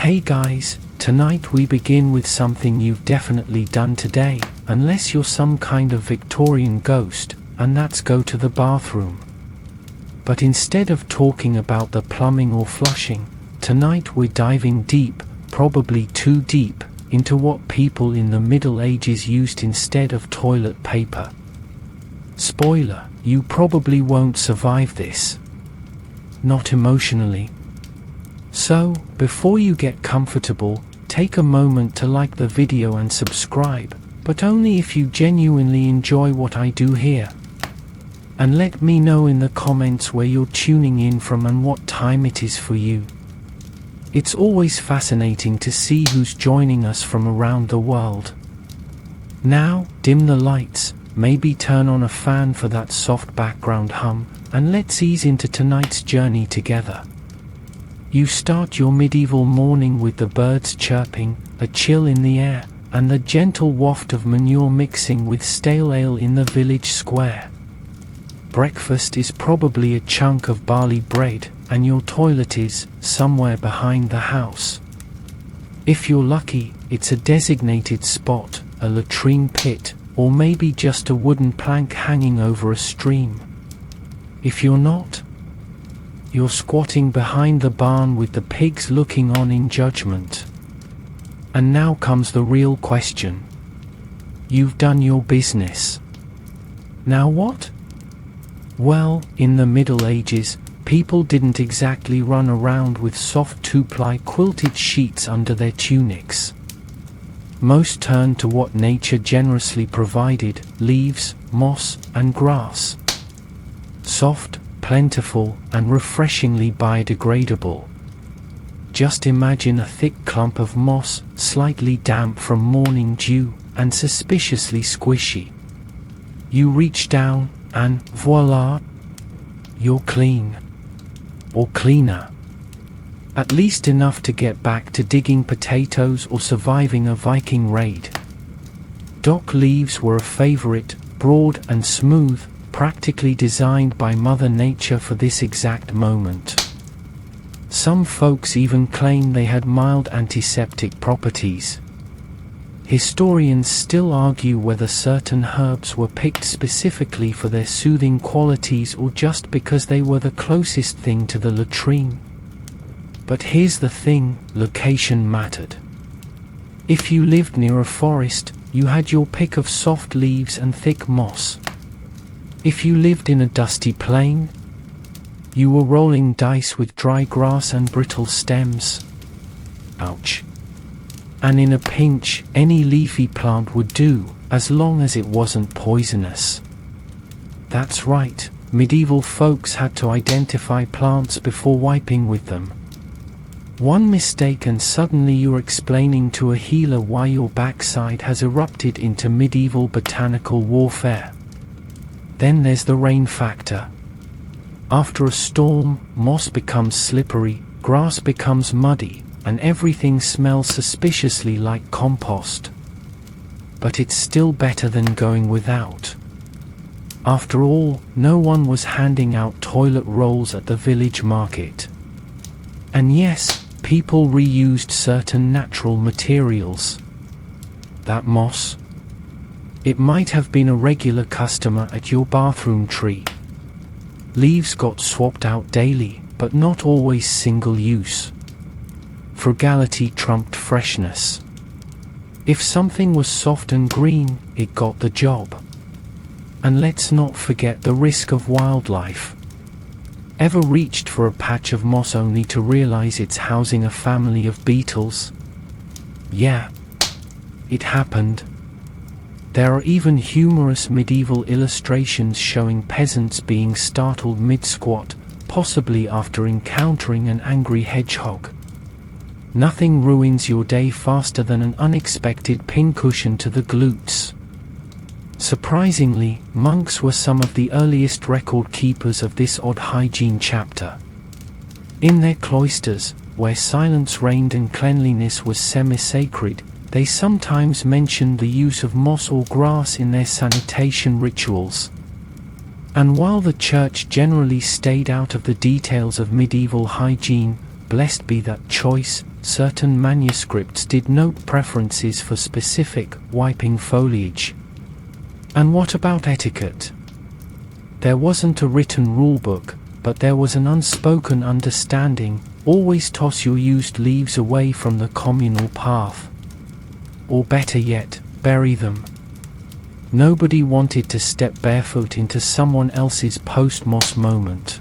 Hey guys, tonight we begin with something you've definitely done today, unless you're some kind of Victorian ghost, and that's go to the bathroom. But instead of talking about the plumbing or flushing, tonight we're diving deep, probably too deep, into what people in the Middle Ages used instead of toilet paper. Spoiler, you probably won't survive this. Not emotionally. So, before you get comfortable, take a moment to like the video and subscribe, but only if you genuinely enjoy what I do here. And let me know in the comments where you're tuning in from and what time it is for you. It's always fascinating to see who's joining us from around the world. Now, dim the lights, maybe turn on a fan for that soft background hum, and let's ease into tonight's journey together. You start your medieval morning with the birds chirping, a chill in the air, and the gentle waft of manure mixing with stale ale in the village square. Breakfast is probably a chunk of barley bread, and your toilet is somewhere behind the house. If you're lucky, it's a designated spot, a latrine pit, or maybe just a wooden plank hanging over a stream. If you're not, you're squatting behind the barn with the pigs looking on in judgment. And now comes the real question. You've done your business. Now what? Well, in the Middle Ages, people didn't exactly run around with soft two-ply quilted sheets under their tunics. Most turned to what nature generously provided: leaves, moss, and grass. Soft, plentiful, and refreshingly biodegradable. Just imagine a thick clump of moss, slightly damp from morning dew, and suspiciously squishy. You reach down, and voila! You're clean. Or cleaner. At least enough to get back to digging potatoes or surviving a Viking raid. Dock leaves were a favorite, broad and smooth, practically designed by Mother Nature for this exact moment. Some folks even claim they had mild antiseptic properties. Historians still argue whether certain herbs were picked specifically for their soothing qualities or just because they were the closest thing to the latrine. But here's the thing, location mattered. If you lived near a forest, you had your pick of soft leaves and thick moss. If you lived in a dusty plain, you were rolling dice with dry grass and brittle stems. Ouch. And in a pinch, any leafy plant would do, as long as it wasn't poisonous. That's right, medieval folks had to identify plants before wiping with them. One mistake and suddenly you're explaining to a healer why your backside has erupted into medieval botanical warfare. Then there's the rain factor. After a storm, moss becomes slippery, grass becomes muddy, and everything smells suspiciously like compost. But it's still better than going without. After all, no one was handing out toilet rolls at the village market. And yes, people reused certain natural materials. That moss? It might have been a regular customer at your bathroom tree. Leaves got swapped out daily, but not always single use. Frugality trumped freshness. If something was soft and green, it got the job. And let's not forget the risk of wildlife. Ever reached for a patch of moss only to realize it's housing a family of beetles? Yeah, it happened. There are even humorous medieval illustrations showing peasants being startled mid-squat, possibly after encountering an angry hedgehog. Nothing ruins your day faster than an unexpected pincushion to the glutes. Surprisingly, monks were some of the earliest record keepers of this odd hygiene chapter. In their cloisters, where silence reigned and cleanliness was semi-sacred, they sometimes mentioned the use of moss or grass in their sanitation rituals. And while the church generally stayed out of the details of medieval hygiene, blessed be that choice, certain manuscripts did note preferences for specific, wiping foliage. And what about etiquette? There wasn't a written rulebook, but there was an unspoken understanding: always toss your used leaves away from the communal path. Or better yet, bury them. Nobody wanted to step barefoot into someone else's post-moss moment.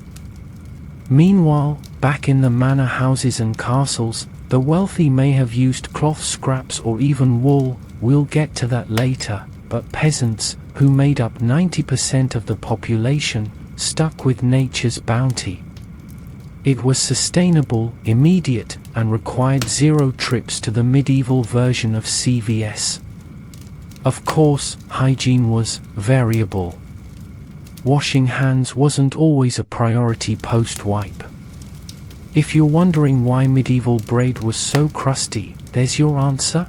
Meanwhile, back in the manor houses and castles, the wealthy may have used cloth scraps or even wool. We'll get to that later, but peasants, who made up 90% of the population, stuck with nature's bounty. It was sustainable, immediate, and required 0 trips to the medieval version of CVS. Of course, hygiene was variable. Washing hands wasn't always a priority post-wipe. If you're wondering why medieval bread was so crusty, there's your answer.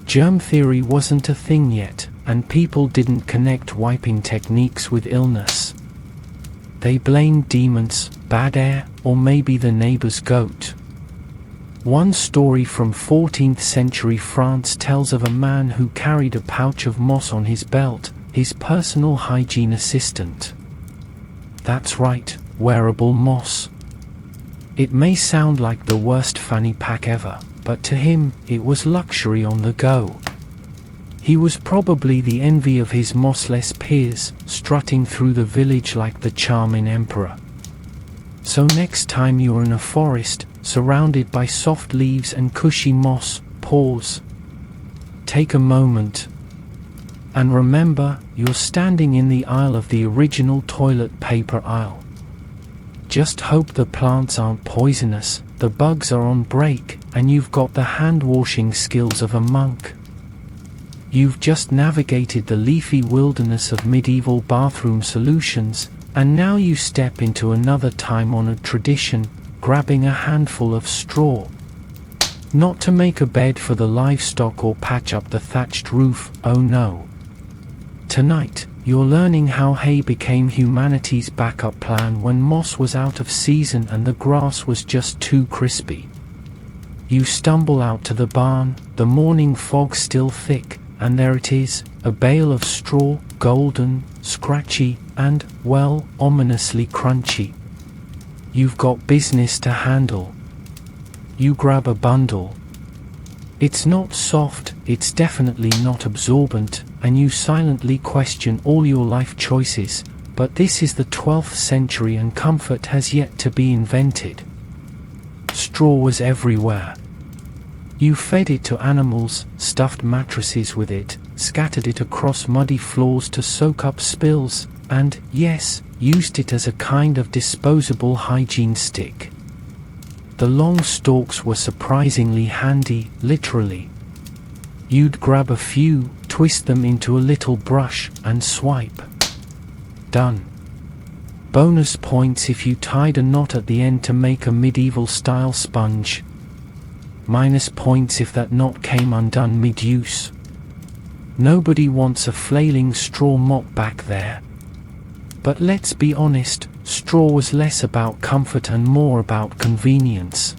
Germ theory wasn't a thing yet, and people didn't connect wiping techniques with illness. They blamed demons, bad air, or maybe the neighbor's goat. One story from 14th century France tells of a man who carried a pouch of moss on his belt, his personal hygiene assistant. That's right, wearable moss. It may sound like the worst fanny pack ever, but to him, it was luxury on the go. He was probably the envy of his mossless peers, strutting through the village like the charming emperor. So next time you're in a forest, surrounded by soft leaves and cushy moss, pause. Take a moment. And remember, you're standing in the aisle of the original toilet paper aisle. Just hope the plants aren't poisonous, the bugs are on break, and you've got the hand-washing skills of a monk. You've just navigated the leafy wilderness of medieval bathroom solutions, and now you step into another time-honored tradition, grabbing a handful of straw. Not to make a bed for the livestock or patch up the thatched roof, oh no. Tonight, you're learning how hay became humanity's backup plan when moss was out of season and the grass was just too crispy. You stumble out to the barn, the morning fog still thick, and there it is, a bale of straw, golden, scratchy, and, well, ominously crunchy. You've got business to handle. You grab a bundle. It's not soft, it's definitely not absorbent, and you silently question all your life choices, but this is the 12th century and comfort has yet to be invented. Straw was everywhere. You fed it to animals, stuffed mattresses with it, scattered it across muddy floors to soak up spills, and, yes, used it as a kind of disposable hygiene stick. The long stalks were surprisingly handy, literally. You'd grab a few, twist them into a little brush, and swipe. Done. Bonus points if you tied a knot at the end to make a medieval-style sponge. Minus points if that knot came undone mid-use. Nobody wants a flailing straw mop back there. But let's be honest, straw was less about comfort and more about convenience.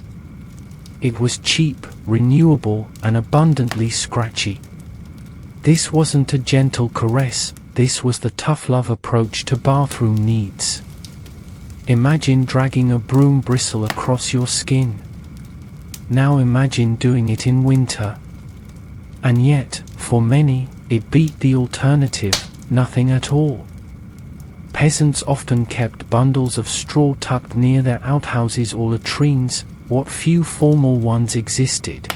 It was cheap, renewable, and abundantly scratchy. This wasn't a gentle caress, this was the tough love approach to bathroom needs. Imagine dragging a broom bristle across your skin. Now imagine doing it in winter. And yet, for many, it beat the alternative, nothing at all. Peasants often kept bundles of straw tucked near their outhouses or latrines, what few formal ones existed.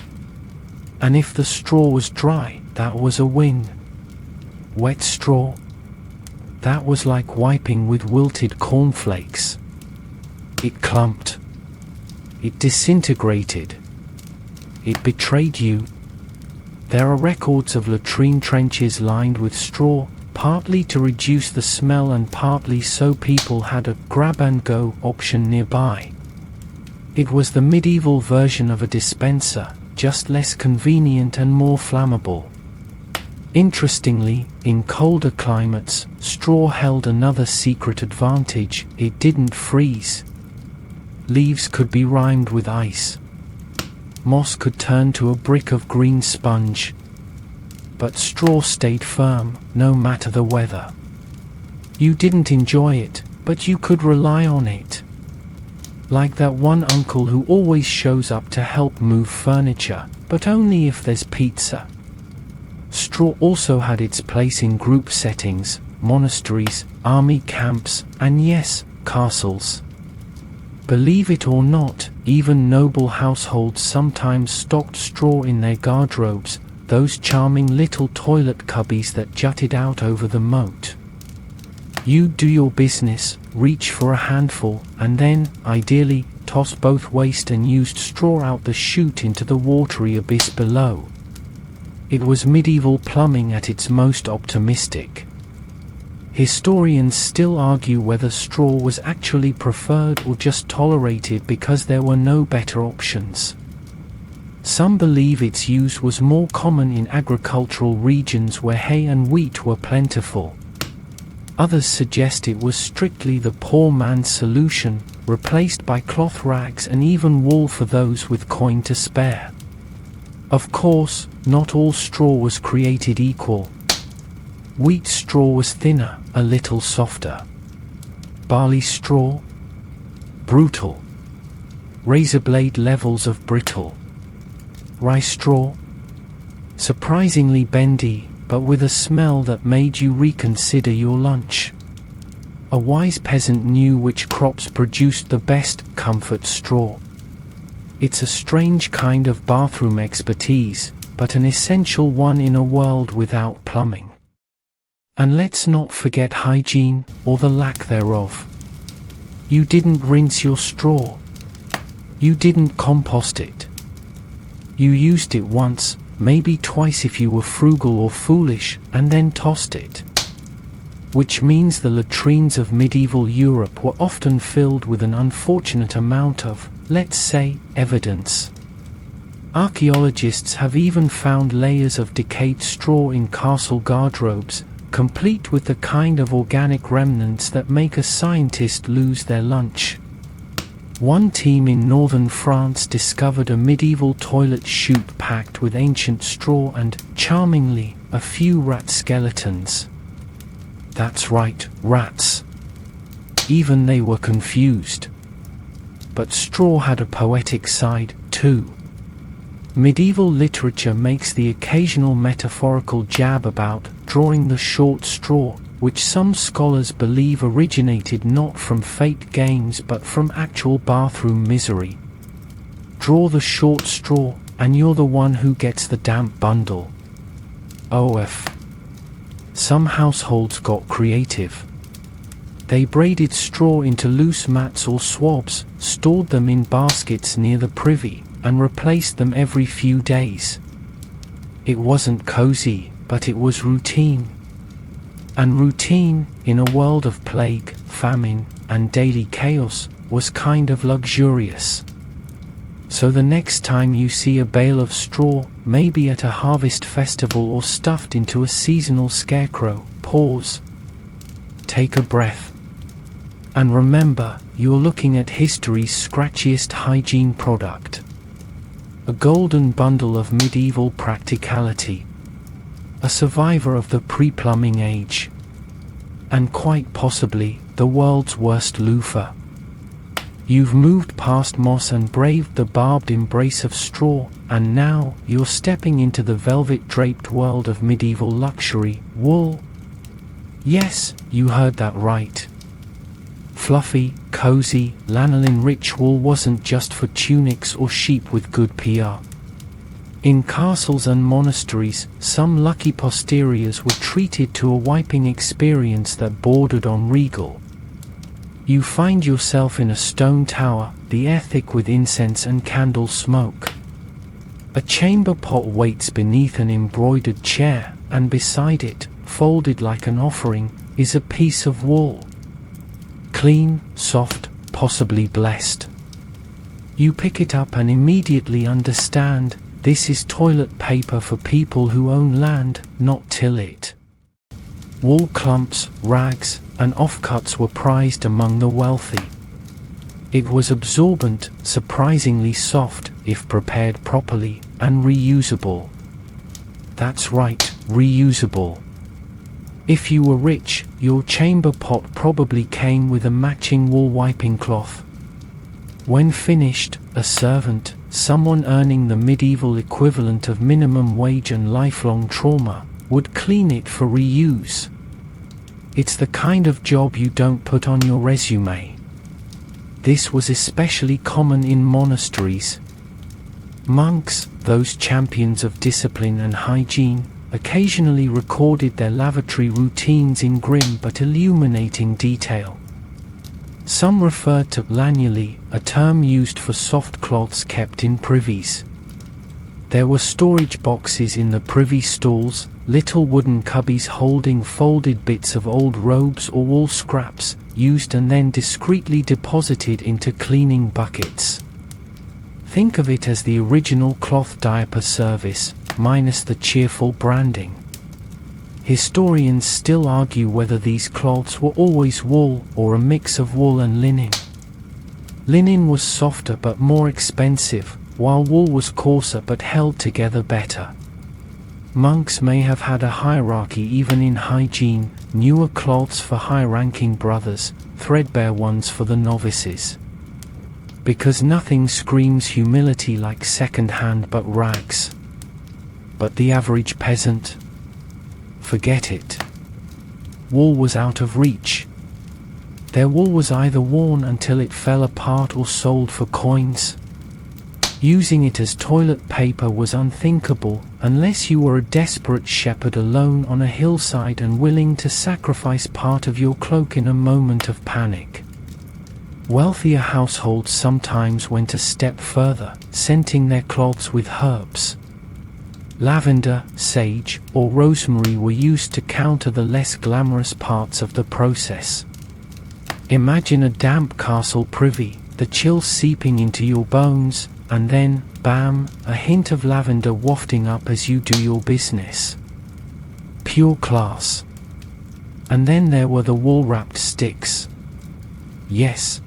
And if the straw was dry, that was a win. Wet straw? That was like wiping with wilted cornflakes. It clumped. It disintegrated. It betrayed you. There are records of latrine trenches lined with straw, partly to reduce the smell and partly so people had a grab-and-go option nearby. It was the medieval version of a dispenser, just less convenient and more flammable. Interestingly, in colder climates, straw held another secret advantage: it didn't freeze. Leaves could be rimed with ice. moss could turn to a brick of green sponge. But straw stayed firm, no matter the weather. You didn't enjoy it, but you could rely on it. Like that one uncle who always shows up to help move furniture, but only if there's pizza. Straw also had its place in group settings, monasteries, army camps, and yes, castles. Believe it or not, even noble households sometimes stocked straw in their garderobes, those charming little toilet cubbies that jutted out over the moat. You'd do your business, reach for a handful, and then, ideally, toss both waste and used straw out the chute into the watery abyss below. It was medieval plumbing at its most optimistic. Historians still argue whether straw was actually preferred or just tolerated because there were no better options. Some believe its use was more common in agricultural regions where hay and wheat were plentiful. Others suggest it was strictly the poor man's solution, replaced by cloth rags and even wool for those with coin to spare. Of course, not all straw was created equal. Wheat straw was thinner, a little softer. Barley straw? Brutal. Razor blade levels of brittle. Rye straw? Surprisingly bendy, but with a smell that made you reconsider your lunch. A wise peasant knew which crops produced the best comfort straw. It's a strange kind of bathroom expertise, but an essential one in a world without plumbing. And let's not forget hygiene, or the lack thereof. You didn't rinse your straw. You didn't compost it. You used it once, maybe twice if you were frugal or foolish, and then tossed it. Which means the latrines of medieval Europe were often filled with an unfortunate amount of, let's say, evidence. Archaeologists have even found layers of decayed straw in castle garderobes, complete with the kind of organic remnants that make a scientist lose their lunch. One team in northern France discovered a medieval toilet chute packed with ancient straw and, charmingly, a few rat skeletons. That's right, rats. Even they were confused. But straw had a poetic side, too. Medieval literature makes the occasional metaphorical jab about drawing the short straw, which some scholars believe originated not from fate games but from actual bathroom misery. Draw the short straw, and you're the one who gets the damp bundle. OF. Some households got creative. They braided straw into loose mats or swabs, stored them in baskets near the privy, and replaced them every few days. It wasn't cozy, but it was routine. And routine, in a world of plague, famine, and daily chaos, was kind of luxurious. So the next time you see a bale of straw, maybe at a harvest festival or stuffed into a seasonal scarecrow, pause. Take a breath. And remember, you're looking at history's scratchiest hygiene product. A golden bundle of medieval practicality. A survivor of the pre-plumbing age. And quite possibly, the world's worst loofah. You've moved past moss and braved the barbed embrace of straw, and now, you're stepping into the velvet-draped world of medieval luxury, wool. Yes, you heard that right. Fluffy, cozy, lanolin-rich wool wasn't just for tunics or sheep with good PR. In castles and monasteries, some lucky posteriors were treated to a wiping experience that bordered on regal. You find yourself in a stone tower, the air thick with incense and candle smoke. A chamber pot waits beneath an embroidered chair, and beside it, folded like an offering, is a piece of wool. Clean, soft, possibly blessed. You pick it up and immediately understand, this is toilet paper for people who own land, not till it. Wool clumps, rags, and offcuts were prized among the wealthy. It was absorbent, surprisingly soft, if prepared properly, and reusable. That's right, reusable. If you were rich, your chamber pot probably came with a matching wall wiping cloth. When finished, a servant, someone earning the medieval equivalent of minimum wage and lifelong trauma, would clean it for reuse. It's the kind of job you don't put on your resume. This was especially common in monasteries. Monks, those champions of discipline and hygiene, occasionally recorded their lavatory routines in grim but illuminating detail. Some referred to lanuli, a term used for soft cloths kept in privies. There were storage boxes in the privy stalls, little wooden cubbies holding folded bits of old robes or wall scraps, used and then discreetly deposited into cleaning buckets. Think of it as the original cloth diaper service, minus the cheerful branding. Historians still argue whether these cloths were always wool or a mix of wool and linen. Linen was softer but more expensive, while wool was coarser but held together better. Monks may have had a hierarchy even in hygiene, newer cloths for high-ranking brothers, threadbare ones for the novices. Because nothing screams humility like second-hand but rags. But the average peasant? Forget it. Wool was out of reach. Their wool was either worn until it fell apart or sold for coins. Using it as toilet paper was unthinkable, unless you were a desperate shepherd alone on a hillside and willing to sacrifice part of your cloak in a moment of panic. Wealthier households sometimes went a step further, scenting their cloths with herbs. Lavender, sage, or rosemary were used to counter the less glamorous parts of the process. Imagine a damp castle privy, the chill seeping into your bones, and then, bam, a hint of lavender wafting up as you do your business. Pure class. And then there were the wool-wrapped sticks. Yes.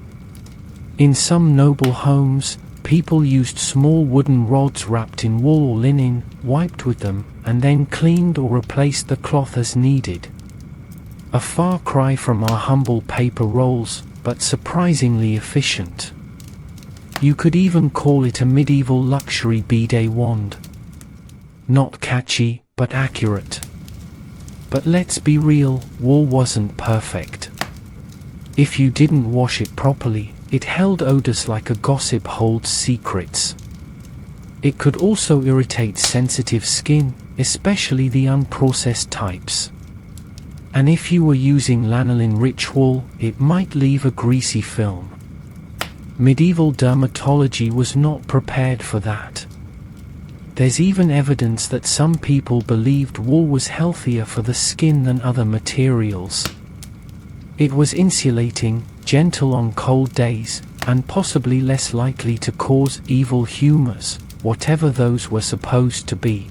In some noble homes, people used small wooden rods wrapped in wool or linen, wiped with them, and then cleaned or replaced the cloth as needed. A far cry from our humble paper rolls, but surprisingly efficient. You could even call it a medieval luxury bidet wand. Not catchy, but accurate. But let's be real, wool wasn't perfect. If you didn't wash it properly, it held odors like a gossip holds secrets. It could also irritate sensitive skin, especially the unprocessed types. And if you were using lanolin-rich wool, it might leave a greasy film. Medieval dermatology was not prepared for that. There's even evidence that some people believed wool was healthier for the skin than other materials. It was insulating, gentle on cold days, and possibly less likely to cause evil humors, whatever those were supposed to be.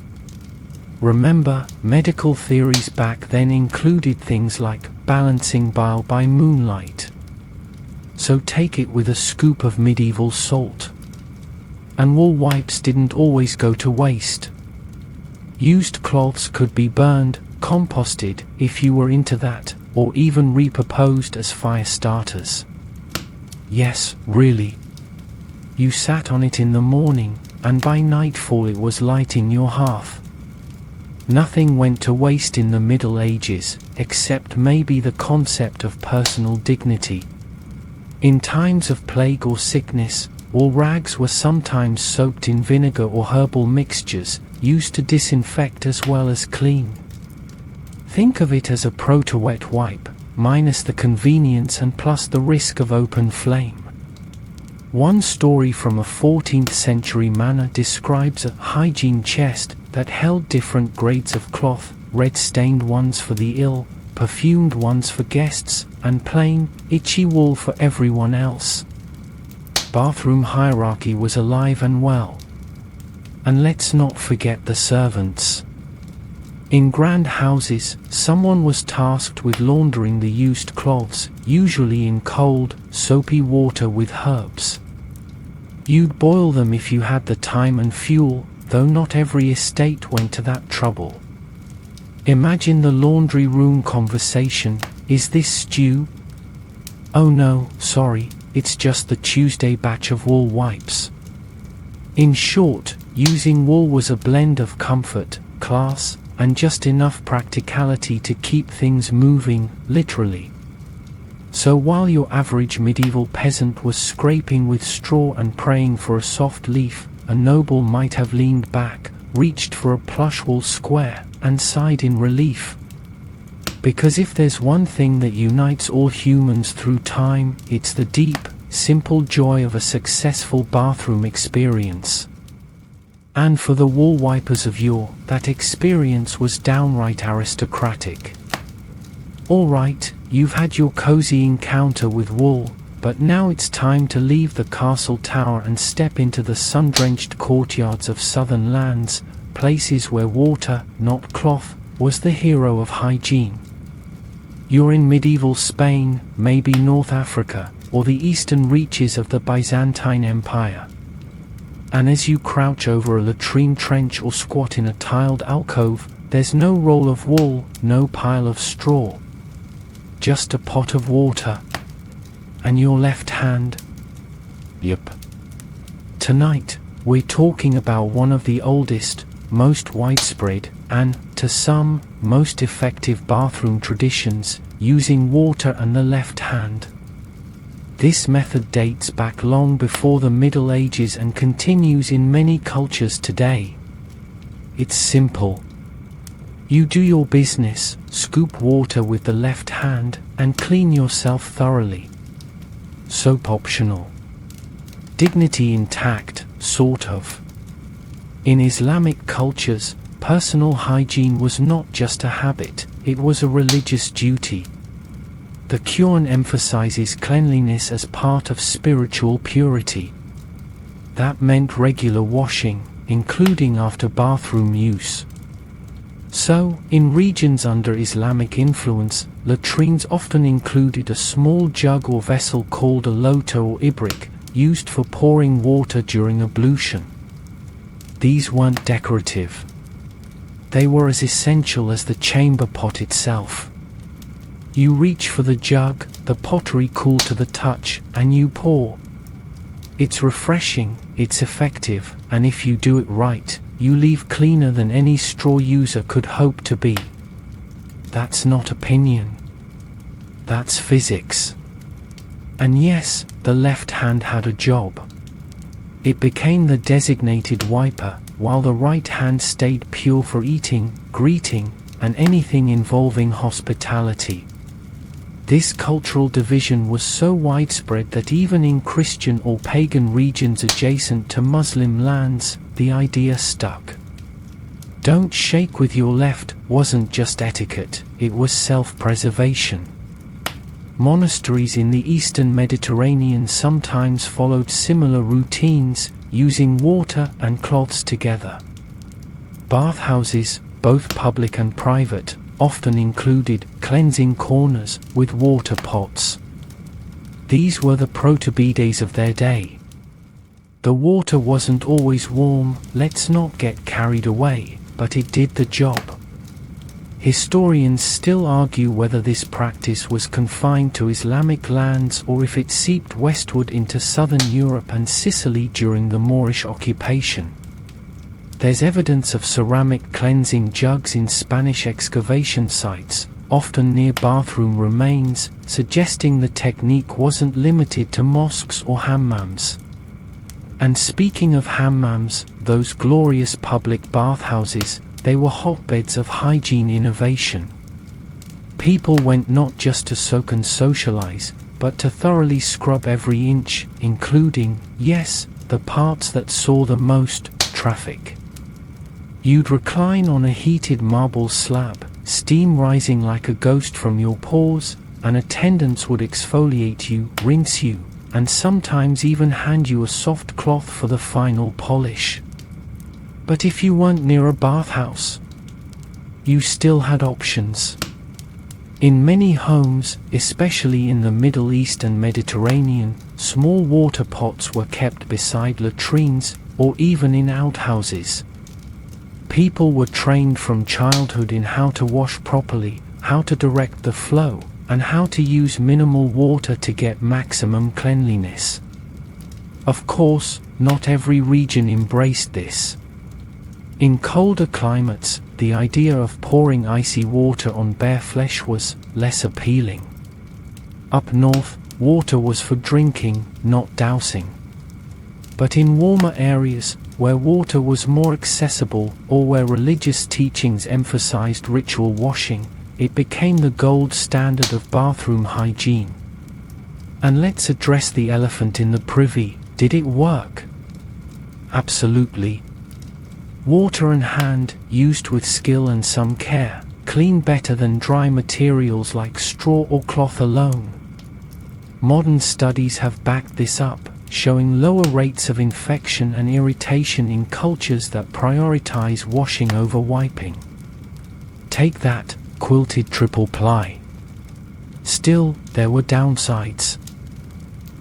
Remember, medical theories back then included things like balancing bile by moonlight. So take it with a scoop of medieval salt. And wool wipes didn't always go to waste. Used cloths could be burned, composted, if you were into that, or even repurposed as fire starters. Yes, really. You sat on it in the morning, and by nightfall it was lighting your hearth. Nothing went to waste in the Middle Ages, except maybe the concept of personal dignity. In times of plague or sickness, wool rags were sometimes soaked in vinegar or herbal mixtures, used to disinfect as well as clean. Think of it as a proto-wet wipe, minus the convenience and plus the risk of open flame. One story from a 14th century manor describes a hygiene chest that held different grades of cloth, red-stained ones for the ill, perfumed ones for guests, and plain, itchy wool for everyone else. Bathroom hierarchy was alive and well. And let's not forget the servants. In grand houses, someone was tasked with laundering the used cloths, usually in cold, soapy water with herbs. You'd boil them if you had the time and fuel, though not every estate went to that trouble. Imagine the laundry room conversation. Is this stew? Oh no, sorry, it's just the Tuesday batch of wool wipes. In short, using wool was a blend of comfort, class, and just enough practicality to keep things moving, literally. So while your average medieval peasant was scraping with straw and praying for a soft leaf, a noble might have leaned back, reached for a plush wool square, and sighed in relief. Because if there's one thing that unites all humans through time, it's the deep, simple joy of a successful bathroom experience. And for the wool wipers of yore, that experience was downright aristocratic. Alright, you've had your cozy encounter with wool, but now it's time to leave the castle tower and step into the sun-drenched courtyards of southern lands, places where water, not cloth, was the hero of hygiene. You're in medieval Spain, maybe North Africa, or the eastern reaches of the Byzantine Empire. And as you crouch over a latrine trench or squat in a tiled alcove, there's no roll of wool, no pile of straw. Just a pot of water. And your left hand? Yep. Tonight, we're talking about one of the oldest, most widespread, and, to some, most effective bathroom traditions, using water and the left hand. This method dates back long before the Middle Ages and continues in many cultures today. It's simple. You do your business, scoop water with the left hand, and clean yourself thoroughly. Soap optional. Dignity intact, sort of. In Islamic cultures, personal hygiene was not just a habit, it was a religious duty. The Quran emphasizes cleanliness as part of spiritual purity. That meant regular washing, including after bathroom use. So, in regions under Islamic influence, latrines often included a small jug or vessel called a lota or ibrik, used for pouring water during ablution. These weren't decorative. They were as essential as the chamber pot itself. You reach for the jug, the pottery cool to the touch, and you pour. It's refreshing, it's effective, and if you do it right, you leave cleaner than any straw user could hope to be. That's not opinion. That's physics. And yes, the left hand had a job. It became the designated wiper, while the right hand stayed pure for eating, greeting, and anything involving hospitality. This cultural division was so widespread that even in Christian or pagan regions adjacent to Muslim lands, the idea stuck. Don't shake with your left wasn't just etiquette, it was self-preservation. Monasteries in the eastern Mediterranean sometimes followed similar routines, using water and cloths together. Bathhouses, both public and private, often included cleansing corners with water pots. These were the proto-bidets of their day. The water wasn't always warm, let's not get carried away, but it did the job. Historians still argue whether this practice was confined to Islamic lands or if it seeped westward into southern Europe and Sicily during the Moorish occupation. There's evidence of ceramic cleansing jugs in Spanish excavation sites, often near bathroom remains, suggesting the technique wasn't limited to mosques or hammams. And speaking of hammams, those glorious public bathhouses, they were hotbeds of hygiene innovation. People went not just to soak and socialize, but to thoroughly scrub every inch, including, yes, the parts that saw the most traffic. You'd recline on a heated marble slab, steam rising like a ghost from your pores, and attendants would exfoliate you, rinse you, and sometimes even hand you a soft cloth for the final polish. But if you weren't near a bathhouse, you still had options. In many homes, especially in the Middle East and Mediterranean, small water pots were kept beside latrines or even in outhouses. People were trained from childhood in how to wash properly, how to direct the flow, and how to use minimal water to get maximum cleanliness. Of course, not every region embraced this. In colder climates, the idea of pouring icy water on bare flesh was less appealing. Up north, water was for drinking, not dousing. But in warmer areas, where water was more accessible or where religious teachings emphasized ritual washing, it became the gold standard of bathroom hygiene. And let's address the elephant in the privy. Did it work? Absolutely. Water and hand, used with skill and some care, clean better than dry materials like straw or cloth alone. Modern studies have backed this up, showing lower rates of infection and irritation in cultures that prioritize washing over wiping. Take that, quilted triple ply. Still, there were downsides.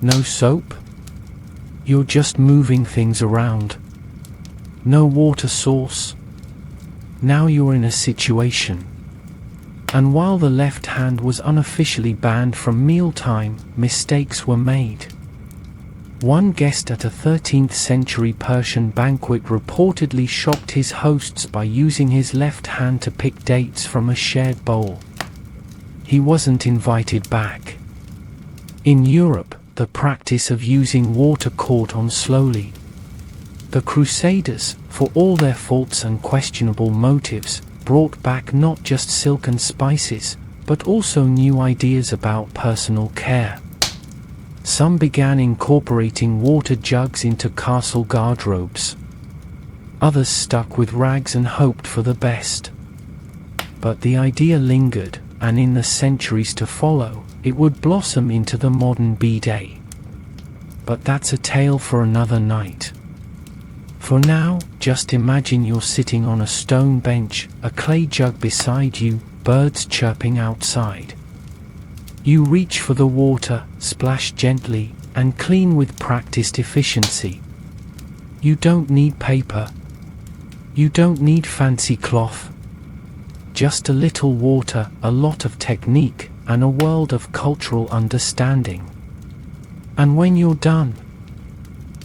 No soap? You're just moving things around. No water source. Now you're in a situation. And while the left hand was unofficially banned from mealtime, mistakes were made. One guest at a 13th century Persian banquet reportedly shocked his hosts by using his left hand to pick dates from a shared bowl. He wasn't invited back. In Europe, the practice of using water caught on slowly. The Crusaders, for all their faults and questionable motives, brought back not just silk and spices, but also new ideas about personal care. Some began incorporating water jugs into castle guardrobes. Others stuck with rags and hoped for the best. But the idea lingered, and in the centuries to follow, it would blossom into the modern bidet. But that's a tale for another night. For now, just imagine you're sitting on a stone bench, a clay jug beside you, birds chirping outside. You reach for the water, splash gently, and clean with practiced efficiency. You don't need paper. You don't need fancy cloth. Just a little water, a lot of technique, and a world of cultural understanding. And when you're done,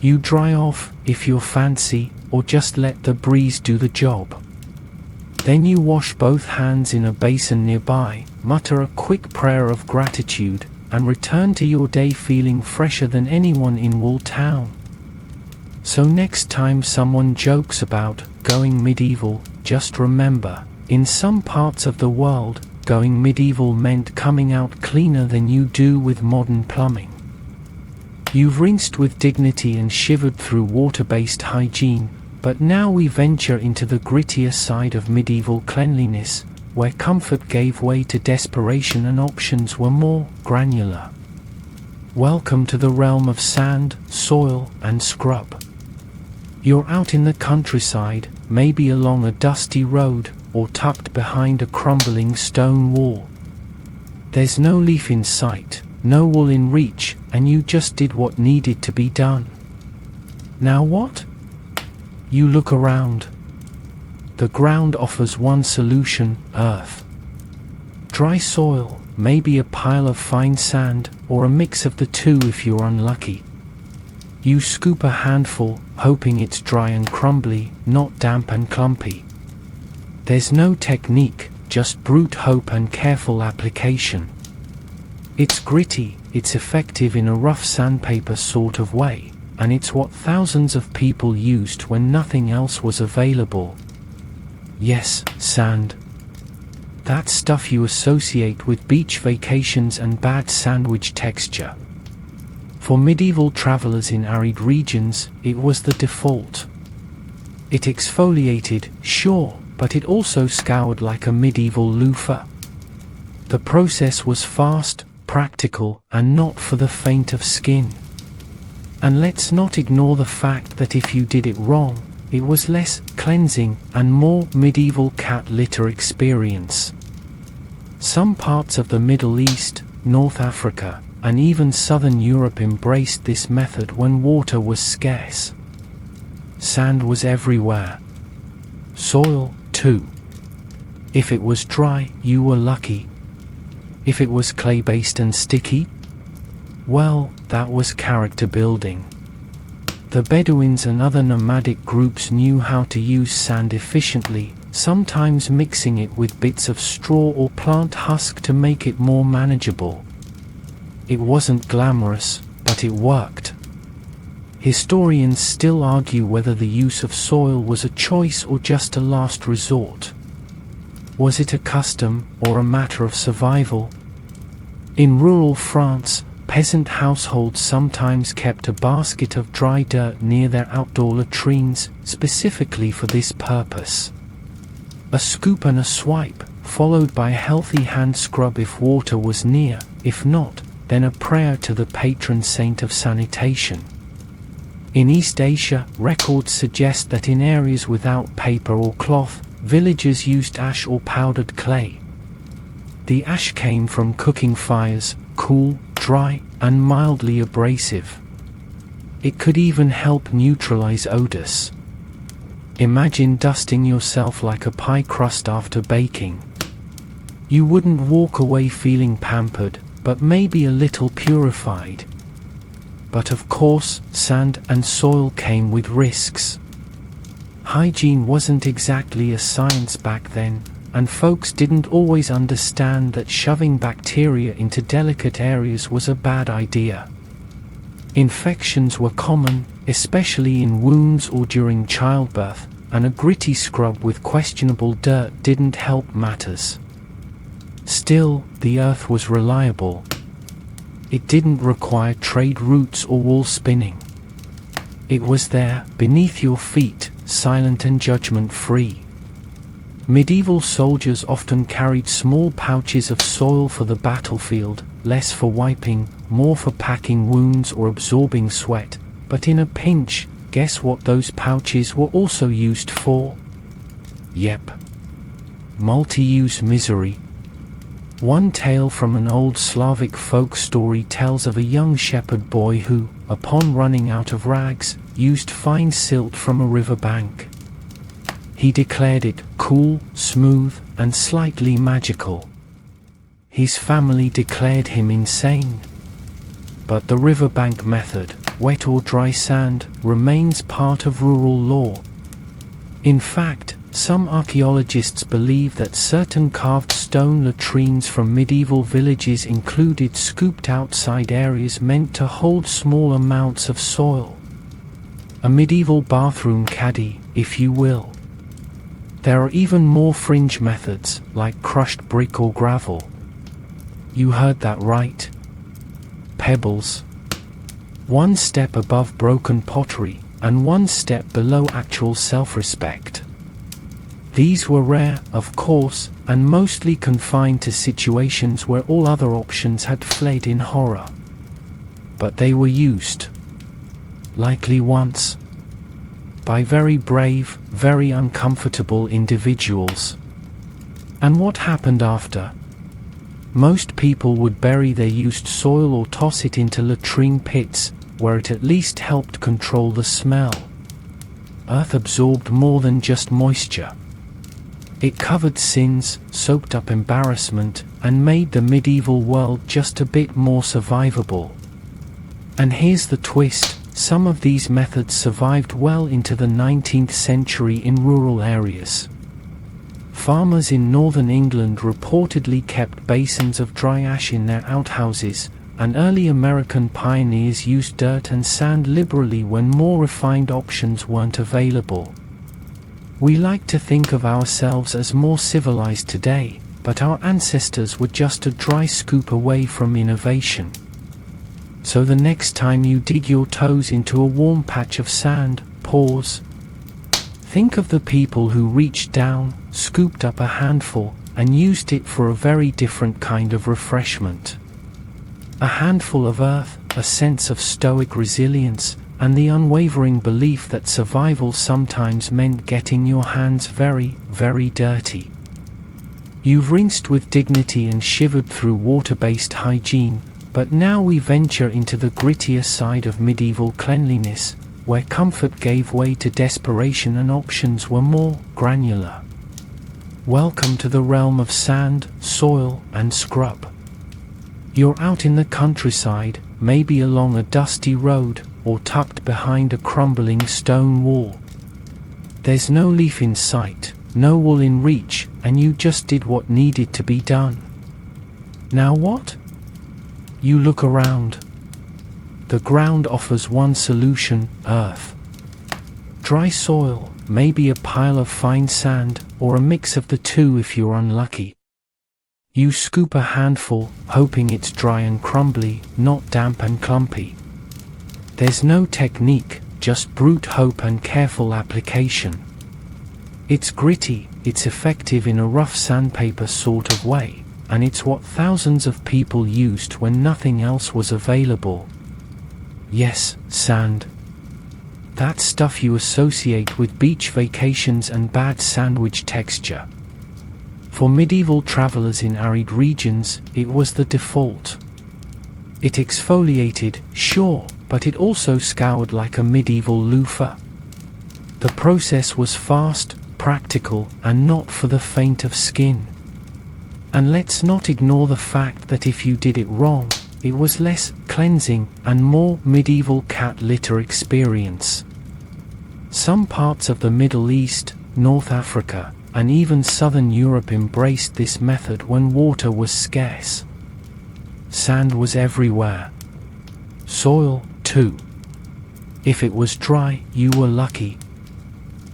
you dry off, if you're fancy, or just let the breeze do the job. Then you wash both hands in a basin nearby, mutter a quick prayer of gratitude, and return to your day feeling fresher than anyone in Wool Town. So next time someone jokes about going medieval, just remember, in some parts of the world, going medieval meant coming out cleaner than you do with modern plumbing. You've rinsed with dignity and shivered through water-based hygiene, but now we venture into the grittier side of medieval cleanliness, where comfort gave way to desperation and options were more granular. Welcome to the realm of sand, soil, and scrub. You're out in the countryside, maybe along a dusty road, or tucked behind a crumbling stone wall. There's no leaf in sight, no wool in reach, and you just did what needed to be done. Now what? You look around. The ground offers one solution: earth. Dry soil, maybe a pile of fine sand, or a mix of the two if you're unlucky. You scoop a handful, hoping it's dry and crumbly, not damp and clumpy. There's no technique, just brute hope and careful application. It's gritty, it's effective in a rough sandpaper sort of way, and it's what thousands of people used when nothing else was available. Yes, sand. That stuff you associate with beach vacations and bad sandwich texture. For medieval travelers in arid regions, it was the default. It exfoliated, sure, but it also scoured like a medieval loofah. The process was fast, practical, and not for the faint of skin. And let's not ignore the fact that if you did it wrong, it was less cleansing and more medieval cat litter experience. Some parts of the Middle East, North Africa, and even Southern Europe embraced this method when water was scarce. Sand was everywhere. Soil, too. If it was dry, you were lucky. If it was clay-based and sticky, well, that was character building. The Bedouins and other nomadic groups knew how to use sand efficiently, sometimes mixing it with bits of straw or plant husk to make it more manageable. It wasn't glamorous, but it worked. Historians still argue whether the use of soil was a choice or just a last resort. Was it a custom or a matter of survival? In rural France, peasant households sometimes kept a basket of dry dirt near their outdoor latrines, specifically for this purpose. A scoop and a swipe, followed by a healthy hand scrub if water was near, if not, then a prayer to the patron saint of sanitation. In East Asia, records suggest that in areas without paper or cloth, villagers used ash or powdered clay. The ash came from cooking fires, cool, dry, and mildly abrasive. It could even help neutralize odors. Imagine dusting yourself like a pie crust after baking. You wouldn't walk away feeling pampered, but maybe a little purified. But of course, sand and soil came with risks. Hygiene wasn't exactly a science back then, and folks didn't always understand that shoving bacteria into delicate areas was a bad idea. Infections were common, especially in wounds or during childbirth, and a gritty scrub with questionable dirt didn't help matters. Still, the earth was reliable. It didn't require trade routes or wool spinning. It was there, beneath your feet, silent and judgment-free. Medieval soldiers often carried small pouches of soil for the battlefield, less for wiping, more for packing wounds or absorbing sweat, but in a pinch, guess what those pouches were also used for? Yep. Multi-use misery. One tale from an old Slavic folk story tells of a young shepherd boy who, upon running out of rags, used fine silt from a river bank. He declared it cool, smooth, and slightly magical. His family declared him insane. But the riverbank method, wet or dry sand, remains part of rural law. In fact, some archaeologists believe that certain carved stone latrines from medieval villages included scooped outside areas meant to hold small amounts of soil. A medieval bathroom caddy, if you will. There are even more fringe methods, like crushed brick or gravel. You heard that right. Pebbles. One step above broken pottery, and one step below actual self-respect. These were rare, of course, and mostly confined to situations where all other options had fled in horror. But they were used. Likely once. By very brave, very uncomfortable individuals. And what happened after? Most people would bury their used soil or toss it into latrine pits, where it at least helped control the smell. Earth absorbed more than just moisture. It covered sins, soaked up embarrassment, and made the medieval world just a bit more survivable. And here's the twist. Some of these methods survived well into the 19th century in rural areas. Farmers in northern England reportedly kept basins of dry ash in their outhouses, and early American pioneers used dirt and sand liberally when more refined options weren't available. We like to think of ourselves as more civilized today, but our ancestors were just a dry scoop away from innovation. So the next time you dig your toes into a warm patch of sand, pause. Think of the people who reached down, scooped up a handful, and used it for a very different kind of refreshment. A handful of earth, a sense of stoic resilience, and the unwavering belief that survival sometimes meant getting your hands very, very dirty. You've rinsed with dignity and shivered through water-based hygiene, but now we venture into the grittier side of medieval cleanliness, where comfort gave way to desperation and options were more granular. Welcome to the realm of sand, soil, and scrub. You're out in the countryside, maybe along a dusty road, or tucked behind a crumbling stone wall. There's no leaf in sight, no wool in reach, and you just did what needed to be done. Now what? You look around. The ground offers one solution: earth. Dry soil, maybe a pile of fine sand, or a mix of the two if you're unlucky. You scoop a handful, hoping it's dry and crumbly, not damp and clumpy. There's no technique, just brute hope and careful application. It's gritty, it's effective in a rough sandpaper sort of way, and it's what thousands of people used when nothing else was available. Yes, sand. That stuff you associate with beach vacations and bad sandwich texture. For medieval travelers in arid regions, it was the default. It exfoliated, sure, but it also scoured like a medieval loofah. The process was fast, practical, and not for the faint of skin. And let's not ignore the fact that if you did it wrong, it was less cleansing and more medieval cat litter experience. Some parts of the Middle East, North Africa, and even Southern Europe embraced this method when water was scarce. Sand was everywhere. Soil, too. If it was dry, you were lucky.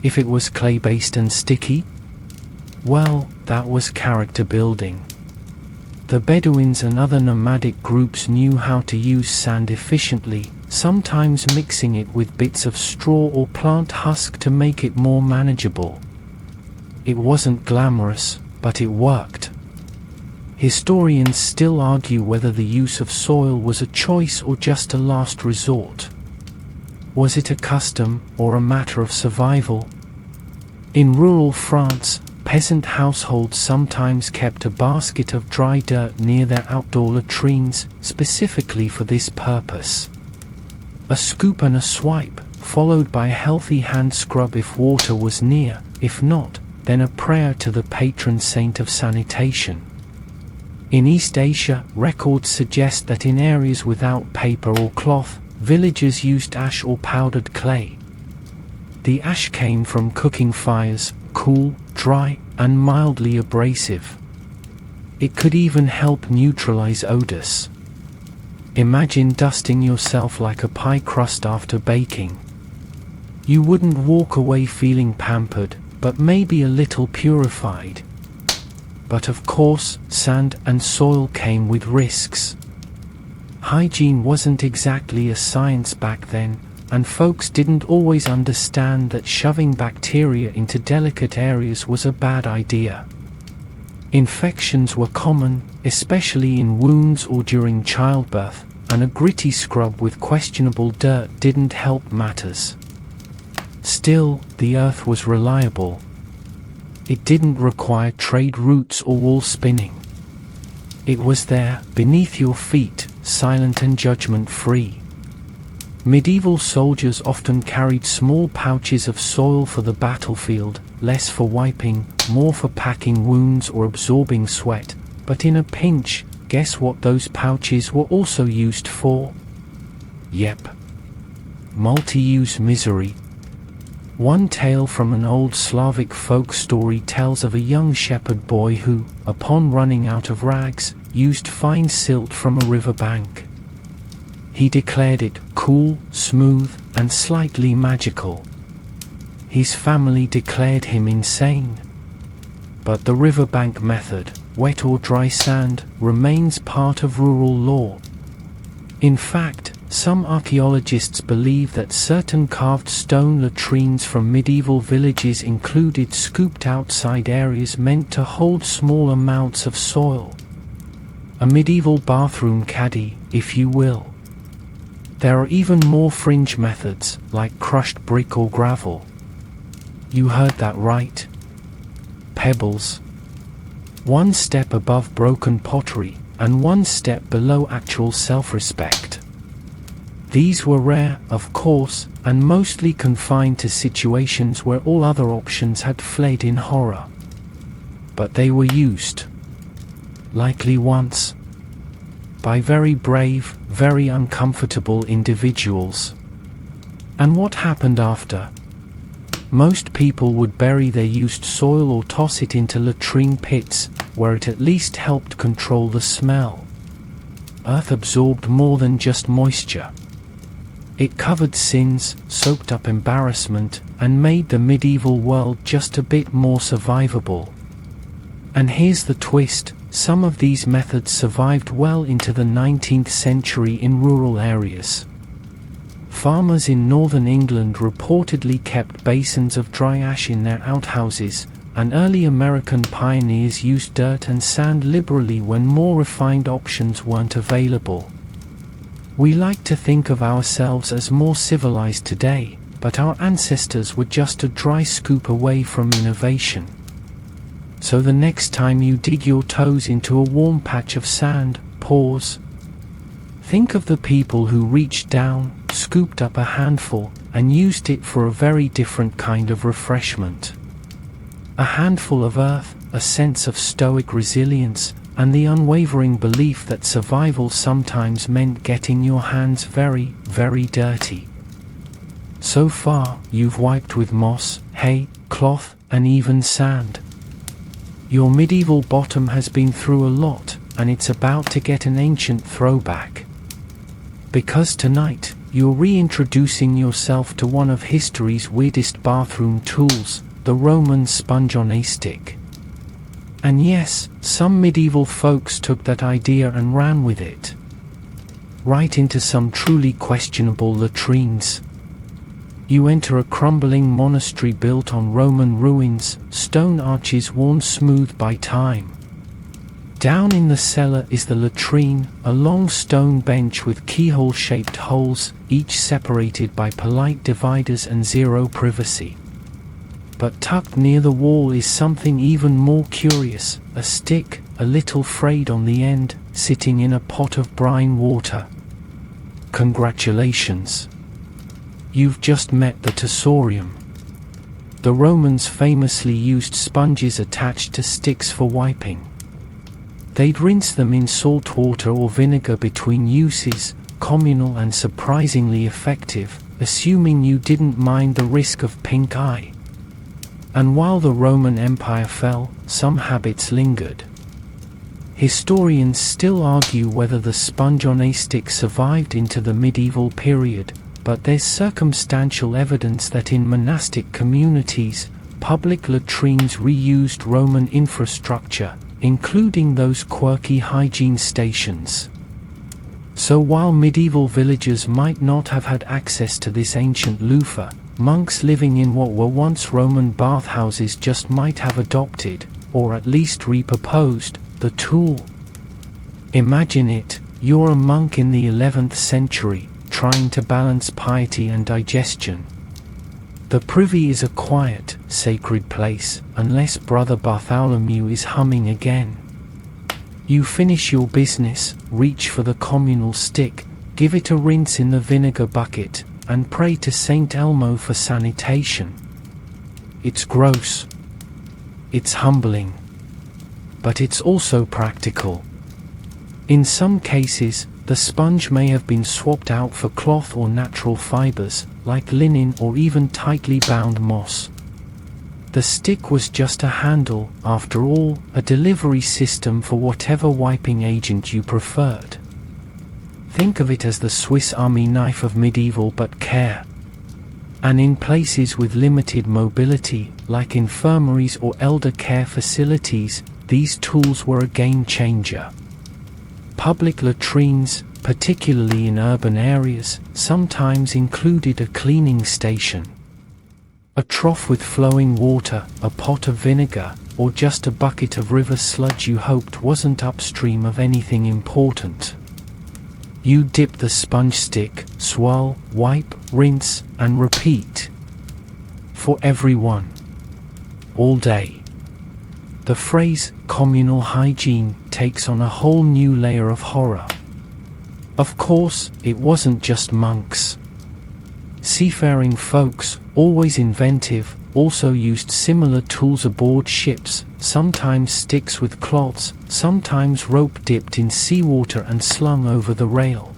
If it was clay-based and sticky, well, that was character building. The Bedouins and other nomadic groups knew how to use sand efficiently, sometimes mixing it with bits of straw or plant husk to make it more manageable. It wasn't glamorous, but it worked. Historians still argue whether the use of soil was a choice or just a last resort. Was it a custom or a matter of survival? In rural France, peasant households sometimes kept a basket of dry dirt near their outdoor latrines, specifically for this purpose. A scoop and a swipe, followed by a healthy hand scrub if water was near, if not, then a prayer to the patron saint of sanitation. In East Asia, records suggest that in areas without paper or cloth, villagers used ash or powdered clay. The ash came from cooking fires, cool, dry, and mildly abrasive. It could even help neutralize odors. Imagine dusting yourself like a pie crust after baking. You wouldn't walk away feeling pampered, but maybe a little purified. But of course, sand and soil came with risks. Hygiene wasn't exactly a science back then, and folks didn't always understand that shoving bacteria into delicate areas was a bad idea. Infections were common, especially in wounds or during childbirth, and a gritty scrub with questionable dirt didn't help matters. Still, the earth was reliable. It didn't require trade routes or wool spinning. It was there, beneath your feet, silent and judgment-free. Medieval soldiers often carried small pouches of soil for the battlefield, less for wiping, more for packing wounds or absorbing sweat, but in a pinch, guess what those pouches were also used for? Yep. Multi-use misery. One tale from an old Slavic folk story tells of a young shepherd boy who, upon running out of rags, used fine silt from a riverbank. He declared it cool, smooth, and slightly magical. His family declared him insane. But the riverbank method, wet or dry sand, remains part of rural law. In fact, some archaeologists believe that certain carved stone latrines from medieval villages included scooped outside areas meant to hold small amounts of soil. A medieval bathroom caddy, if you will. There are even more fringe methods, like crushed brick or gravel. You heard that right. Pebbles. One step above broken pottery, and one step below actual self-respect. These were rare, of course, and mostly confined to situations where all other options had fled in horror. But they were used. Likely once. By very brave, very uncomfortable individuals. And what happened after? Most people would bury their used soil or toss it into latrine pits, where it at least helped control the smell. Earth absorbed more than just moisture. It covered sins, soaked up embarrassment, and made the medieval world just a bit more survivable. And here's the twist, some of these methods survived well into the 19th century in rural areas. Farmers in northern England reportedly kept basins of dry ash in their outhouses, and early American pioneers used dirt and sand liberally when more refined options weren't available. We like to think of ourselves as more civilized today, but our ancestors were just a dry scoop away from innovation. So the next time you dig your toes into a warm patch of sand, pause. Think of the people who reached down, scooped up a handful, and used it for a very different kind of refreshment. A handful of earth, a sense of stoic resilience, and the unwavering belief that survival sometimes meant getting your hands very, very dirty. So far, you've wiped with moss, hay, cloth, and even sand. Your medieval bottom has been through a lot, and it's about to get an ancient throwback. Because tonight, you're reintroducing yourself to one of history's weirdest bathroom tools, the Roman sponge on a stick. And yes, some medieval folks took that idea and ran with it. Right into some truly questionable latrines. You enter a crumbling monastery built on Roman ruins, stone arches worn smooth by time. Down in the cellar is the latrine, a long stone bench with keyhole-shaped holes, each separated by polite dividers and zero privacy. But tucked near the wall is something even more curious, a stick, a little frayed on the end, sitting in a pot of brine water. Congratulations! You've just met the Tessorium. The Romans famously used sponges attached to sticks for wiping. They'd rinse them in salt water or vinegar between uses, communal and surprisingly effective, assuming you didn't mind the risk of pink eye. And while the Roman Empire fell, some habits lingered. Historians still argue whether the sponge on a stick survived into the medieval period, but there's circumstantial evidence that in monastic communities, public latrines reused Roman infrastructure, including those quirky hygiene stations. So while medieval villagers might not have had access to this ancient loofah, monks living in what were once Roman bathhouses just might have adopted, or at least repurposed, the tool. Imagine it, you're a monk in the 11th century, trying to balance piety and digestion. The privy is a quiet, sacred place, unless Brother Bartholomew is humming again. You finish your business, reach for the communal stick, give it a rinse in the vinegar bucket, and pray to Saint Elmo for sanitation. It's gross. It's humbling. But it's also practical. In some cases, the sponge may have been swapped out for cloth or natural fibers, like linen or even tightly bound moss. The stick was just a handle, after all, a delivery system for whatever wiping agent you preferred. Think of it as the Swiss Army knife of medieval but care. And in places with limited mobility, like infirmaries or elder care facilities, these tools were a game changer. Public latrines, particularly in urban areas, sometimes included a cleaning station. A trough with flowing water, a pot of vinegar, or just a bucket of river sludge you hoped wasn't upstream of anything important. You dip the sponge stick, swirl, wipe, rinse, and repeat. For everyone. All day. The phrase communal hygiene takes on a whole new layer of horror. Of course, it wasn't just monks. Seafaring folks, always inventive, also used similar tools aboard ships, sometimes sticks with cloths, sometimes rope dipped in seawater and slung over the rail.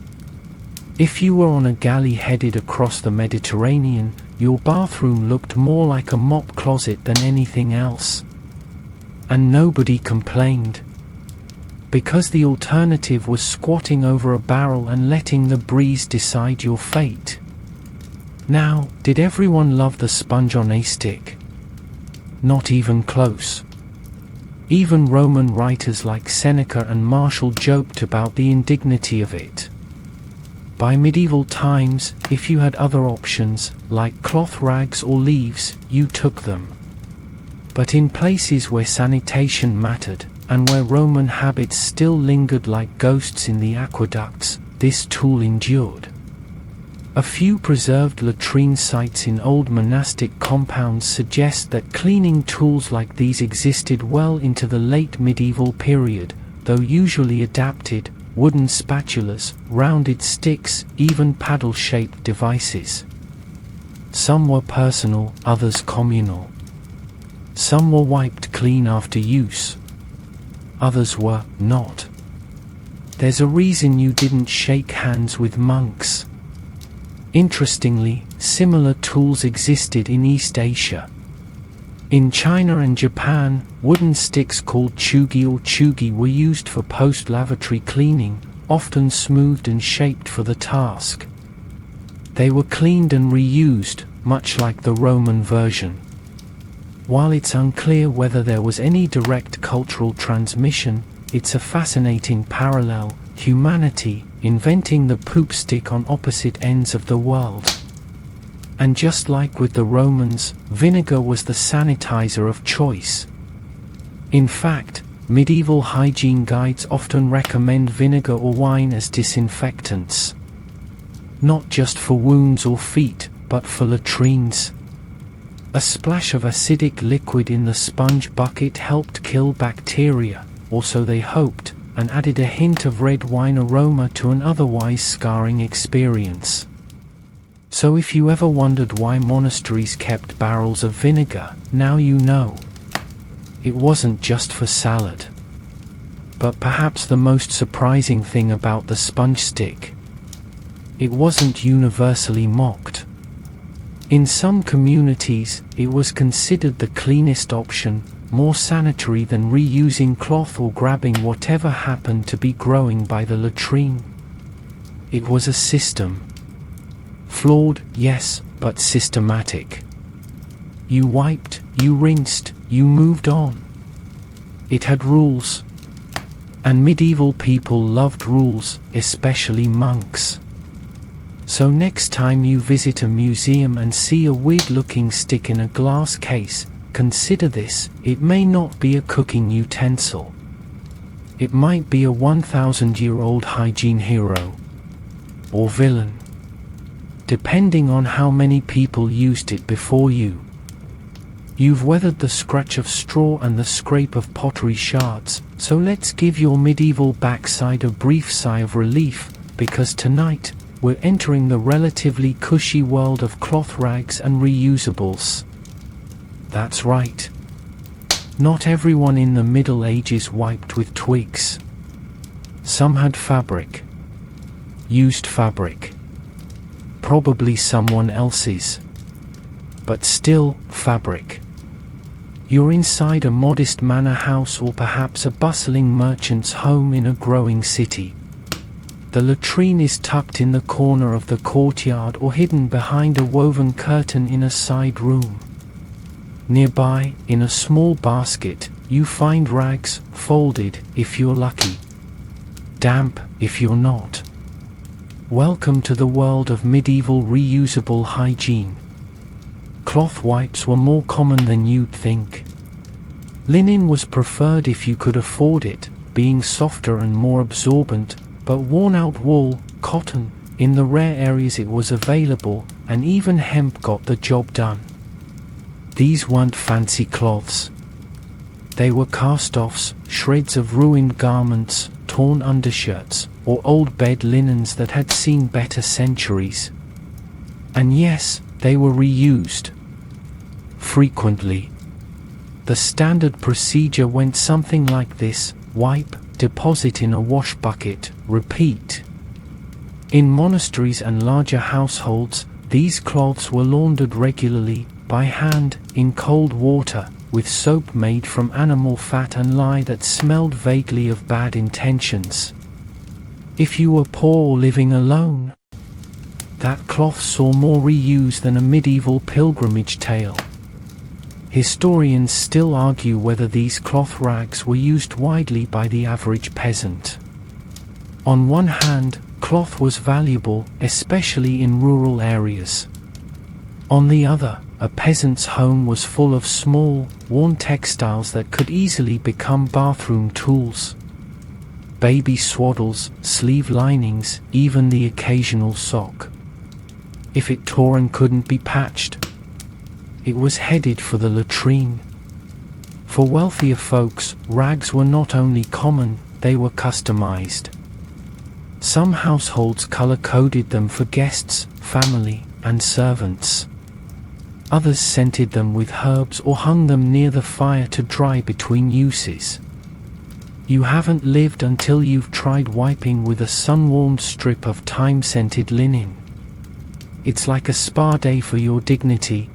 If you were on a galley headed across the Mediterranean, your bathroom looked more like a mop closet than anything else. And nobody complained. Because the alternative was squatting over a barrel and letting the breeze decide your fate. Now, did everyone love the sponge on a stick? Not even close. Even Roman writers like Seneca and Martial joked about the indignity of it. By medieval times, if you had other options, like cloth rags or leaves, you took them. But in places where sanitation mattered, and where Roman habits still lingered like ghosts in the aqueducts, this tool endured. A few preserved latrine sites in old monastic compounds suggest that cleaning tools like these existed well into the late medieval period, though usually adapted: wooden spatulas, rounded sticks, even paddle-shaped devices. Some were personal, others communal. Some were wiped clean after use. Others were not. There's a reason you didn't shake hands with monks. Interestingly, similar tools existed in East Asia. In China and Japan, wooden sticks called chugi or chugi were used for post-lavatory cleaning, often smoothed and shaped for the task. They were cleaned and reused, much like the Roman version. While it's unclear whether there was any direct cultural transmission, it's a fascinating parallel: humanity inventing the poop stick on opposite ends of the world. And just like with the Romans, vinegar was the sanitizer of choice. In fact, medieval hygiene guides often recommend vinegar or wine as disinfectants. Not just for wounds or feet, but for latrines. A splash of acidic liquid in the sponge bucket helped kill bacteria, or so they hoped, and added a hint of red wine aroma to an otherwise scarring experience. So if you ever wondered why monasteries kept barrels of vinegar, now you know. It wasn't just for salad. But perhaps the most surprising thing about the sponge stick: it wasn't universally mocked. In some communities, it was considered the cleanest option, more sanitary than reusing cloth or grabbing whatever happened to be growing by the latrine. It was a system. Flawed, yes, but systematic. You wiped, you rinsed, you moved on. It had rules. And medieval people loved rules, especially monks. So next time you visit a museum and see a weird-looking stick in a glass case, consider this: it may not be a cooking utensil. It might be a 1,000-year-old hygiene hero. Or villain. Depending on how many people used it before you. You've weathered the scratch of straw and the scrape of pottery shards, so let's give your medieval backside a brief sigh of relief, because tonight, we're entering the relatively cushy world of cloth rags and reusables. That's right. Not everyone in the Middle Ages wiped with twigs. Some had fabric. Used fabric. Probably someone else's. But still, fabric. You're inside a modest manor house or perhaps a bustling merchant's home in a growing city. The latrine is tucked in the corner of the courtyard or hidden behind a woven curtain in a side room. Nearby, in a small basket, you find rags, folded, if you're lucky. Damp, if you're not. Welcome to the world of medieval reusable hygiene. Cloth wipes were more common than you'd think. Linen was preferred if you could afford it, being softer and more absorbent, but worn-out wool, cotton, in the rare areas it was available, and even hemp got the job done. These weren't fancy cloths. They were cast-offs, shreds of ruined garments, torn undershirts, or old bed linens that had seen better centuries. And yes, they were reused. Frequently. The standard procedure went something like this: wipe, deposit in a wash bucket, repeat. In monasteries and larger households, these cloths were laundered regularly, by hand, in cold water, with soap made from animal fat and lye that smelled vaguely of bad intentions. If you were poor or living alone, that cloth saw more reuse than a medieval pilgrimage tale. Historians still argue whether these cloth rags were used widely by the average peasant. On one hand, cloth was valuable, especially in rural areas. On the other, a peasant's home was full of small, worn textiles that could easily become bathroom tools. Baby swaddles, sleeve linings, even the occasional sock. If it tore and couldn't be patched, it was headed for the latrine. For wealthier folks, rags were not only common, they were customized. Some households color-coded them for guests, family, and servants. Others scented them with herbs or hung them near the fire to dry between uses. You haven't lived until you've tried wiping with a sun-warmed strip of thyme-scented linen. It's like a spa day for your dignity.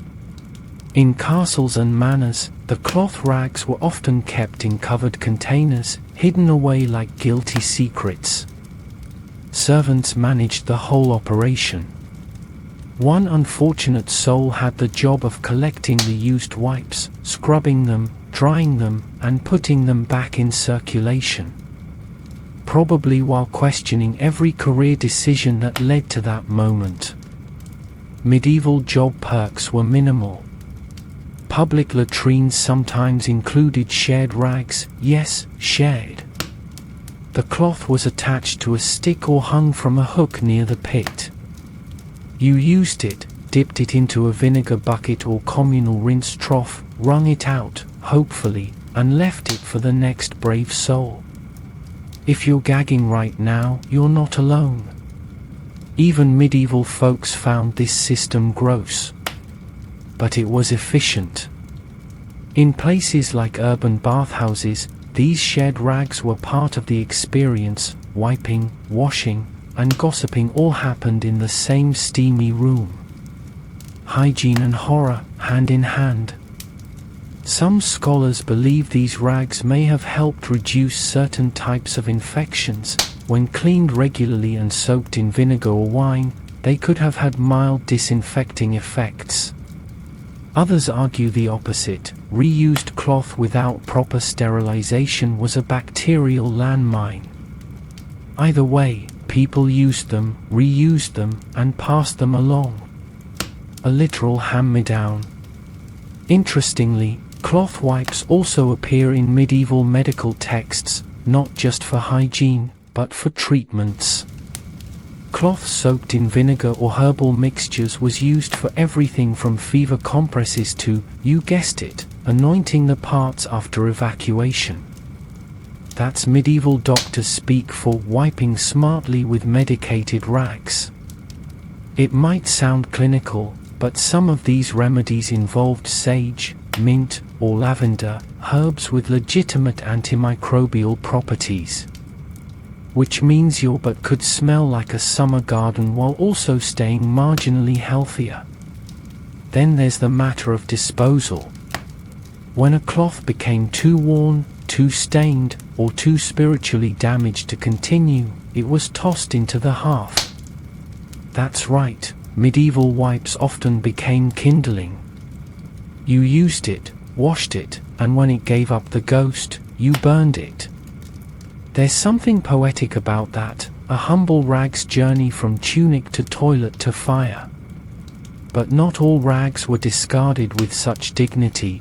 In castles and manors, the cloth rags were often kept in covered containers, hidden away like guilty secrets. Servants managed the whole operation. One unfortunate soul had the job of collecting the used wipes, scrubbing them, drying them, and putting them back in circulation. Probably while questioning every career decision that led to that moment. Medieval job perks were minimal. Public latrines sometimes included shared rags, yes, shared. The cloth was attached to a stick or hung from a hook near the pit. You used it, dipped it into a vinegar bucket or communal rinse trough, wrung it out, hopefully, and left it for the next brave soul. If you're gagging right now, you're not alone. Even medieval folks found this system gross. But it was efficient. In places like urban bathhouses, these shared rags were part of the experience. Wiping, washing, and gossiping all happened in the same steamy room. Hygiene and horror, hand in hand. Some scholars believe these rags may have helped reduce certain types of infections. When cleaned regularly and soaked in vinegar or wine, they could have had mild disinfecting effects. Others argue the opposite. Reused cloth without proper sterilization was a bacterial landmine. Either way, people used them, reused them, and passed them along. A literal hand-me-down. Interestingly, cloth wipes also appear in medieval medical texts, not just for hygiene, but for treatments. Cloth soaked in vinegar or herbal mixtures was used for everything from fever compresses to, you guessed it, anointing the parts after evacuation. That's medieval doctors speak for wiping smartly with medicated rags. It might sound clinical, but some of these remedies involved sage, mint, or lavender, herbs with legitimate antimicrobial properties. Which means your butt could smell like a summer garden while also staying marginally healthier. Then there's the matter of disposal. When a cloth became too worn, too stained, or too spiritually damaged to continue, it was tossed into the hearth. That's right, medieval wipes often became kindling. You used it, washed it, and when it gave up the ghost, you burned it. There's something poetic about that, a humble rag's journey from tunic to toilet to fire. But not all rags were discarded with such dignity.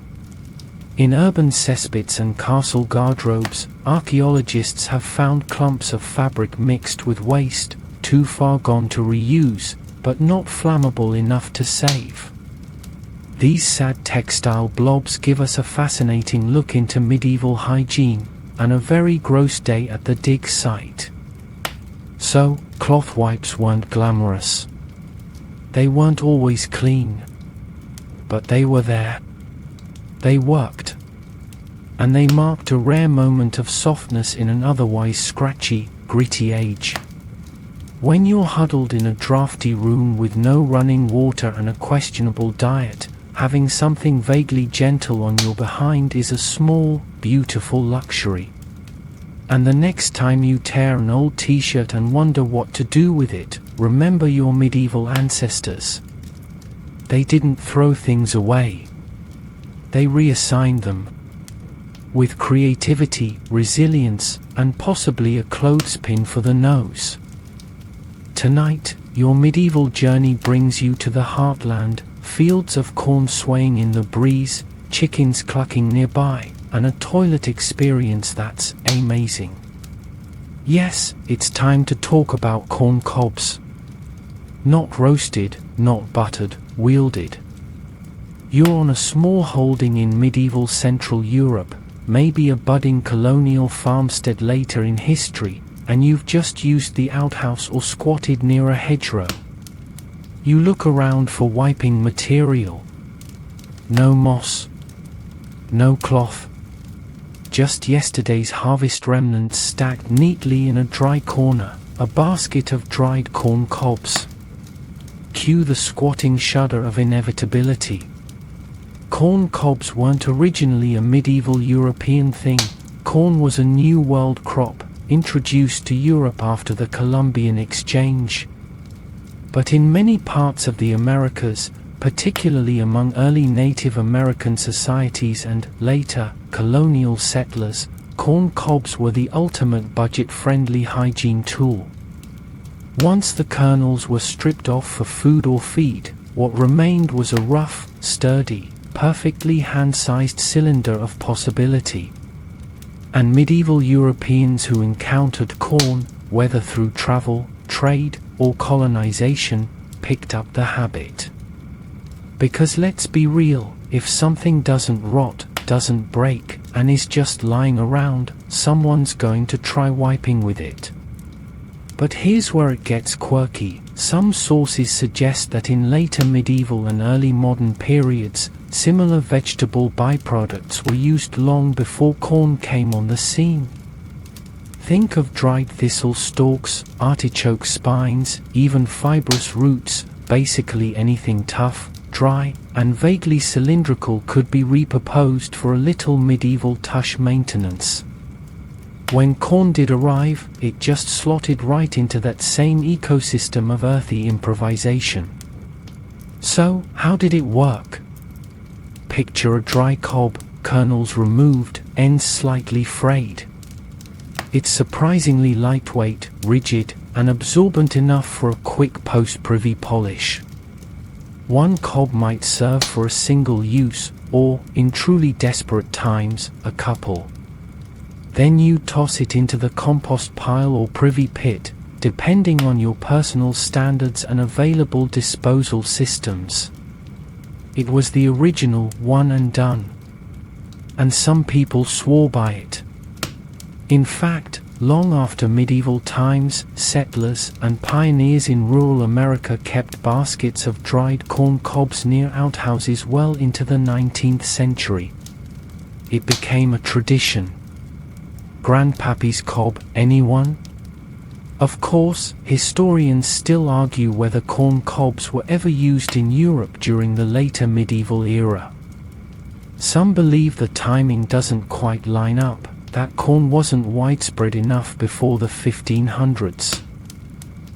In urban cesspits and castle garderobes, archaeologists have found clumps of fabric mixed with waste, too far gone to reuse, but not flammable enough to save. These sad textile blobs give us a fascinating look into medieval hygiene, and a very gross day at the dig site. So, cloth wipes weren't glamorous. They weren't always clean. But they were there. They worked. And they marked a rare moment of softness in an otherwise scratchy, gritty age. When you're huddled in a drafty room with no running water and a questionable diet, having something vaguely gentle on your behind is a small, beautiful luxury. And the next time you tear an old t-shirt and wonder what to do with it, remember your medieval ancestors. They didn't throw things away. They reassigned them. With creativity, resilience, and possibly a clothespin for the nose. Tonight, your medieval journey brings you to the heartland, fields of corn swaying in the breeze, chickens clucking nearby, and a toilet experience that's amazing. Yes, it's time to talk about corn cobs. Not roasted, not buttered, wielded. You're on a small holding in medieval Central Europe, maybe a budding colonial farmstead later in history, and you've just used the outhouse or squatted near a hedgerow. You look around for wiping material. No moss. No cloth. Just yesterday's harvest remnants stacked neatly in a dry corner, a basket of dried corn cobs. Cue the squatting shudder of inevitability. Corn cobs weren't originally a medieval European thing. Corn was a New World crop, introduced to Europe after the Columbian Exchange. But in many parts of the Americas, particularly among early Native American societies and, later, colonial settlers, corn cobs were the ultimate budget-friendly hygiene tool. Once the kernels were stripped off for food or feed, what remained was a rough, sturdy, perfectly hand-sized cylinder of possibility. And medieval Europeans who encountered corn, whether through travel, trade, or colonization, picked up the habit. Because let's be real, if something doesn't rot, doesn't break, and is just lying around, someone's going to try wiping with it. But here's where it gets quirky. Some sources suggest that in later medieval and early modern periods, similar vegetable byproducts were used long before corn came on the scene. Think of dried thistle stalks, artichoke spines, even fibrous roots. Basically anything tough, dry, and vaguely cylindrical could be repurposed for a little medieval tush maintenance. When corn did arrive, it just slotted right into that same ecosystem of earthy improvisation. So, how did it work? Picture a dry cob, kernels removed, ends slightly frayed. It's surprisingly lightweight, rigid, and absorbent enough for a quick post-privy polish. One cob might serve for a single use, or, in truly desperate times, a couple. Then you toss it into the compost pile or privy pit, depending on your personal standards and available disposal systems. It was the original one and done. And some people swore by it. In fact, long after medieval times, settlers and pioneers in rural America kept baskets of dried corn cobs near outhouses well into the 19th century. It became a tradition. Grandpappy's cob, anyone? Of course, historians still argue whether corn cobs were ever used in Europe during the later medieval era. Some believe the timing doesn't quite line up, that corn wasn't widespread enough before the 1500s.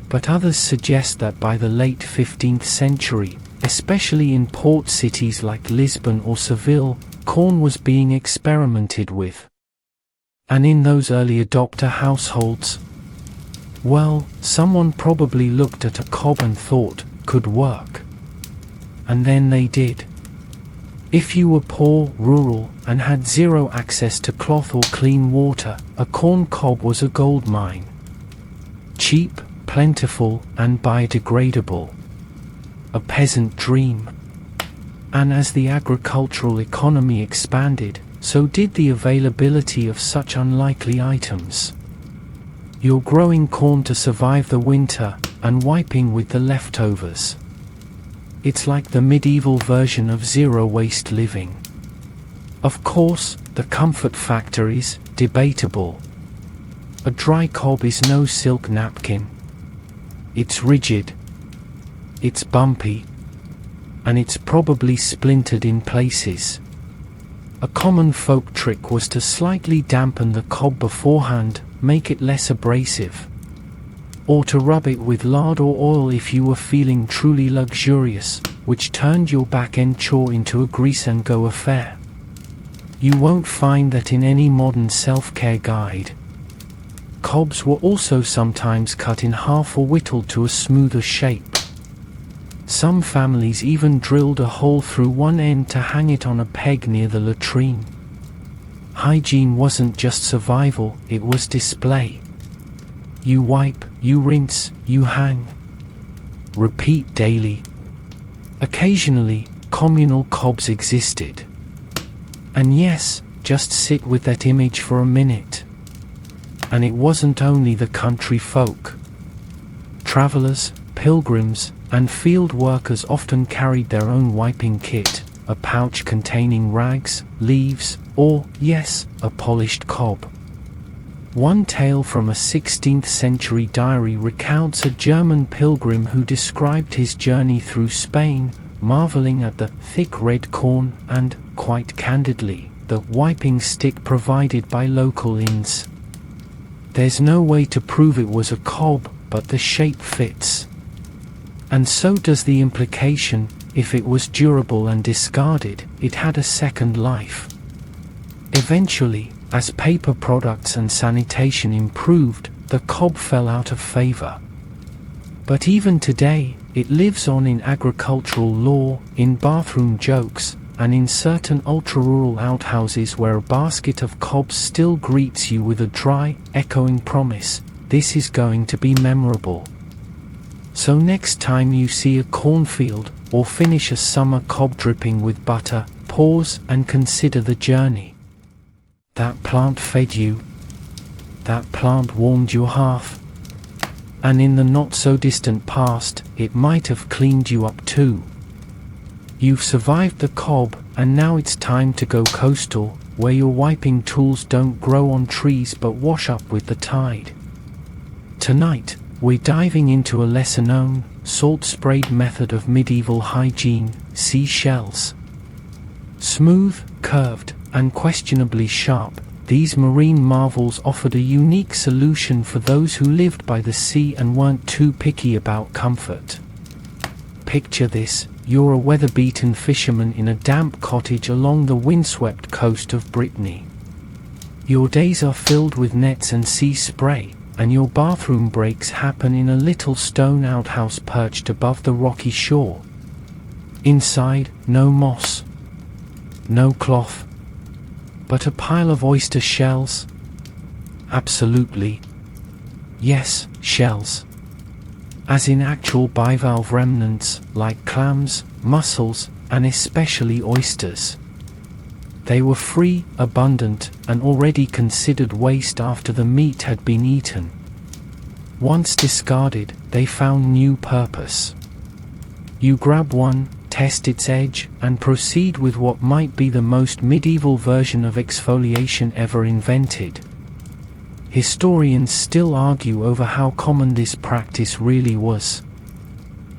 But others suggest that by the late 15th century, especially in port cities like Lisbon or Seville, corn was being experimented with. And in those early adopter households, well, someone probably looked at a cob and thought, could work. And then they did. If you were poor, rural, and had zero access to cloth or clean water, a corn cob was a gold mine. Cheap, plentiful and biodegradable. A peasant dream. And as the agricultural economy expanded, so did the availability of such unlikely items. You're growing corn to survive the winter and wiping with the leftovers. It's like the medieval version of zero-waste living. Of course, the comfort factor is debatable. A dry cob is no silk napkin. It's rigid. It's bumpy. And it's probably splintered in places. A common folk trick was to slightly dampen the cob beforehand, make it less abrasive. Or to rub it with lard or oil if you were feeling truly luxurious, which turned your back-end chore into a grease-and-go affair. You won't find that in any modern self-care guide. Cobs were also sometimes cut in half or whittled to a smoother shape. Some families even drilled a hole through one end to hang it on a peg near the latrine. Hygiene wasn't just survival, it was display. You wipe, you rinse, you hang. Repeat daily. Occasionally, communal cobs existed. And yes, just sit with that image for a minute. And it wasn't only the country folk. Travelers, pilgrims, and field workers often carried their own wiping kit, a pouch containing rags, leaves, or, yes, a polished cob. One tale from a 16th century diary recounts a German pilgrim who described his journey through Spain, marveling at the thick red corn and, quite candidly, the wiping stick provided by local inns. There's no way to prove it was a cob, but the shape fits. And so does the implication, if it was durable and discarded, it had a second life. Eventually, as paper products and sanitation improved, the cob fell out of favor. But even today, it lives on in agricultural lore, in bathroom jokes, and in certain ultra-rural outhouses where a basket of cobs still greets you with a dry, echoing promise, this is going to be memorable. So next time you see a cornfield, or finish a summer cob dripping with butter, pause and consider the journey. That plant fed you. That plant warmed your hearth. And in the not-so-distant past, it might have cleaned you up too. You've survived the cob, and now it's time to go coastal, where your wiping tools don't grow on trees but wash up with the tide. Tonight, we're diving into a lesser-known, salt-sprayed method of medieval hygiene, seashells. Smooth, curved, and questionably sharp, these marine marvels offered a unique solution for those who lived by the sea and weren't too picky about comfort. Picture this, you're a weather-beaten fisherman in a damp cottage along the windswept coast of Brittany. Your days are filled with nets and sea spray, and your bathroom breaks happen in a little stone outhouse perched above the rocky shore. Inside, no moss, no cloth, but a pile of oyster shells. Absolutely. Yes, shells. As in actual bivalve remnants, like clams, mussels, and especially oysters. They were free, abundant, and already considered waste after the meat had been eaten. Once discarded, they found new purpose. You grab one, test its edge, and proceed with what might be the most medieval version of exfoliation ever invented. Historians still argue over how common this practice really was.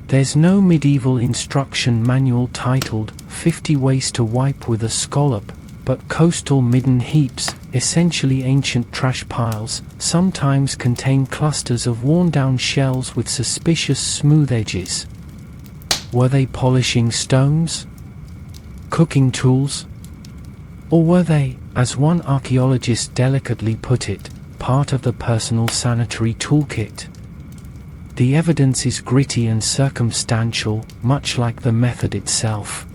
There's no medieval instruction manual titled 50 Ways to Wipe with a Scallop, but coastal midden heaps, essentially ancient trash piles, sometimes contain clusters of worn-down shells with suspicious smooth edges. Were they polishing stones? Cooking tools? Or were they, as one archaeologist delicately put it, part of the personal sanitary toolkit? The evidence is gritty and circumstantial, much like the method itself.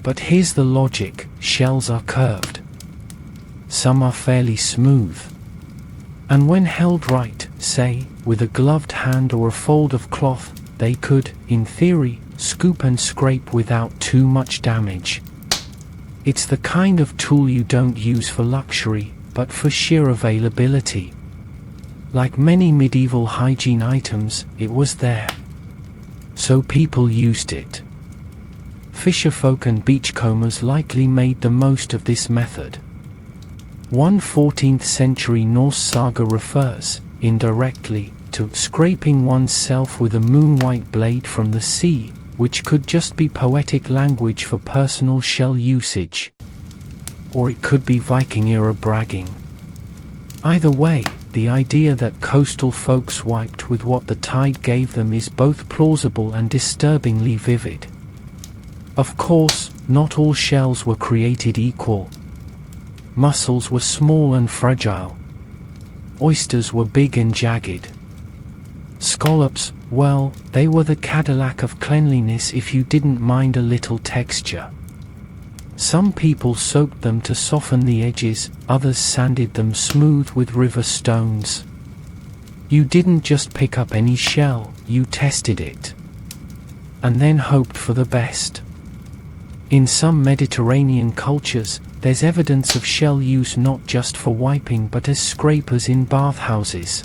But here's the logic: shells are curved. Some are fairly smooth. And when held right, say, with a gloved hand or a fold of cloth, they could, in theory, scoop and scrape without too much damage. It's the kind of tool you don't use for luxury, but for sheer availability. Like many medieval hygiene items, it was there. So people used it. Fisherfolk and beachcombers likely made the most of this method. One 14th century Norse saga refers, indirectly, to scraping oneself with a moon-white blade from the sea, which could just be poetic language for personal shell usage. Or it could be Viking-era bragging. Either way, the idea that coastal folks wiped with what the tide gave them is both plausible and disturbingly vivid. Of course, not all shells were created equal. Mussels were small and fragile. Oysters were big and jagged. Scallops, well, they were the Cadillac of cleanliness if you didn't mind a little texture. Some people soaked them to soften the edges, others sanded them smooth with river stones. You didn't just pick up any shell, you tested it. And then hoped for the best. In some Mediterranean cultures, there's evidence of shell use not just for wiping but as scrapers in bathhouses.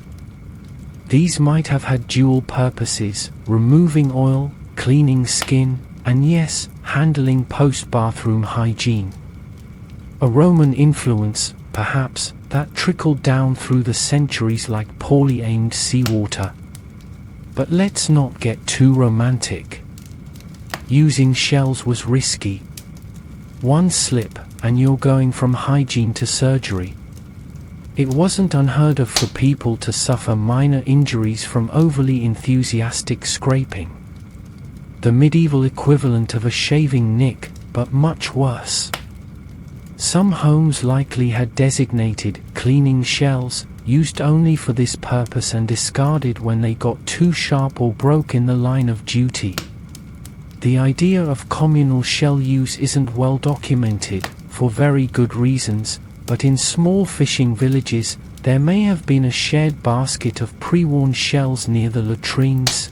These might have had dual purposes: removing oil, cleaning skin, and yes, handling post-bathroom hygiene. A Roman influence, perhaps, that trickled down through the centuries like poorly aimed seawater. But let's not get too romantic. Using shells was risky. One slip, and you're going from hygiene to surgery. It wasn't unheard of for people to suffer minor injuries from overly enthusiastic scraping. The medieval equivalent of a shaving nick, but much worse. Some homes likely had designated cleaning shells, used only for this purpose and discarded when they got too sharp or broke in the line of duty. The idea of communal shell use isn't well documented, for very good reasons, but in small fishing villages, there may have been a shared basket of pre-worn shells near the latrines.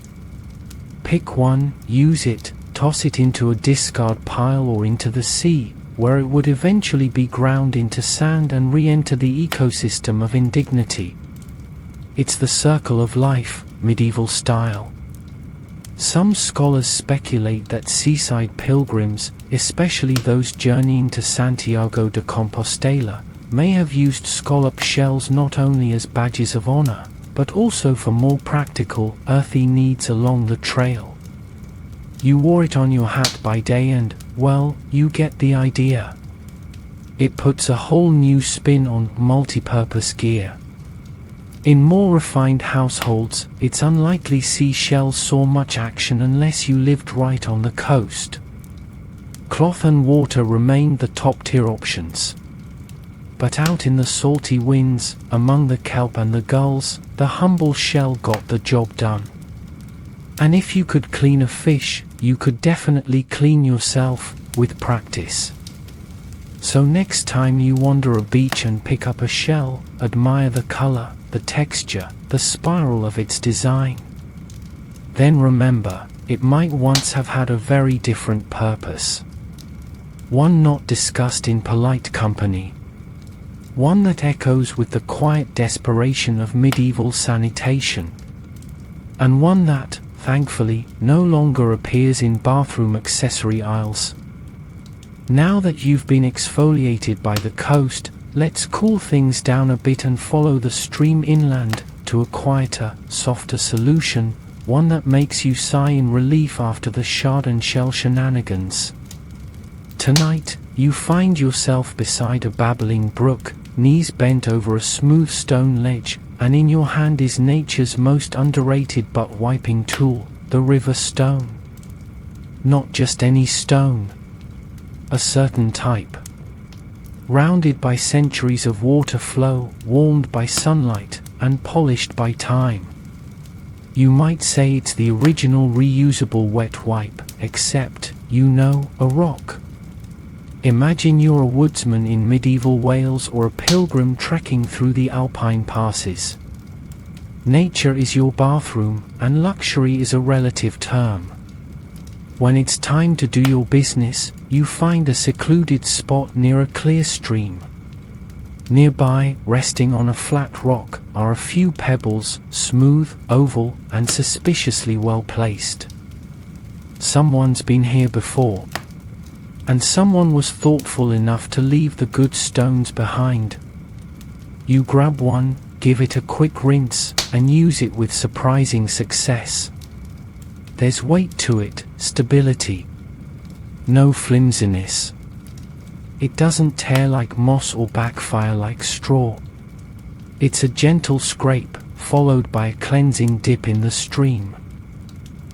Pick one, use it, toss it into a discard pile or into the sea, where it would eventually be ground into sand and re-enter the ecosystem of indignity. It's the circle of life, medieval style. Some scholars speculate that seaside pilgrims, especially those journeying to Santiago de Compostela, may have used scallop shells not only as badges of honor, but also for more practical, earthy needs along the trail. You wore it on your hat by day and, well, you get the idea. It puts a whole new spin on multi-purpose gear. In more refined households, it's unlikely seashells saw much action unless you lived right on the coast. Cloth and water remained the top-tier options. But out in the salty winds, among the kelp and the gulls, the humble shell got the job done. And if you could clean a fish, you could definitely clean yourself, with practice. So next time you wander a beach and pick up a shell, admire the color, the texture, the spiral of its design. Then remember, it might once have had a very different purpose. One not discussed in polite company. One that echoes with the quiet desperation of medieval sanitation. And one that, thankfully, no longer appears in bathroom accessory aisles. Now that you've been exfoliated by the coast, let's cool things down a bit and follow the stream inland to a quieter, softer solution, one that makes you sigh in relief after the shard and shell shenanigans. Tonight, you find yourself beside a babbling brook, knees bent over a smooth stone ledge, and in your hand is nature's most underrated butt wiping tool, the river stone. Not just any stone. A certain type. Rounded by centuries of water flow, warmed by sunlight, and polished by time. You might say it's the original reusable wet wipe, except, a rock. Imagine you're a woodsman in medieval Wales or a pilgrim trekking through the Alpine passes. Nature is your bathroom, and luxury is a relative term. When it's time to do your business, you find a secluded spot near a clear stream. Nearby, resting on a flat rock, are a few pebbles, smooth, oval, and suspiciously well placed. Someone's been here before. And someone was thoughtful enough to leave the good stones behind. You grab one, give it a quick rinse, and use it with surprising success. There's weight to it, stability. No flimsiness. It doesn't tear like moss or backfire like straw. It's a gentle scrape, followed by a cleansing dip in the stream.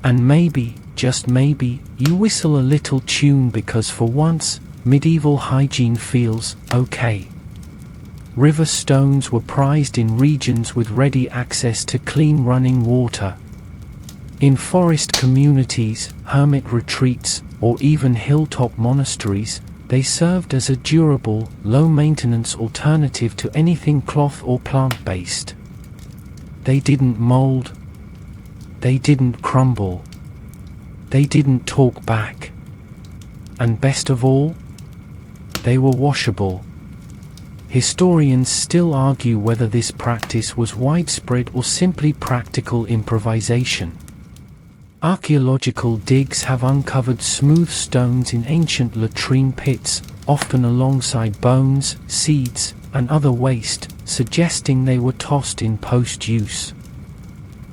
And maybe, just maybe, you whistle a little tune because for once, medieval hygiene feels okay. River stones were prized in regions with ready access to clean running water. In forest communities, hermit retreats, or even hilltop monasteries, they served as a durable, low-maintenance alternative to anything cloth or plant-based. They didn't mold. They didn't crumble. They didn't talk back. And best of all, they were washable. Historians still argue whether this practice was widespread or simply practical improvisation. Archaeological digs have uncovered smooth stones in ancient latrine pits, often alongside bones, seeds, and other waste, suggesting they were tossed in post-use.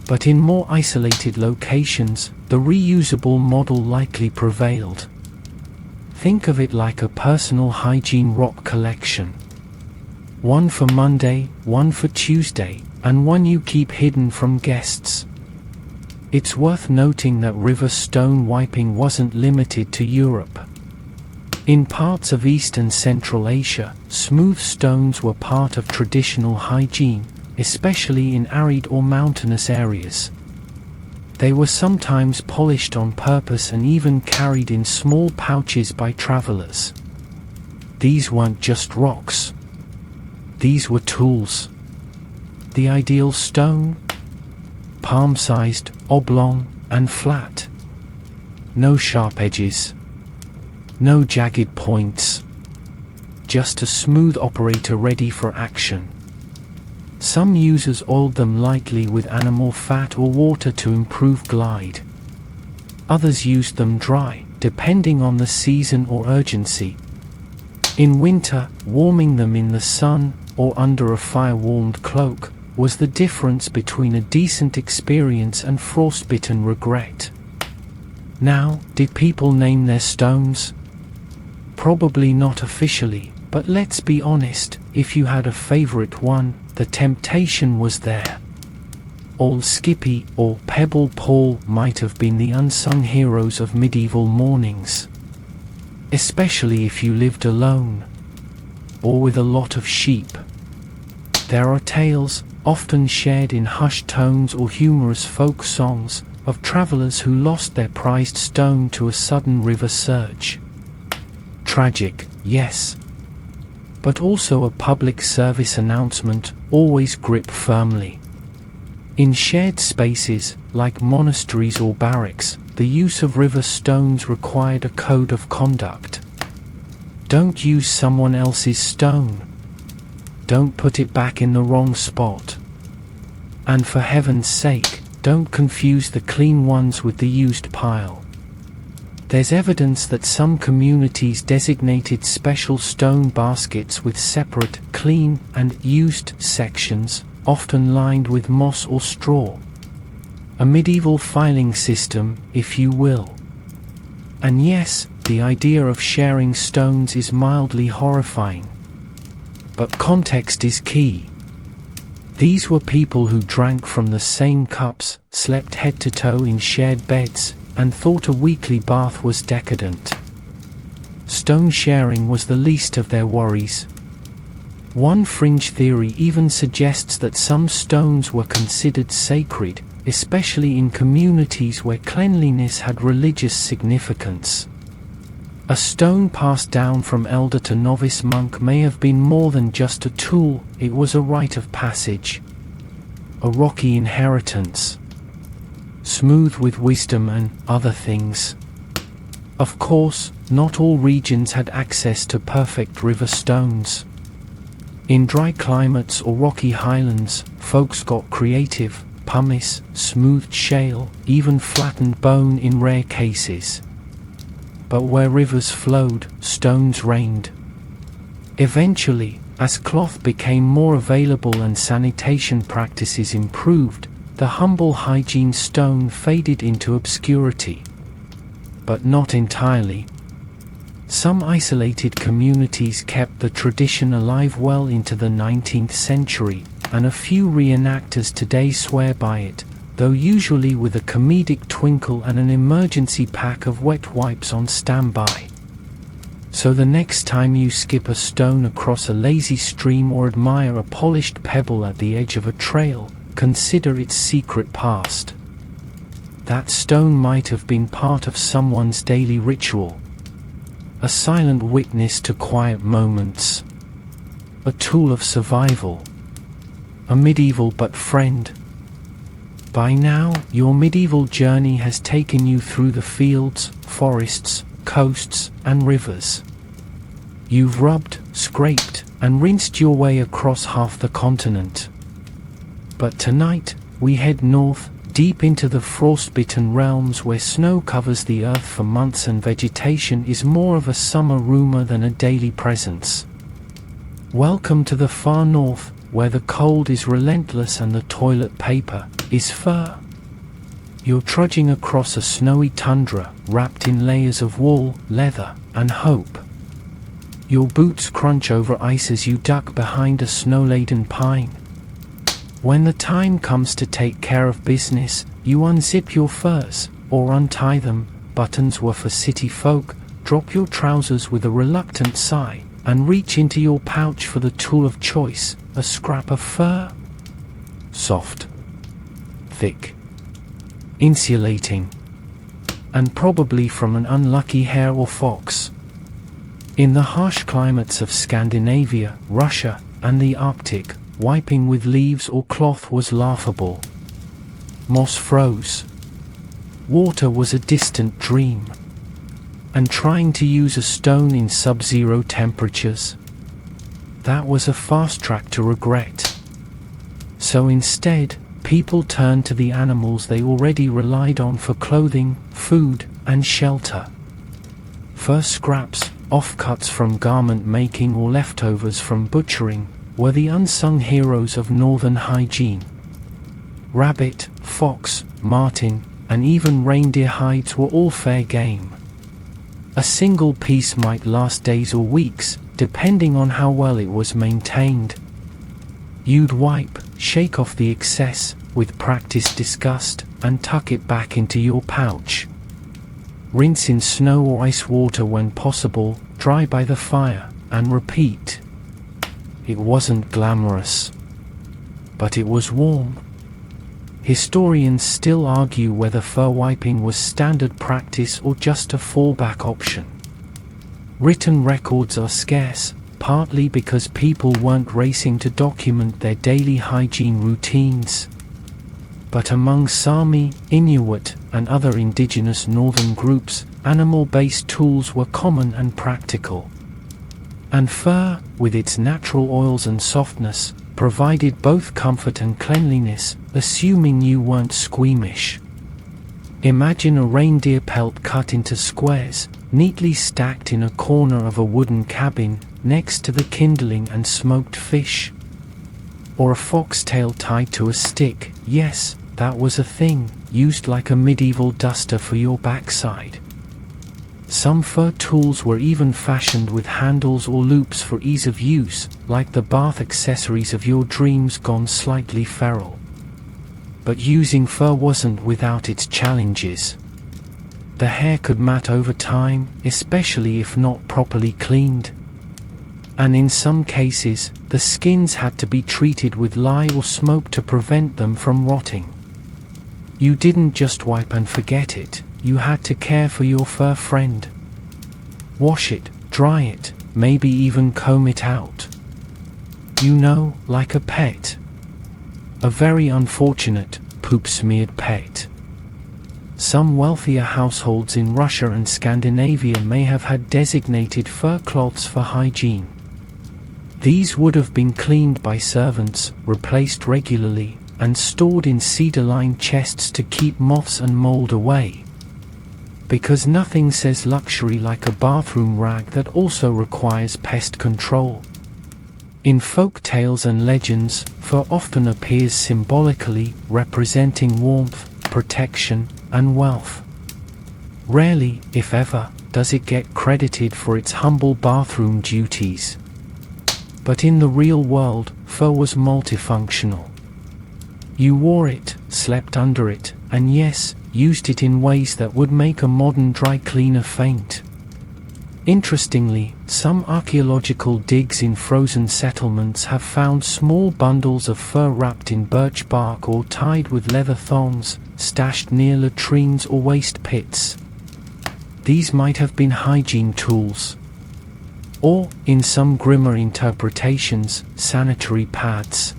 But in more isolated locations, the reusable model likely prevailed. Think of it like a personal hygiene rock collection. One for Monday, one for Tuesday, and one you keep hidden from guests. It's worth noting that river stone wiping wasn't limited to Europe. In parts of East and Central Asia, smooth stones were part of traditional hygiene, especially in arid or mountainous areas. They were sometimes polished on purpose and even carried in small pouches by travelers. These weren't just rocks. These were tools. The ideal stone? Palm-sized, oblong, and flat. No sharp edges. No jagged points. Just a smooth operator ready for action. Some users oiled them lightly with animal fat or water to improve glide. Others used them dry, depending on the season or urgency. In winter, warming them in the sun, or under a fire-warmed cloak, was the difference between a decent experience and frostbitten regret. Now, did people name their stones? Probably not officially, but let's be honest, if you had a favorite one, the temptation was there. Old Skippy or Pebble Paul might have been the unsung heroes of medieval mornings. Especially if you lived alone, or with a lot of sheep. There are tales, often shared in hushed tones or humorous folk songs, of travelers who lost their prized stone to a sudden river surge. Tragic, yes. But also a public service announcement, always grip firmly. In shared spaces, like monasteries or barracks, the use of river stones required a code of conduct. Don't use someone else's stone. Don't put it back in the wrong spot. And for heaven's sake, don't confuse the clean ones with the used pile. There's evidence that some communities designated special stone baskets with separate, clean, and used sections, often lined with moss or straw. A medieval filing system, if you will. And yes, the idea of sharing stones is mildly horrifying. But context is key. These were people who drank from the same cups, slept head to toe in shared beds, and thought a weekly bath was decadent. Stone sharing was the least of their worries. One fringe theory even suggests that some stones were considered sacred, especially in communities where cleanliness had religious significance. A stone passed down from elder to novice monk may have been more than just a tool, it was a rite of passage. a rocky inheritance, smooth with wisdom and other things. Of course, not all regions had access to perfect river stones. In dry climates or rocky highlands, folks got creative: pumice, smoothed shale, even flattened bone in rare cases. But where rivers flowed, stones reigned. Eventually, as cloth became more available and sanitation practices improved, the humble hygiene stone faded into obscurity. But not entirely. Some isolated communities kept the tradition alive well into the 19th century, and a few reenactors today swear by it, though usually with a comedic twinkle and an emergency pack of wet wipes on standby. So the next time you skip a stone across a lazy stream or admire a polished pebble at the edge of a trail, consider its secret past. That stone might have been part of someone's daily ritual, a silent witness to quiet moments, a tool of survival, a medieval but friend. By now, your medieval journey has taken you through the fields, forests, coasts, and rivers. You've rubbed, scraped, and rinsed your way across half the continent. But tonight, we head north, deep into the frostbitten realms where snow covers the earth for months and vegetation is more of a summer rumor than a daily presence. Welcome to the far north, where the cold is relentless and the toilet paper is fur. You're trudging across a snowy tundra, wrapped in layers of wool, leather, and hope. Your boots crunch over ice as you duck behind a snow-laden pine. When the time comes to take care of business, you unzip your furs, or untie them. Buttons were for city folk. Drop your trousers with a reluctant sigh, and reach into your pouch for the tool of choice, a scrap of fur. Soft, thick, insulating, and probably from an unlucky hare or fox. In the harsh climates of Scandinavia, Russia, and the Arctic, wiping with leaves or cloth was laughable. Moss froze. Water was a distant dream. And trying to use a stone in sub-zero temperatures, that was a fast track to regret. So instead, people turned to the animals they already relied on for clothing, food, and shelter. Fur scraps, offcuts from garment making or leftovers from butchering, were the unsung heroes of northern hygiene. Rabbit, fox, marten, and even reindeer hides were all fair game. A single piece might last days or weeks, depending on how well it was maintained. You'd wipe, shake off the excess, with practiced disgust, and tuck it back into your pouch. Rinse in snow or ice water when possible, dry by the fire, and repeat. It wasn't glamorous, but it was warm. Historians still argue whether fur wiping was standard practice or just a fallback option. Written records are scarce, partly because people weren't racing to document their daily hygiene routines. But among Sami, Inuit, and other indigenous northern groups, animal-based tools were common and practical. And fur, with its natural oils and softness, provided both comfort and cleanliness, assuming you weren't squeamish. Imagine a reindeer pelt cut into squares, neatly stacked in a corner of a wooden cabin, next to the kindling and smoked fish. Or a foxtail tied to a stick, yes, that was a thing, used like a medieval duster for your backside. Some fur tools were even fashioned with handles or loops for ease of use, like the bath accessories of your dreams gone slightly feral. But using fur wasn't without its challenges. The hair could mat over time, especially if not properly cleaned. And in some cases, the skins had to be treated with lye or smoke to prevent them from rotting. You didn't just wipe and forget it. You had to care for your fur friend. Wash it, dry it, maybe even comb it out. You know, like a pet. a very unfortunate, poop-smeared pet. Some wealthier households in Russia and Scandinavia may have had designated fur cloths for hygiene. These would have been cleaned by servants, replaced regularly, and stored in cedar-lined chests to keep moths and mold away. Because nothing says luxury like a bathroom rag that also requires pest control. In folk tales and legends, fur often appears symbolically, representing warmth, protection, and wealth. Rarely, if ever, does it get credited for its humble bathroom duties. But in the real world, fur was multifunctional. You wore it, slept under it, and yes, used it in ways that would make a modern dry cleaner faint. Interestingly, some archaeological digs in frozen settlements have found small bundles of fur wrapped in birch bark or tied with leather thongs, stashed near latrines or waste pits. These might have been hygiene tools. Or, in some grimmer interpretations, sanitary pads.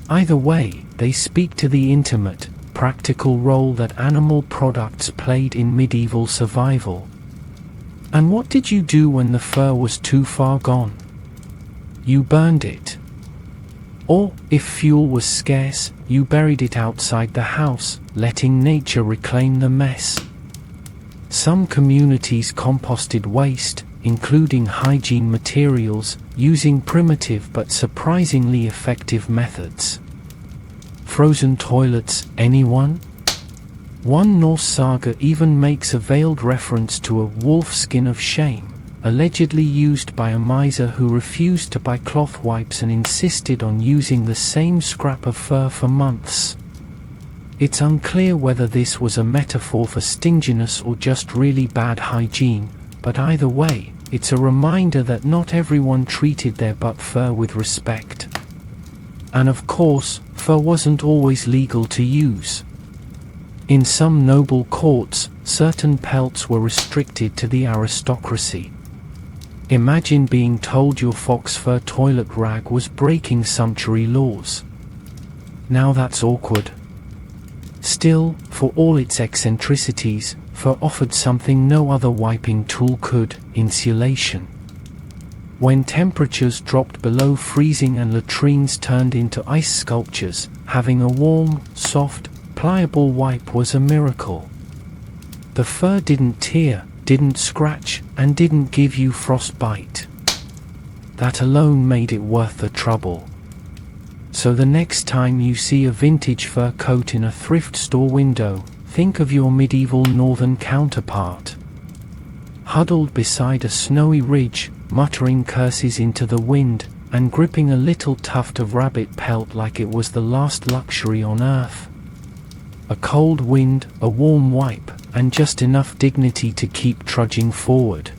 Either way, they speak to the intimate, practical role that animal products played in medieval survival. And what did you do when the fur was too far gone? You burned it. Or, if fuel was scarce, you buried it outside the house, letting nature reclaim the mess. Some communities composted waste, including hygiene materials, using primitive but surprisingly effective methods. Frozen toilets, anyone? One Norse saga even makes a veiled reference to a wolf skin of shame, allegedly used by a miser who refused to buy cloth wipes and insisted on using the same scrap of fur for months. It's unclear whether this was a metaphor for stinginess or just really bad hygiene, but either way, it's a reminder that not everyone treated their butt fur with respect. And of course, fur wasn't always legal to use. In some noble courts, certain pelts were restricted to the aristocracy. Imagine being told your fox fur toilet rag was breaking sumptuary laws. Now that's awkward. Still, for all its eccentricities, fur offered something no other wiping tool could: insulation. When temperatures dropped below freezing and latrines turned into ice sculptures, having a warm, soft, pliable wipe was a miracle. The fur didn't tear, didn't scratch, and didn't give you frostbite. That alone made it worth the trouble. So the next time you see a vintage fur coat in a thrift store window, think of your medieval northern counterpart. Huddled beside a snowy ridge, muttering curses into the wind, and gripping a little tuft of rabbit pelt like it was the last luxury on earth. A cold wind, a warm wipe, and just enough dignity to keep trudging forward.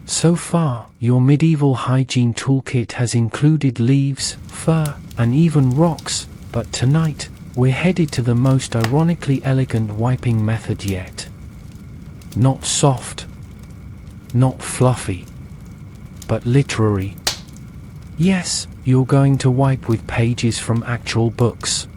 So far, your medieval hygiene toolkit has included leaves, fur, and even rocks, but tonight, we're headed to the most ironically elegant wiping method yet. Not soft, not fluffy, but literary. Yes, you're going to wipe with pages from actual books.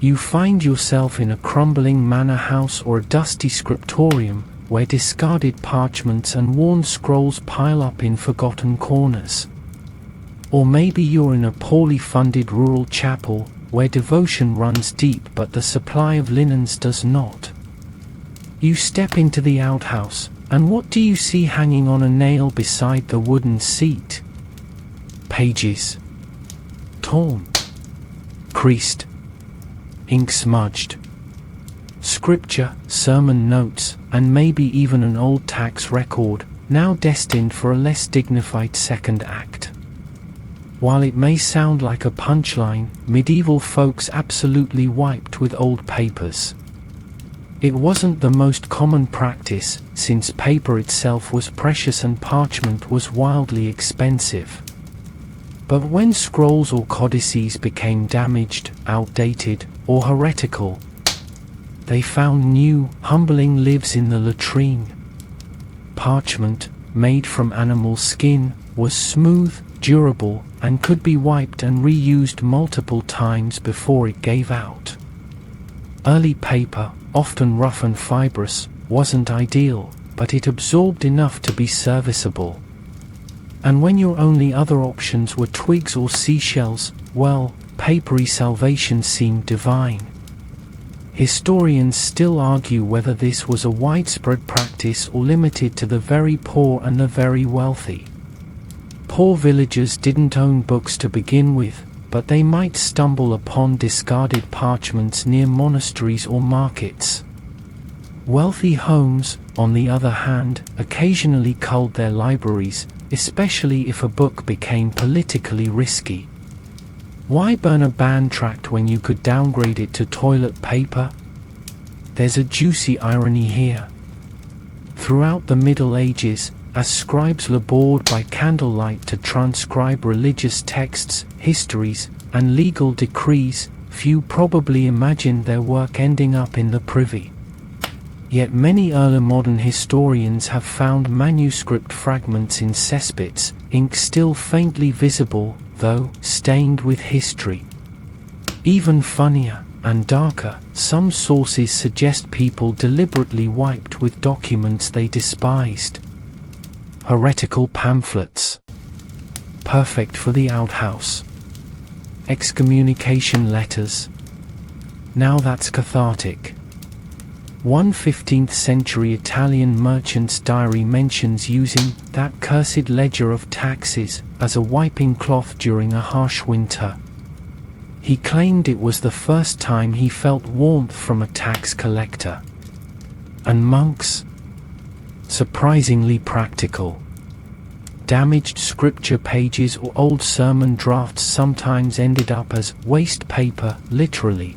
You find yourself in a crumbling manor house or a dusty scriptorium, where discarded parchments and worn scrolls pile up in forgotten corners. Or maybe you're in a poorly funded rural chapel, where devotion runs deep but the supply of linens does not. You step into the outhouse, and what do you see hanging on a nail beside the wooden seat? Pages. Torn. Creased. Ink smudged. Scripture, sermon notes, and maybe even an old tax record, now destined for a less dignified second act. While it may sound like a punchline, medieval folks absolutely wiped with old papers. It wasn't the most common practice, since paper itself was precious and parchment was wildly expensive. But when scrolls or codices became damaged, outdated, or heretical, they found new, humbling lives in the latrine. Parchment, made from animal skin, was smooth, durable, and could be wiped and reused multiple times before it gave out. Early paper, often rough and fibrous, wasn't ideal, but it absorbed enough to be serviceable. And when your only other options were twigs or seashells, well, papery salvation seemed divine. Historians still argue whether this was a widespread practice or limited to the very poor and the very wealthy. Poor villagers didn't own books to begin with, but they might stumble upon discarded parchments near monasteries or markets. Wealthy homes, on the other hand, occasionally culled their libraries, especially if a book became politically risky. Why burn a banned tract when you could downgrade it to toilet paper? There's a juicy irony here. Throughout the Middle Ages, as scribes labored by candlelight to transcribe religious texts, histories, and legal decrees, few probably imagined their work ending up in the privy. Yet many early modern historians have found manuscript fragments in cesspits, ink still faintly visible, though stained with history. Even funnier and darker, some sources suggest people deliberately wiped with documents they despised. Heretical pamphlets. Perfect for the outhouse. Excommunication letters. Now that's cathartic. One 15th century Italian merchant's diary mentions using that cursed ledger of taxes as a wiping cloth during a harsh winter. He claimed it was the first time he felt warmth from a tax collector. And monks? Surprisingly practical. Damaged scripture pages or old sermon drafts sometimes ended up as waste paper, literally.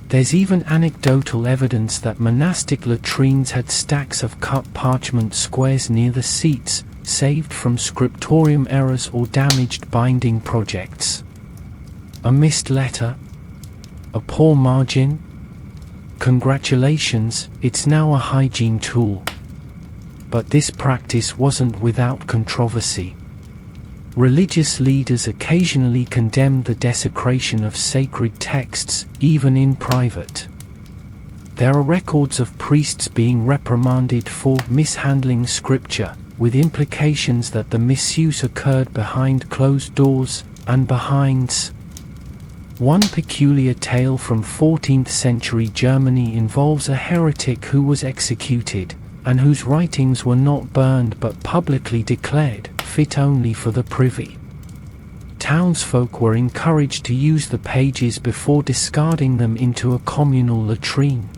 There's even anecdotal evidence that monastic latrines had stacks of cut parchment squares near the seats, saved from scriptorium errors or damaged binding projects. A missed letter? A poor margin? Congratulations, it's now a hygiene tool. But this practice wasn't without controversy. Religious leaders occasionally condemned the desecration of sacred texts, even in private. There are records of priests being reprimanded for mishandling scripture, with implications that the misuse occurred behind closed doors and behinds. One peculiar tale from 14th century Germany involves a heretic who was executed, and whose writings were not burned but publicly declared fit only for the privy. Townsfolk were encouraged to use the pages before discarding them into a communal latrine.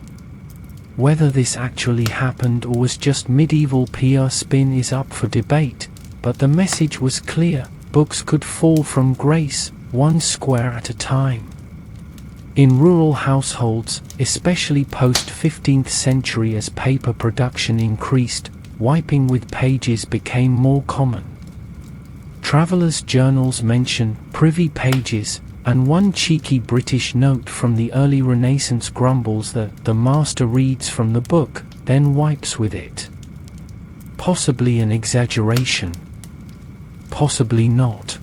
Whether this actually happened or was just medieval PR spin is up for debate, but the message was clear: books could fall from grace, one square at a time. In rural households, especially post-15th century as paper production increased, wiping with pages became more common. Travelers' journals mention privy pages, and one cheeky British note from the early Renaissance grumbles that the master reads from the book, then wipes with it. Possibly an exaggeration. Possibly not.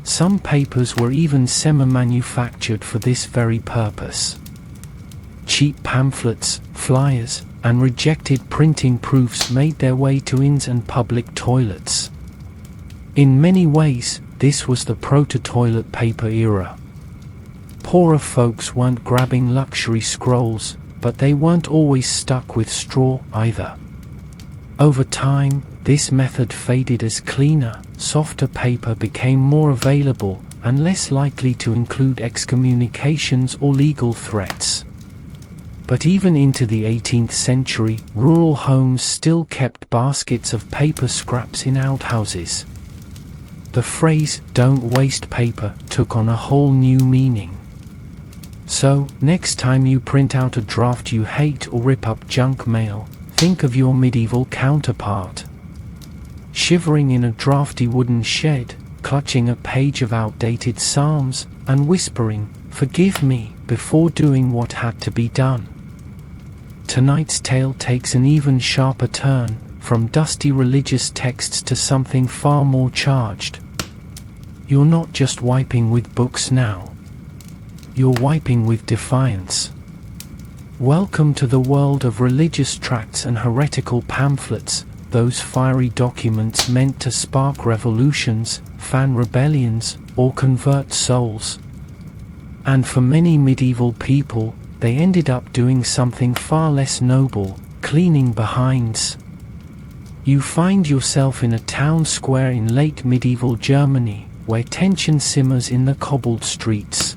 Some papers were even semi-manufactured for this very purpose. Cheap pamphlets, flyers, and rejected printing proofs made their way to inns and public toilets. In many ways, this was the proto-toilet paper era. Poorer folks weren't grabbing luxury scrolls, but they weren't always stuck with straw either. Over time, this method faded as cleaner, softer paper became more available and less likely to include excommunications or legal threats. But even into the 18th century, rural homes still kept baskets of paper scraps in outhouses. The phrase, "don't waste paper," took on a whole new meaning. So, next time you print out a draft you hate or rip up junk mail, think of your medieval counterpart. Shivering in a drafty wooden shed, clutching a page of outdated psalms, and whispering, "Forgive me," before doing what had to be done. Tonight's tale takes an even sharper turn, from dusty religious texts to something far more charged. You're not just wiping with books now. You're wiping with defiance. Welcome to the world of religious tracts and heretical pamphlets, those fiery documents meant to spark revolutions, fan rebellions, or convert souls. And for many medieval people, they ended up doing something far less noble, cleaning behinds. You find yourself in a town square in late medieval Germany, where tension simmers in the cobbled streets.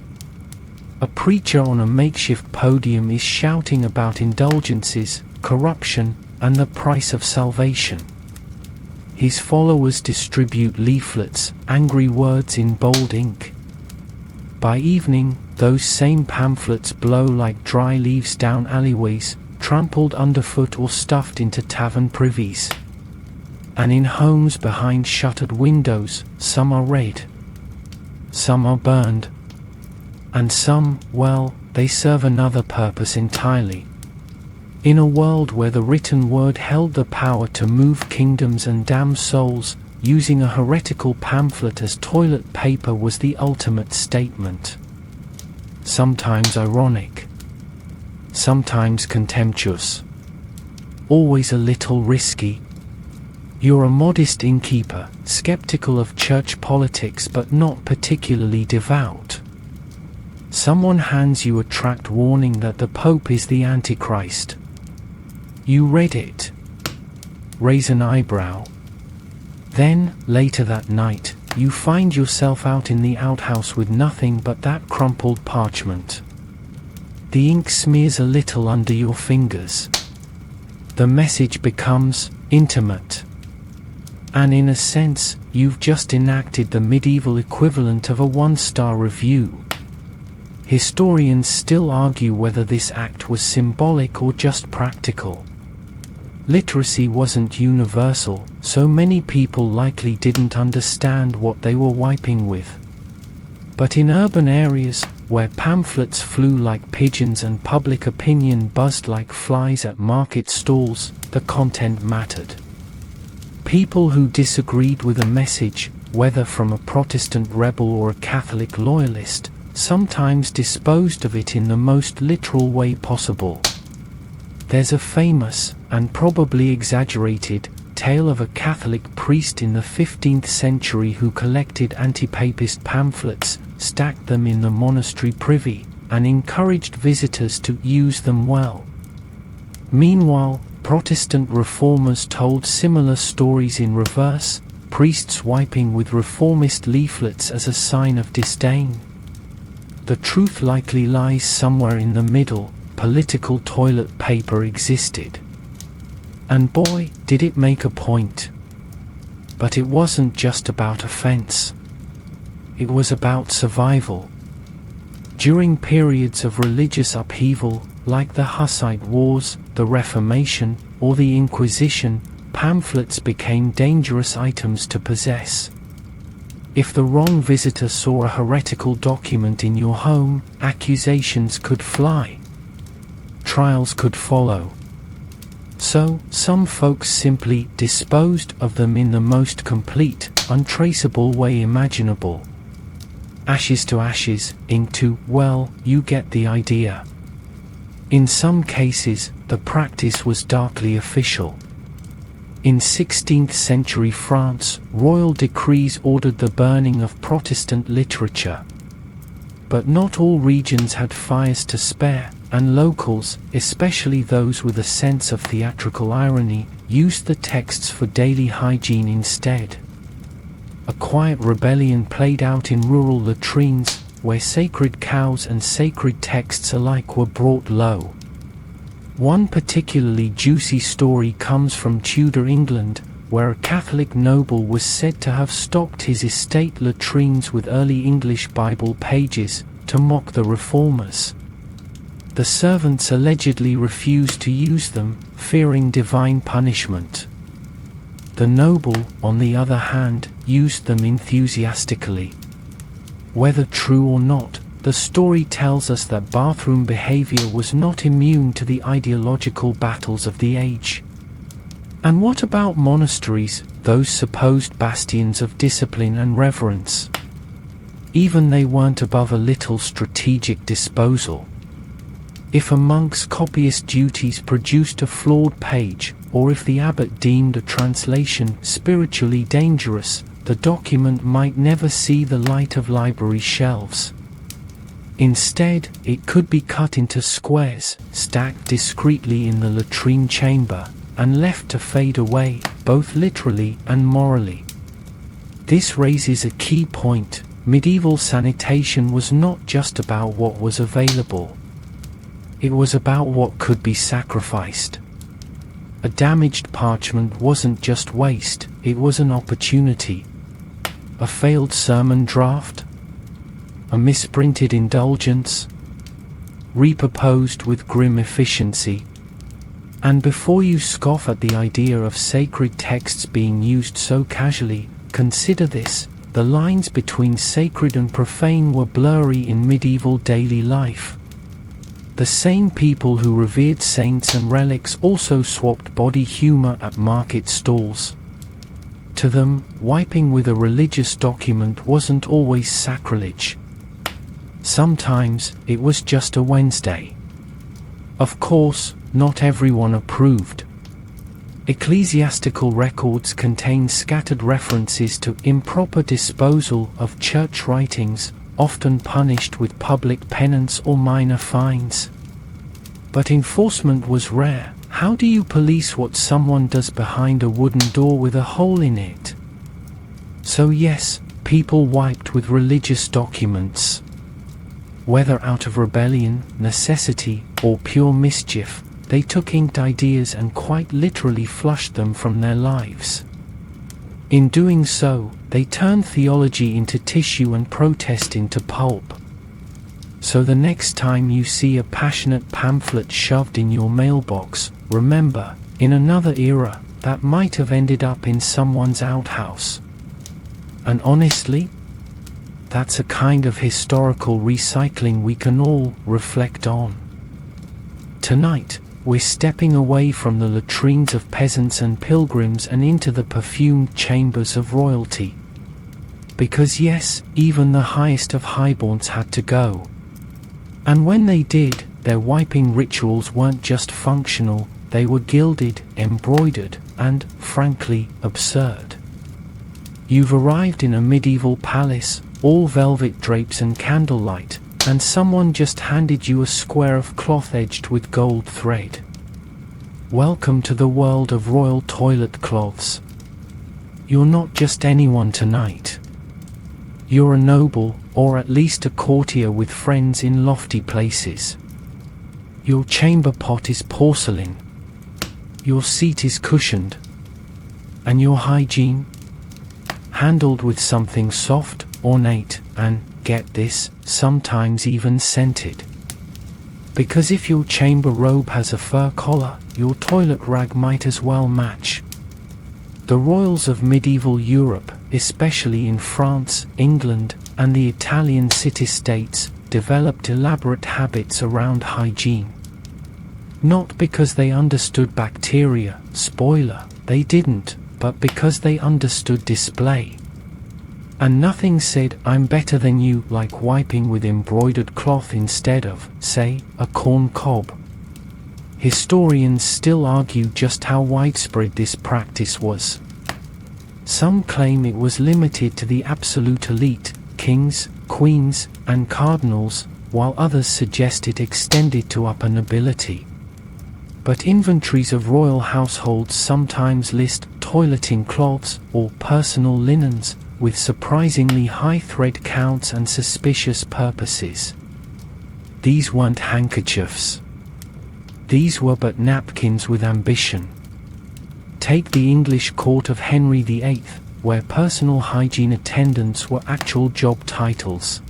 A preacher on a makeshift podium is shouting about indulgences, corruption, and the price of salvation. His followers distribute leaflets, angry words in bold ink. By evening, those same pamphlets blow like dry leaves down alleyways, trampled underfoot or stuffed into tavern privies. And in homes behind shuttered windows, some are read, some are burned, and some, well, they serve another purpose entirely. In a world where the written word held the power to move kingdoms and damn souls, using a heretical pamphlet as toilet paper was the ultimate statement. Sometimes ironic, sometimes contemptuous, always a little risky. You're a modest innkeeper, skeptical of church politics but not particularly devout. Someone hands you a tract warning that the Pope is the Antichrist. You read it, raise an eyebrow. Then, later that night, you find yourself out in the outhouse with nothing but that crumpled parchment. The ink smears a little under your fingers. The message becomes intimate. And in a sense, you've just enacted the medieval equivalent of a one-star review. Historians still argue whether this act was symbolic or just practical. Literacy wasn't universal, so many people likely didn't understand what they were wiping with. But in urban areas, where pamphlets flew like pigeons and public opinion buzzed like flies at market stalls, the content mattered. People who disagreed with a message, whether from a Protestant rebel or a Catholic loyalist, sometimes disposed of it in the most literal way possible. There's a famous, and probably exaggerated, tale of a Catholic priest in the 15th century who collected anti-papist pamphlets, stacked them in the monastery privy, and encouraged visitors to use them well. Meanwhile, Protestant reformers told similar stories in reverse, priests wiping with reformist leaflets as a sign of disdain. The truth likely lies somewhere in the middle. Political toilet paper existed. And boy, did it make a point. But it wasn't just about offense. It was about survival. During periods of religious upheaval, like the Hussite Wars, the Reformation, or the Inquisition, pamphlets became dangerous items to possess. If the wrong visitor saw a heretical document in your home, accusations could fly. Trials could follow. So, some folks simply disposed of them in the most complete, untraceable way imaginable. Ashes to ashes, ink to, well, you get the idea. In some cases, the practice was darkly official. In 16th century France, royal decrees ordered the burning of Protestant literature. But not all regions had fires to spare, and locals, especially those with a sense of theatrical irony, used the texts for daily hygiene instead. A quiet rebellion played out in rural latrines, where sacred cows and sacred texts alike were brought low. One particularly juicy story comes from Tudor England, where a Catholic noble was said to have stocked his estate latrines with early English Bible pages, to mock the reformers. The servants allegedly refused to use them, fearing divine punishment. The noble, on the other hand, used them enthusiastically. Whether true or not, the story tells us that bathroom behavior was not immune to the ideological battles of the age. And what about monasteries, those supposed bastions of discipline and reverence? even they weren't above a little strategic disposal. If a monk's copyist duties produced a flawed page, or if the abbot deemed a translation spiritually dangerous, the document might never see the light of library shelves. Instead, it could be cut into squares, stacked discreetly in the latrine chamber, and left to fade away, both literally and morally. This raises a key point. Medieval sanitation was not just about what was available. It was about what could be sacrificed. A damaged parchment wasn't just waste, it was an opportunity. A failed sermon draft? A misprinted indulgence? Repurposed with grim efficiency. And before you scoff at the idea of sacred texts being used so casually, consider this: the lines between sacred and profane were blurry in medieval daily life. The same people who revered saints and relics also swapped body humor at market stalls. To them, wiping with a religious document wasn't always sacrilege. Sometimes, it was just a Wednesday. Of course, not everyone approved. Ecclesiastical records contain scattered references to improper disposal of church writings, often punished with public penance or minor fines. But enforcement was rare. How do you police what someone does behind a wooden door with a hole in it? So yes, people wiped with religious documents. Whether out of rebellion, necessity, or pure mischief, they took inked ideas and quite literally flushed them from their lives. In doing so, they turned theology into tissue and protest into pulp. So the next time you see a passionate pamphlet shoved in your mailbox, remember, in another era, that might have ended up in someone's outhouse. And honestly, that's a kind of historical recycling we can all reflect on. Tonight, we're stepping away from the latrines of peasants and pilgrims and into the perfumed chambers of royalty. Because yes, even the highest of highborns had to go. And when they did, their wiping rituals weren't just functional, they were gilded, embroidered, and, frankly, absurd. You've arrived in a medieval palace, all velvet drapes and candlelight, and someone just handed you a square of cloth edged with gold thread. Welcome to the world of royal toilet cloths. You're not just anyone tonight. You're a noble, or at least a courtier with friends in lofty places. Your chamber pot is porcelain. Your seat is cushioned. And your hygiene? Handled with something soft, ornate, and, get this, sometimes even scented. Because if your chamber robe has a fur collar, your toilet rag might as well match. The royals of medieval Europe, especially in France, England, and the Italian city-states, developed elaborate habits around hygiene. Not because they understood bacteria, spoiler, they didn't, but because they understood display. And nothing said, "I'm better than you," like wiping with embroidered cloth instead of, say, a corn cob. Historians still argue just how widespread this practice was. Some claim it was limited to the absolute elite, kings, queens, and cardinals, while others suggest it extended to upper nobility. But inventories of royal households sometimes list toileting cloths or personal linens, with surprisingly high thread counts and suspicious purposes. These weren't handkerchiefs. These were but napkins with ambition. Take the English court of Henry VIII, where personal hygiene attendants were actual job titles.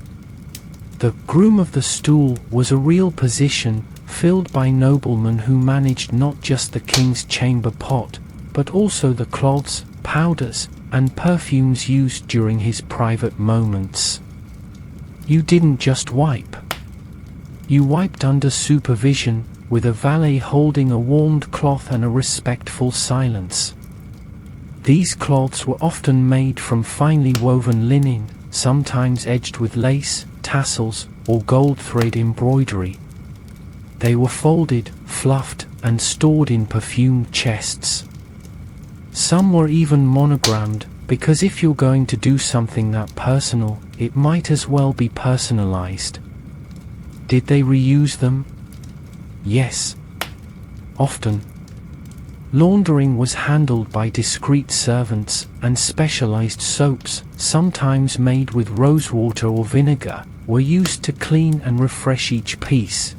The groom of the stool was a real position, filled by noblemen who managed not just the king's chamber pot, but also the cloths, powders, and perfumes used during his private moments. You didn't just wipe. You wiped under supervision, with a valet holding a warmed cloth and a respectful silence. These cloths were often made from finely woven linen, sometimes edged with lace, tassels, or gold thread embroidery. They were folded, fluffed, and stored in perfumed chests. Some were even monogrammed, because if you're going to do something that personal, it might as well be personalized. Did they reuse them? Yes. Often. Laundering was handled by discreet servants, and specialized soaps, sometimes made with rosewater or vinegar, were used to clean and refresh each piece.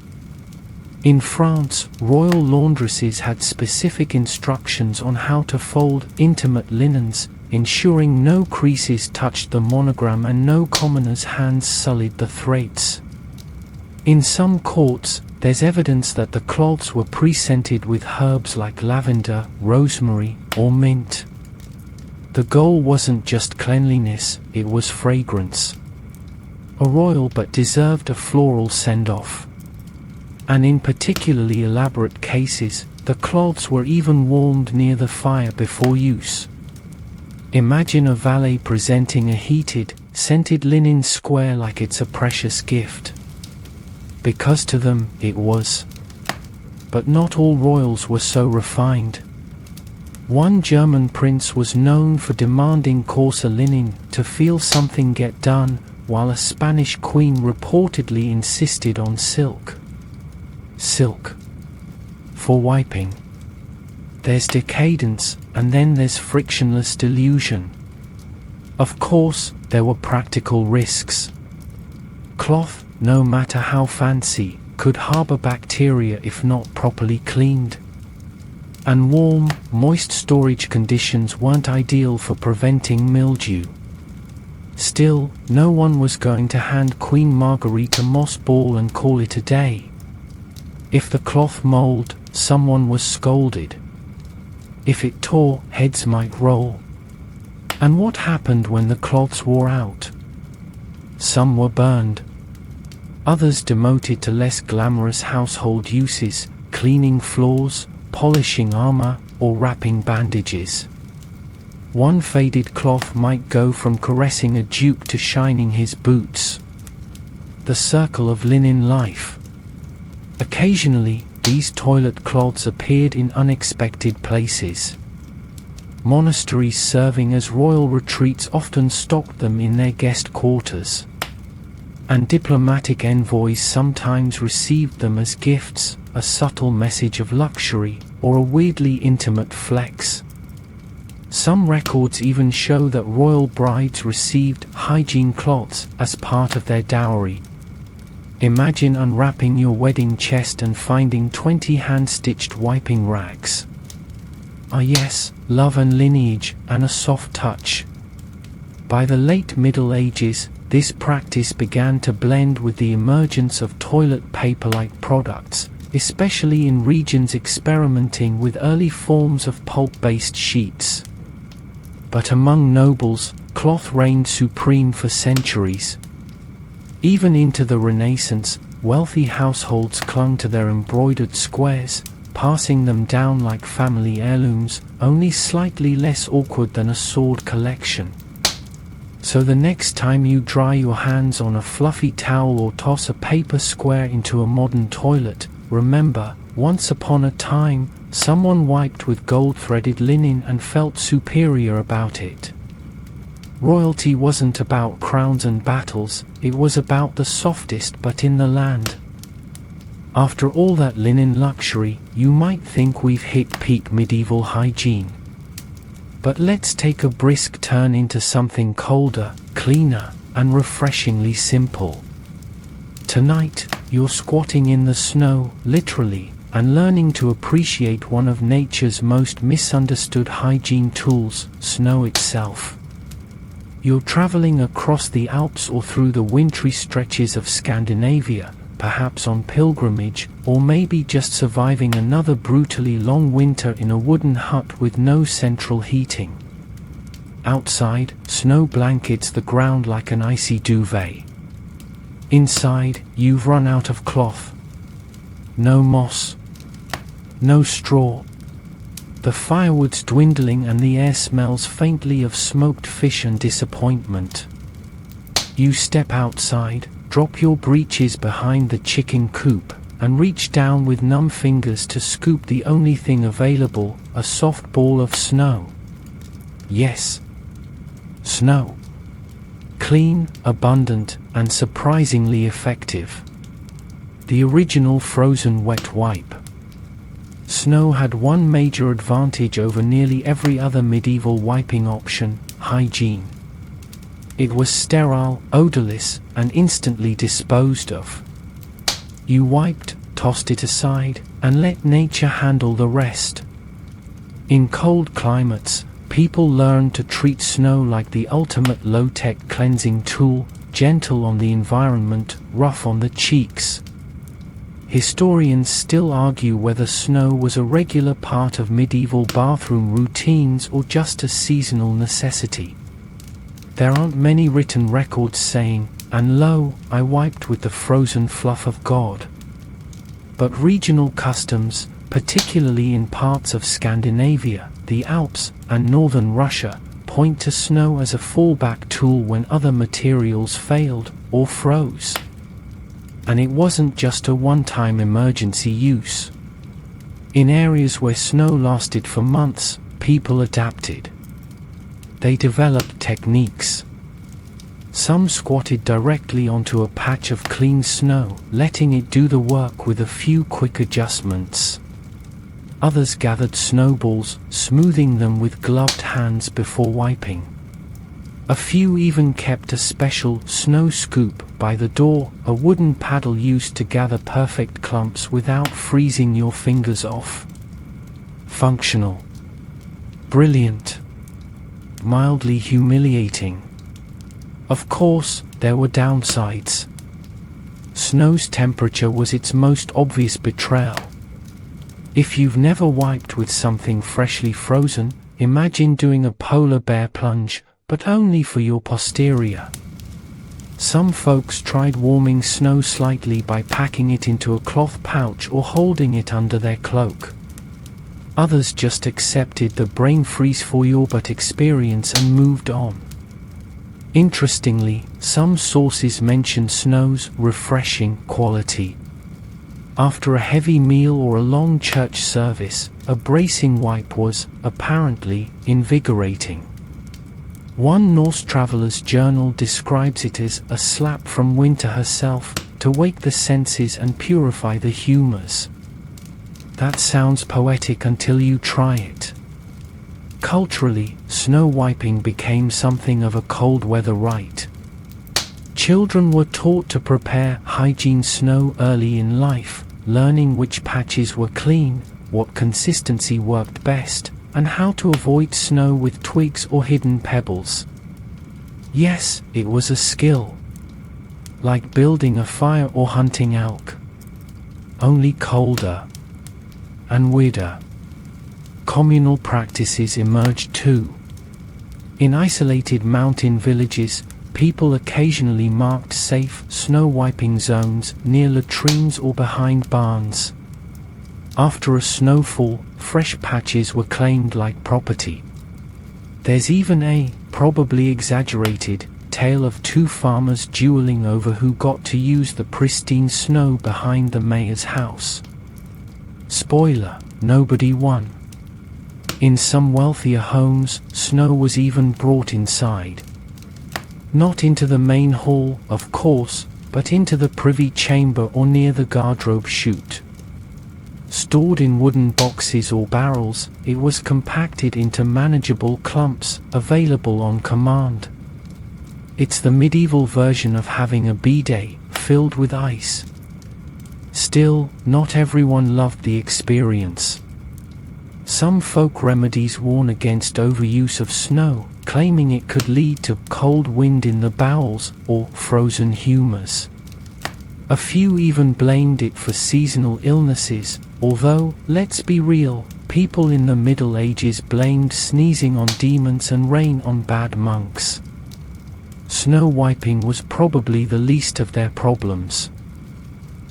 In France, royal laundresses had specific instructions on how to fold intimate linens, ensuring no creases touched the monogram and no commoner's hands sullied the threads. In some courts, there's evidence that the cloths were pre-scented with herbs like lavender, rosemary, or mint. The goal wasn't just cleanliness, it was fragrance. A royal but deserved a floral send-off. And in particularly elaborate cases, the cloths were even warmed near the fire before use. Imagine a valet presenting a heated, scented linen square like it's a precious gift. Because to them, it was. But not all royals were so refined. One German prince was known for demanding coarser linen to feel something get done, while a Spanish queen reportedly insisted on silk. Silk. For wiping. There's decadence, and then there's frictionless delusion. Of course, there were practical risks. Cloth, no matter how fancy, could harbor bacteria if not properly cleaned. And warm, moist storage conditions weren't ideal for preventing mildew. Still, no one was going to hand Queen Marguerite a moss ball and call it a day. If the cloth molded, someone was scolded. If it tore, heads might roll. And what happened when the cloths wore out? Some were burned. Others demoted to less glamorous household uses, cleaning floors, polishing armor, or wrapping bandages. One faded cloth might go from caressing a duke to shining his boots. The circle of linen life. Occasionally, these toilet cloths appeared in unexpected places. Monasteries serving as royal retreats often stocked them in their guest quarters. And diplomatic envoys sometimes received them as gifts, a subtle message of luxury, or a weirdly intimate flex. Some records even show that royal brides received hygiene cloths as part of their dowry. Imagine unwrapping your wedding chest and finding 20 hand-stitched wiping rags. Ah yes, love and lineage, and a soft touch. By the late Middle Ages, this practice began to blend with the emergence of toilet paper-like products, especially in regions experimenting with early forms of pulp-based sheets. But among nobles, cloth reigned supreme for centuries. Even into the Renaissance, wealthy households clung to their embroidered squares, passing them down like family heirlooms, only slightly less awkward than a sword collection. So the next time you dry your hands on a fluffy towel or toss a paper square into a modern toilet, remember, once upon a time, someone wiped with gold-threaded linen and felt superior about it. Royalty wasn't about crowns and battles, it was about the softest but in the land. After all that linen luxury, you might think we've hit peak medieval hygiene. But let's take a brisk turn into something colder, cleaner, and refreshingly simple. Tonight, you're squatting in the snow, literally, and learning to appreciate one of nature's most misunderstood hygiene tools, snow itself. You're traveling across the Alps or through the wintry stretches of Scandinavia, perhaps on pilgrimage, or maybe just surviving another brutally long winter in a wooden hut with no central heating. Outside, snow blankets the ground like an icy duvet. Inside, you've run out of cloth. No moss. No straw. The firewood's dwindling and the air smells faintly of smoked fish and disappointment. You step outside, drop your breeches behind the chicken coop, and reach down with numb fingers to scoop the only thing available, a soft ball of snow. Yes, snow. Clean, abundant, and surprisingly effective. The original frozen wet wipe. Snow had one major advantage over nearly every other medieval wiping option: hygiene. It was sterile, odorless, and instantly disposed of. You wiped, tossed it aside, and let nature handle the rest. In cold climates, people learned to treat snow like the ultimate low-tech cleansing tool, gentle on the environment, rough on the cheeks. Historians still argue whether snow was a regular part of medieval bathroom routines or just a seasonal necessity. There aren't many written records saying, "And lo, I wiped with the frozen fluff of God." But regional customs, particularly in parts of Scandinavia, the Alps, and northern Russia, point to snow as a fallback tool when other materials failed or froze. And it wasn't just a one-time emergency use. In areas where snow lasted for months, people adapted. They developed techniques. Some squatted directly onto a patch of clean snow, letting it do the work with a few quick adjustments. Others gathered snowballs, smoothing them with gloved hands before wiping. A few even kept a special snow scoop by the door, a wooden paddle used to gather perfect clumps without freezing your fingers off. Functional. Brilliant. Mildly humiliating. Of course, there were downsides. Snow's temperature was its most obvious betrayal. If you've never wiped with something freshly frozen, imagine doing a polar bear plunge, but only for your posterior. Some folks tried warming snow slightly by packing it into a cloth pouch or holding it under their cloak. Others just accepted the brain freeze for your butt experience and moved on. Interestingly, some sources mention snow's refreshing quality. After a heavy meal or a long church service, a bracing wipe was, apparently, invigorating. One Norse traveler's journal describes it as a slap from winter herself, to wake the senses and purify the humors. That sounds poetic until you try it. Culturally, snow wiping became something of a cold weather rite. Children were taught to prepare hygiene snow early in life, learning which patches were clean, what consistency worked best, and how to avoid snow with twigs or hidden pebbles. Yes, it was a skill. Like building a fire or hunting elk. Only colder. And weirder. Communal practices emerged too. In isolated mountain villages, people occasionally marked safe snow wiping zones near latrines or behind barns. After a snowfall, fresh patches were claimed like property. There's even a, probably exaggerated, tale of two farmers dueling over who got to use the pristine snow behind the mayor's house. Spoiler, nobody won. In some wealthier homes, snow was even brought inside. Not into the main hall, of course, but into the privy chamber or near the garderobe chute. Stored in wooden boxes or barrels, it was compacted into manageable clumps, available on command. It's the medieval version of having a bidet, filled with ice. Still, not everyone loved the experience. Some folk remedies warn against overuse of snow, claiming it could lead to cold wind in the bowels or frozen humors. A few even blamed it for seasonal illnesses, although, let's be real, people in the Middle Ages blamed sneezing on demons and rain on bad monks. Snow wiping was probably the least of their problems.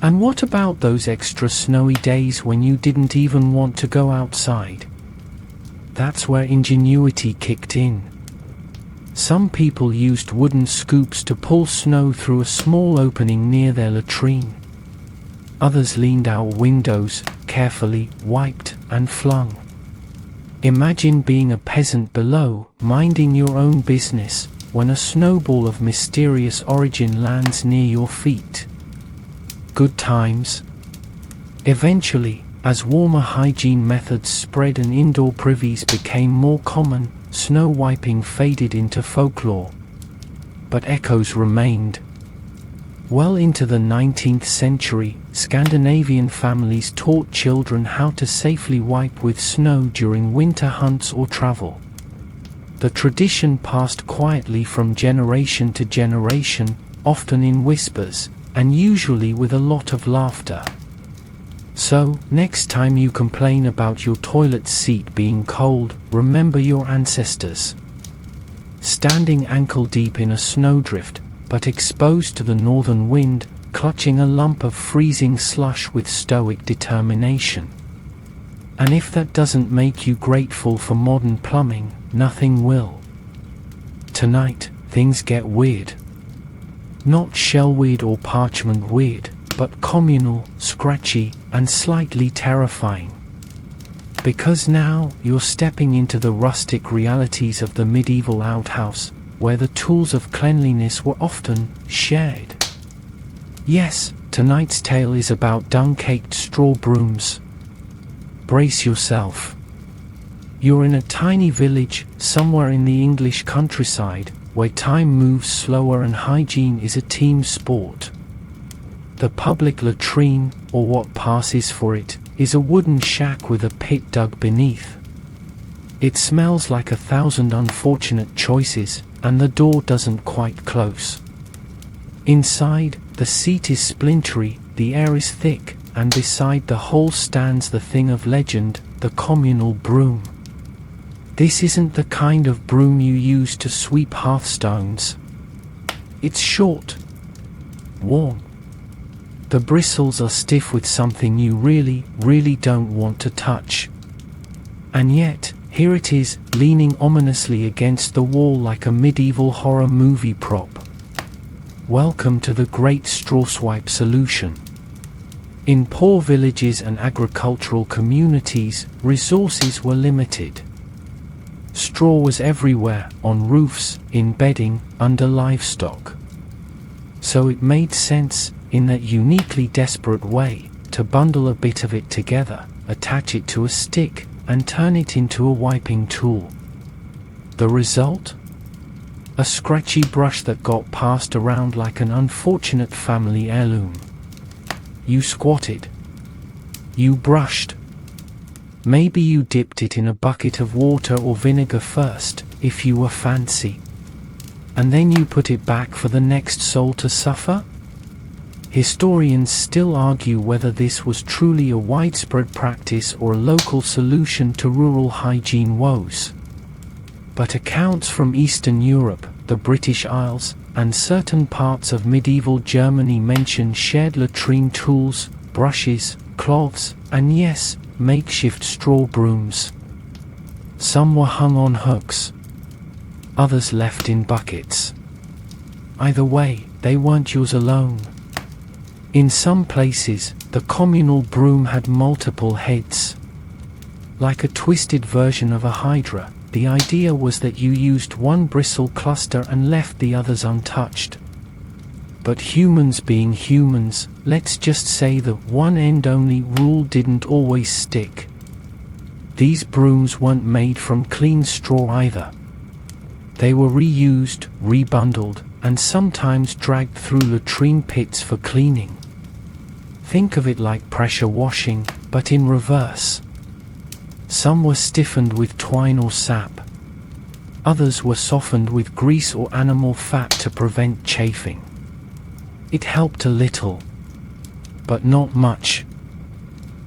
And what about those extra snowy days when you didn't even want to go outside? That's where ingenuity kicked in. Some people used wooden scoops to pull snow through a small opening near their latrine. Others leaned out windows, carefully wiped and flung. Imagine being a peasant below, minding your own business, when a snowball of mysterious origin lands near your feet. Good times. Eventually, as warmer hygiene methods spread and indoor privies became more common, snow wiping faded into folklore. But echoes remained. Well into the 19th century, Scandinavian families taught children how to safely wipe with snow during winter hunts or travel. The tradition passed quietly from generation to generation, often in whispers, and usually with a lot of laughter. So, next time you complain about your toilet seat being cold, remember your ancestors. Standing ankle deep in a snowdrift, but exposed to the northern wind, clutching a lump of freezing slush with stoic determination. And if that doesn't make you grateful for modern plumbing, nothing will. Tonight, things get weird. Not shell weird or parchment weird, but communal, scratchy, and slightly terrifying. Because now, you're stepping into the rustic realities of the medieval outhouse, where the tools of cleanliness were often shared. Yes, tonight's tale is about dung-caked straw brooms. Brace yourself. You're in a tiny village, somewhere in the English countryside, where time moves slower and hygiene is a team sport. The public latrine, or what passes for it, is a wooden shack with a pit dug beneath. It smells like 1,000 unfortunate choices, and the door doesn't quite close. Inside, the seat is splintery, the air is thick, and beside the hole stands the thing of legend, the communal broom. This isn't the kind of broom you use to sweep hearthstones. It's short, worn. The bristles are stiff with something you really don't want to touch. And yet, here it is, leaning ominously against the wall like a medieval horror movie prop. Welcome to the great straw swipe solution. In poor villages and agricultural communities, resources were limited. Straw was everywhere, on roofs, in bedding, under livestock. So it made sense, in that uniquely desperate way, to bundle a bit of it together, attach it to a stick, and turn it into a wiping tool. The result? A scratchy brush that got passed around like an unfortunate family heirloom. You squatted. You brushed. Maybe you dipped it in a bucket of water or vinegar first, if you were fancy. And then you put it back for the next soul to suffer? Historians still argue whether this was truly a widespread practice or a local solution to rural hygiene woes. But accounts from Eastern Europe, the British Isles, and certain parts of medieval Germany mention shared latrine tools, brushes, cloths, and yes, makeshift straw brooms. Some were hung on hooks. Others left in buckets. Either way, they weren't yours alone. In some places, the communal broom had multiple heads. Like a twisted version of a hydra, the idea was that you used one bristle cluster and left the others untouched. But humans being humans, let's just say the one-end-only rule didn't always stick. These brooms weren't made from clean straw either. They were reused, rebundled, and sometimes dragged through latrine pits for cleaning. Think of it like pressure washing, but in reverse. Some were stiffened with twine or sap. Others were softened with grease or animal fat to prevent chafing. It helped a little, but not much.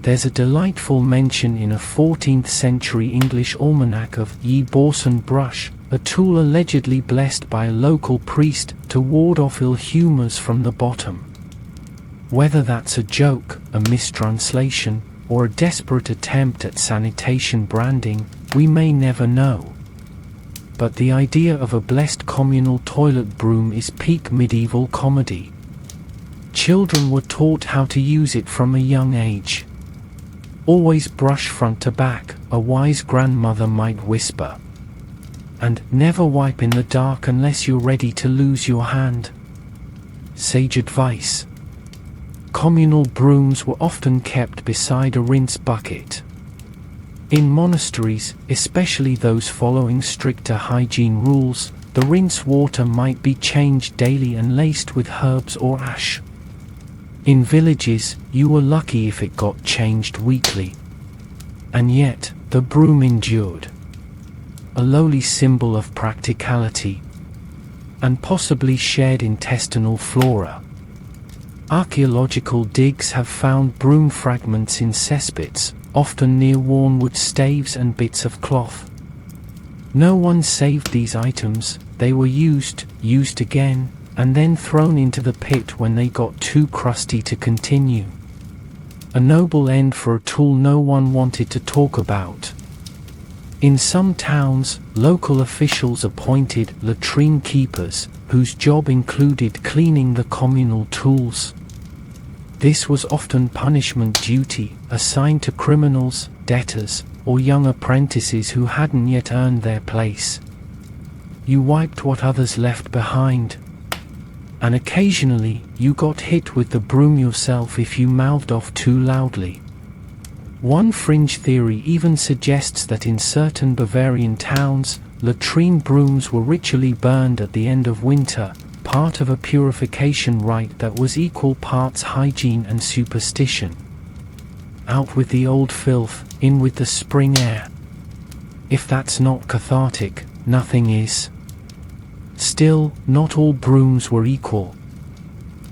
There's a delightful mention in a 14th century English almanac of Ye Borson brush, a tool allegedly blessed by a local priest to ward off ill humors from the bottom. Whether that's a joke, a mistranslation, or a desperate attempt at sanitation branding, we may never know. but the idea of a blessed communal toilet broom is peak medieval comedy. Children were taught how to use it from a young age. Always brush front to back, a wise grandmother might whisper. And never wipe in the dark unless you're ready to lose your hand. Sage advice. Communal brooms were often kept beside a rinse bucket. In monasteries, especially those following stricter hygiene rules, the rinse water might be changed daily and laced with herbs or ash. In villages, you were lucky if it got changed weekly. And yet, the broom endured. A lowly symbol of practicality, and possibly shared intestinal flora. Archaeological digs have found broom fragments in cesspits, often near worn wood staves and bits of cloth. No one saved these items, they were used again, and then thrown into the pit when they got too crusty to continue. A noble end for a tool no one wanted to talk about. In some towns, local officials appointed latrine keepers, whose job included cleaning the communal tools. This was often punishment duty, assigned to criminals, debtors, or young apprentices who hadn't yet earned their place. You wiped what others left behind. And occasionally, you got hit with the broom yourself if you mouthed off too loudly. One fringe theory even suggests that in certain Bavarian towns, latrine brooms were ritually burned at the end of winter, part of a purification rite that was equal parts hygiene and superstition. Out with the old filth, in with the spring air. If that's not cathartic, nothing is. Still, not all brooms were equal.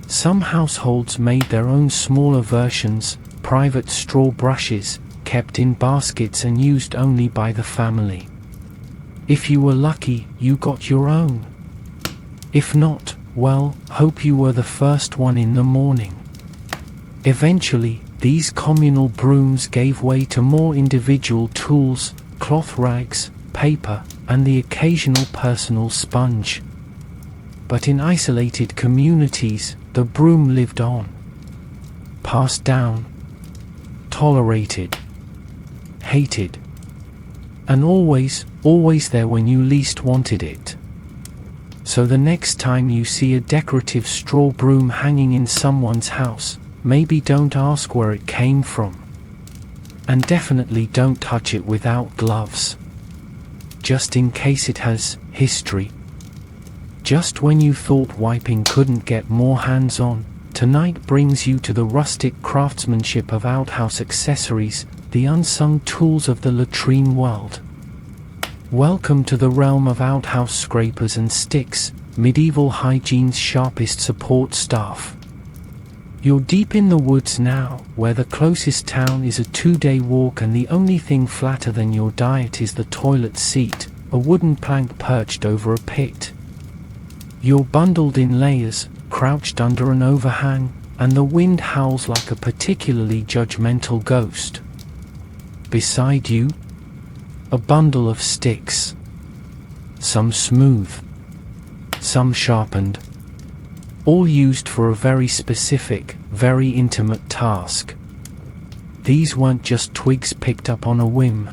Some households made their own smaller versions, private straw brushes, kept in baskets and used only by the family. If you were lucky, you got your own. If not, well, hope you were the first one in the morning. Eventually, these communal brooms gave way to more individual tools, cloth rags, paper, and the occasional personal sponge. But in isolated communities, the broom lived on. Passed down. Tolerated. Hated. And always there when you least wanted it. So the next time you see a decorative straw broom hanging in someone's house, maybe don't ask where it came from. And definitely don't touch it without gloves. Just in case it has history. Just when you thought wiping couldn't get more hands-on, tonight brings you to the rustic craftsmanship of outhouse accessories, the unsung tools of the latrine world. Welcome to the realm of outhouse scrapers and sticks, medieval hygiene's sharpest support staff. You're deep in the woods now, where the closest town is a 2-day walk and the only thing flatter than your diet is the toilet seat, a wooden plank perched over a pit. You're bundled in layers, crouched under an overhang, and the wind howls like a particularly judgmental ghost. Beside you, a bundle of sticks. Some smooth, some sharpened, all used for a very specific, very intimate task. These weren't just twigs picked up on a whim.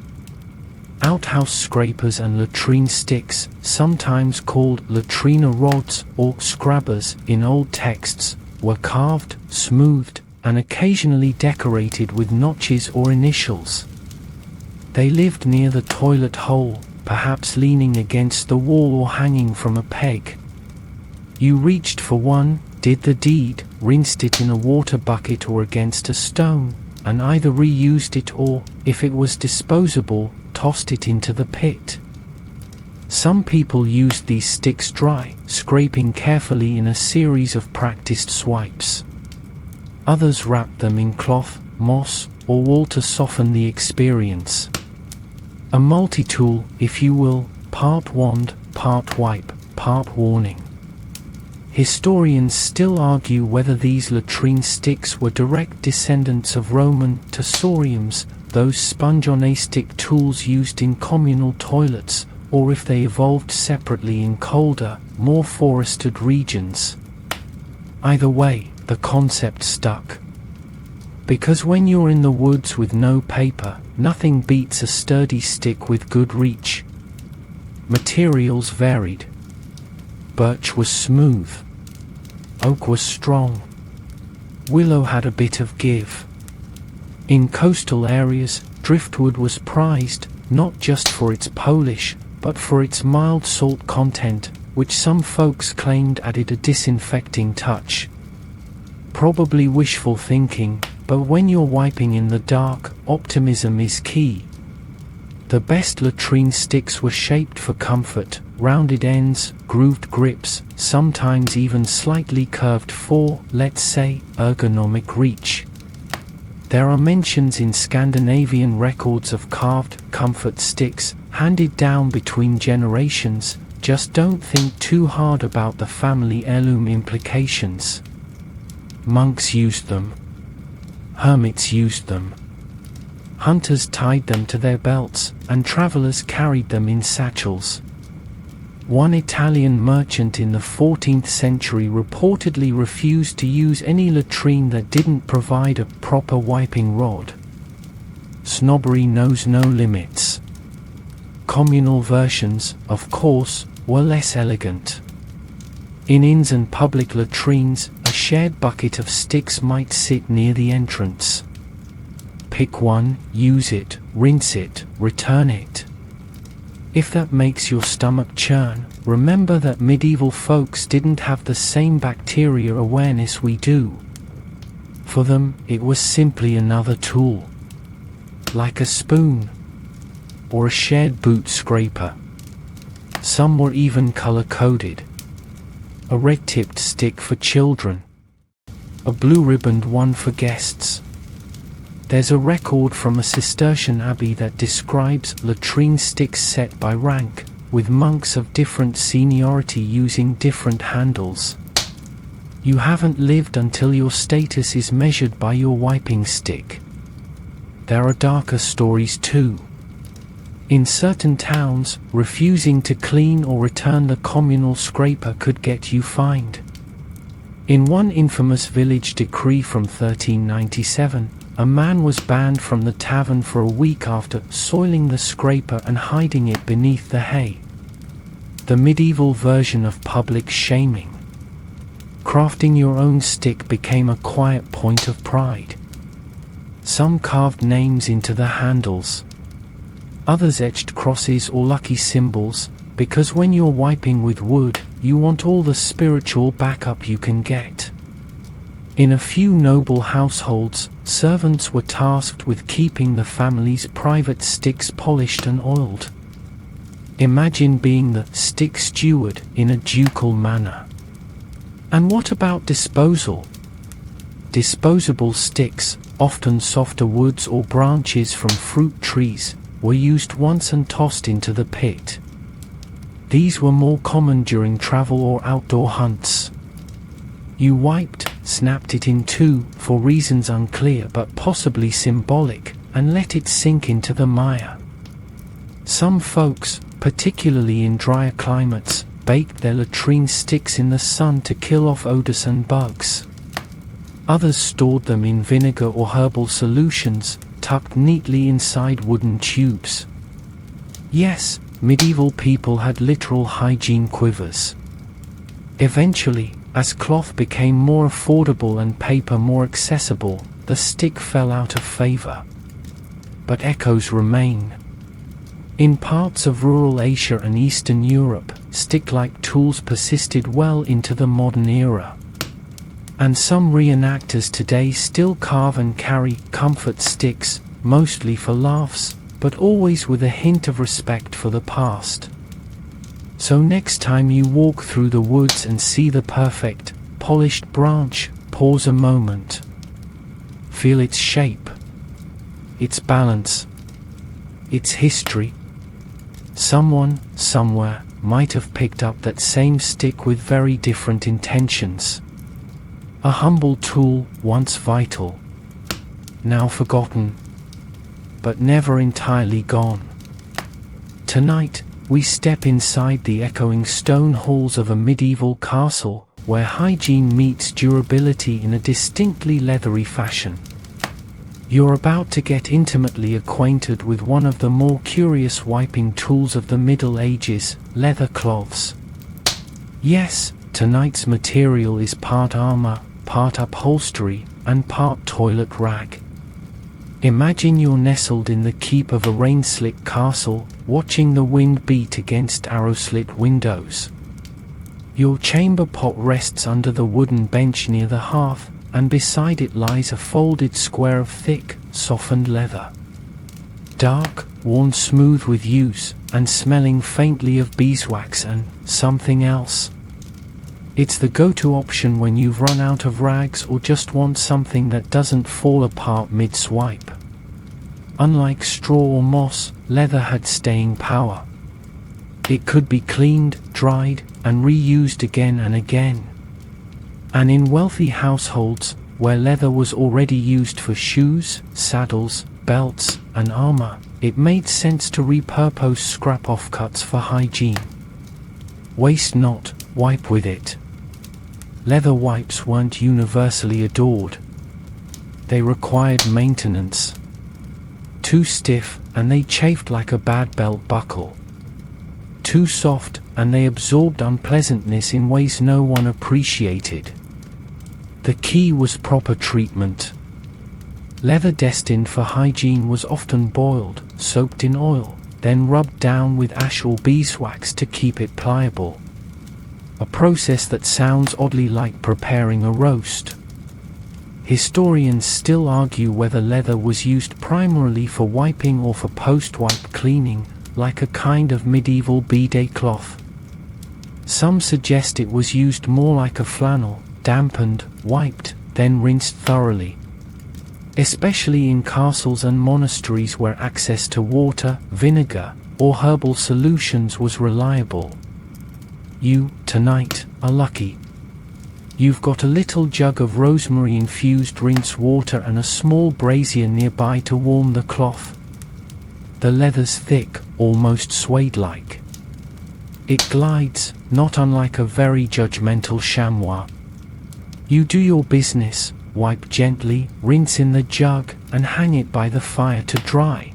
Outhouse scrapers and latrine sticks, sometimes called latrina rods or scrabbers in old texts, were carved, smoothed, and occasionally decorated with notches or initials. They lived near the toilet hole, perhaps leaning against the wall or hanging from a peg. You reached for one, did the deed, rinsed it in a water bucket or against a stone, and either reused it or, if it was disposable, tossed it into the pit. Some people used these sticks dry, scraping carefully in a series of practiced swipes. Others wrapped them in cloth, moss, or wool to soften the experience. A multi-tool, if you will, part wand, part wipe, part warning. Historians still argue whether these latrine sticks were direct descendants of Roman tossoriums, those sponge-on-a-stick tools used in communal toilets, or if they evolved separately in colder, more forested regions. Either way, the concept stuck. Because when you're in the woods with no paper, nothing beats a sturdy stick with good reach. Materials varied. Birch was smooth. Oak was strong. Willow had a bit of give. In coastal areas, driftwood was prized, not just for its polish, but for its mild salt content, which some folks claimed added a disinfecting touch. Probably wishful thinking, but when you're wiping in the dark, optimism is key. The best latrine sticks were shaped for comfort, rounded ends, grooved grips, sometimes even slightly curved for, let's say, ergonomic reach. There are mentions in Scandinavian records of carved, comfort sticks, handed down between generations. Just don't think too hard about the family heirloom implications. Monks used them. Hermits used them. Hunters tied them to their belts, and travelers carried them in satchels. One Italian merchant in the 14th century reportedly refused to use any latrine that didn't provide a proper wiping rod. Snobbery knows no limits. Communal versions, of course, were less elegant. In inns and public latrines, a shared bucket of sticks might sit near the entrance. Pick one, use it, rinse it, return it. If that makes your stomach churn, remember that medieval folks didn't have the same bacteria awareness we do. For them, it was simply another tool. Like a spoon. Or a shared boot scraper. Some were even color-coded. A red-tipped stick for children. A blue-ribboned one for guests. There's a record from a Cistercian abbey that describes latrine sticks set by rank, with monks of different seniority using different handles. You haven't lived until your status is measured by your wiping stick. There are darker stories too. In certain towns, refusing to clean or return the communal scraper could get you fined. In one infamous village decree from 1397, a man was banned from the tavern for a week after soiling the scraper and hiding it beneath the hay. The medieval version of public shaming. Crafting your own stick became a quiet point of pride. Some carved names into the handles. Others etched crosses or lucky symbols, because when you're wiping with wood, you want all the spiritual backup you can get. In a few noble households, servants were tasked with keeping the family's private sticks polished and oiled. Imagine being the stick steward in a ducal manor. And what about disposal? Disposable sticks, often softer woods or branches from fruit trees, were used once and tossed into the pit. These were more common during travel or outdoor hunts. You wiped, snapped it in two, for reasons unclear but possibly symbolic, and let it sink into the mire. Some folks, particularly in drier climates, baked their latrine sticks in the sun to kill off odors and bugs. Others stored them in vinegar or herbal solutions, tucked neatly inside wooden tubes. Yes, medieval people had literal hygiene quivers. Eventually, as cloth became more affordable and paper more accessible, the stick fell out of favor. But echoes remain. In parts of rural Asia and Eastern Europe, stick-like tools persisted well into the modern era. And some reenactors today still carve and carry comfort sticks, mostly for laughs, but always with a hint of respect for the past. So next time you walk through the woods and see the perfect, polished branch, pause a moment. Feel its shape, its balance, its history. Someone, somewhere, might have picked up that same stick with very different intentions. A humble tool, once vital, now forgotten, but never entirely gone. Tonight, we step inside the echoing stone halls of a medieval castle, where hygiene meets durability in a distinctly leathery fashion. You're about to get intimately acquainted with one of the more curious wiping tools of the Middle Ages, leather cloths. Yes, tonight's material is part armor, part upholstery, and part toilet rag. Imagine you're nestled in the keep of a rain-slick castle, watching the wind beat against arrow-slit windows. Your chamber pot rests under the wooden bench near the hearth, and beside it lies a folded square of thick, softened leather. Dark, worn smooth with use, and smelling faintly of beeswax and something else. It's the go-to option when you've run out of rags or just want something that doesn't fall apart mid-swipe. Unlike straw or moss, leather had staying power. It could be cleaned, dried, and reused again and again. And in wealthy households, where leather was already used for shoes, saddles, belts, and armor, it made sense to repurpose scrap offcuts for hygiene. Waste not, wipe with it. Leather wipes weren't universally adored. They required maintenance. Too stiff, and they chafed like a bad belt buckle. Too soft, and they absorbed unpleasantness in ways no one appreciated. The key was proper treatment. Leather destined for hygiene was often boiled, soaked in oil, then rubbed down with ash or beeswax to keep it pliable. A process that sounds oddly like preparing a roast. Historians still argue whether leather was used primarily for wiping or for post-wipe cleaning, like a kind of medieval bidet cloth. Some suggest it was used more like a flannel, dampened, wiped, then rinsed thoroughly. Especially in castles and monasteries where access to water, vinegar, or herbal solutions was reliable. You, tonight, are lucky. You've got a little jug of rosemary-infused rinse water and a small brazier nearby to warm the cloth. The leather's thick, almost suede-like. It glides, not unlike a very judgmental chamois. You do your business, wipe gently, rinse in the jug, and hang it by the fire to dry.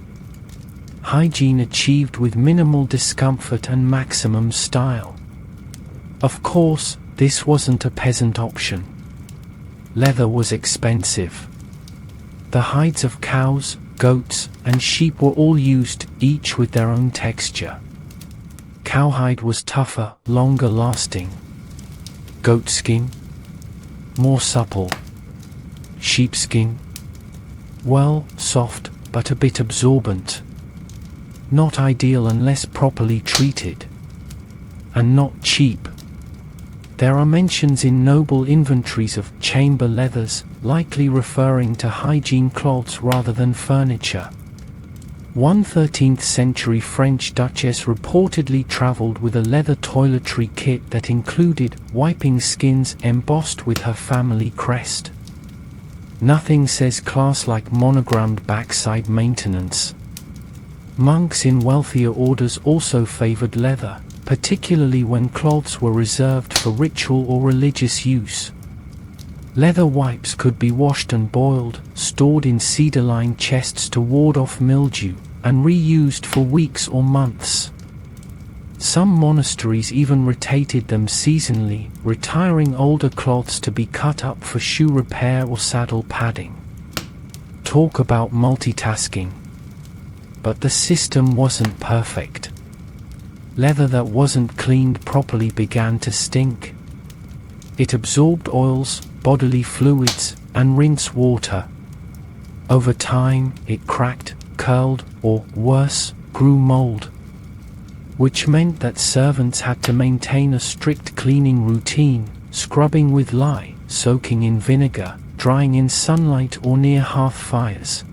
Hygiene achieved with minimal discomfort and maximum style. Of course, this wasn't a peasant option. Leather was expensive. The hides of cows, goats, and sheep were all used, each with their own texture. Cowhide was tougher, longer lasting. Goatskin? More supple. Sheepskin? Well, soft, but a bit absorbent. Not ideal unless properly treated. And not cheap. There are mentions in noble inventories of chamber leathers, likely referring to hygiene cloths rather than furniture. One 13th century French duchess reportedly traveled with a leather toiletry kit that included wiping skins embossed with her family crest. Nothing says class like monogrammed backside maintenance. Monks in wealthier orders also favored leather, particularly when cloths were reserved for ritual or religious use. Leather wipes could be washed and boiled, stored in cedar-lined chests to ward off mildew, and reused for weeks or months. Some monasteries even rotated them seasonally, retiring older cloths to be cut up for shoe repair or saddle padding. Talk about multitasking. But the system wasn't perfect. Leather that wasn't cleaned properly began to stink. It absorbed oils, bodily fluids, and rinse water. Over time, it cracked, curled, or worse, grew mold. Which meant that servants had to maintain a strict cleaning routine, scrubbing with lye, soaking in vinegar, drying in sunlight or near hearth fires.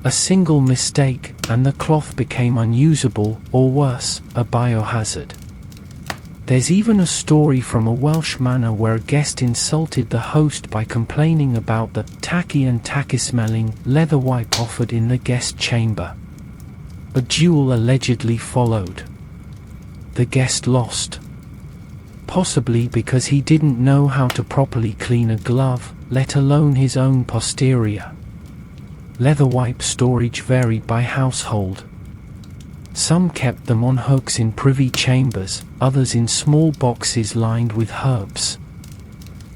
A single mistake, and the cloth became unusable, or worse, a biohazard. There's even a story from a Welsh manor where a guest insulted the host by complaining about the tacky and tacky-smelling leather wipe offered in the guest chamber. A duel allegedly followed. the guest lost. Possibly because he didn't know how to properly clean a glove, let alone his own posterior. Leather wipe storage varied by household. Some kept them on hooks in privy chambers, others in small boxes lined with herbs.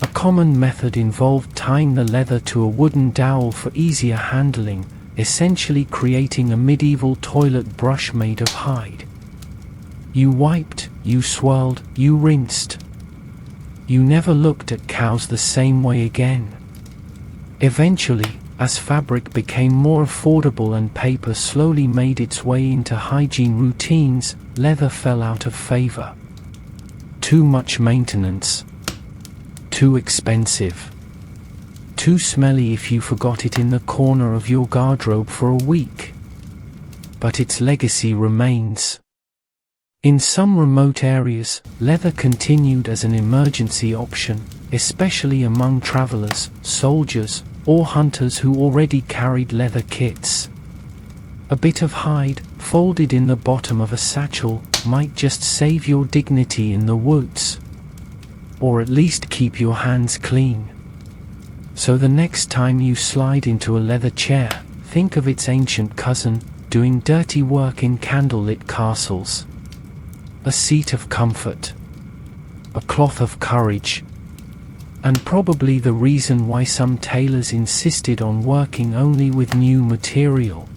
A common method involved tying the leather to a wooden dowel for easier handling, essentially creating a medieval toilet brush made of hide. You wiped, you swirled, you rinsed. You never looked at cows the same way again. Eventually, as fabric became more affordable and paper slowly made its way into hygiene routines, leather fell out of favor. Too much maintenance. Too expensive. Too smelly if you forgot it in the corner of your wardrobe for a week. But its legacy remains. In some remote areas, leather continued as an emergency option, especially among travelers, soldiers, or hunters who already carried leather kits. A bit of hide, folded in the bottom of a satchel, might just save your dignity in the woods. Or at least keep your hands clean. So the next time you slide into a leather chair, think of its ancient cousin, doing dirty work in candlelit castles. A seat of comfort. A cloth of courage. And probably the reason why some tailors insisted on working only with new material.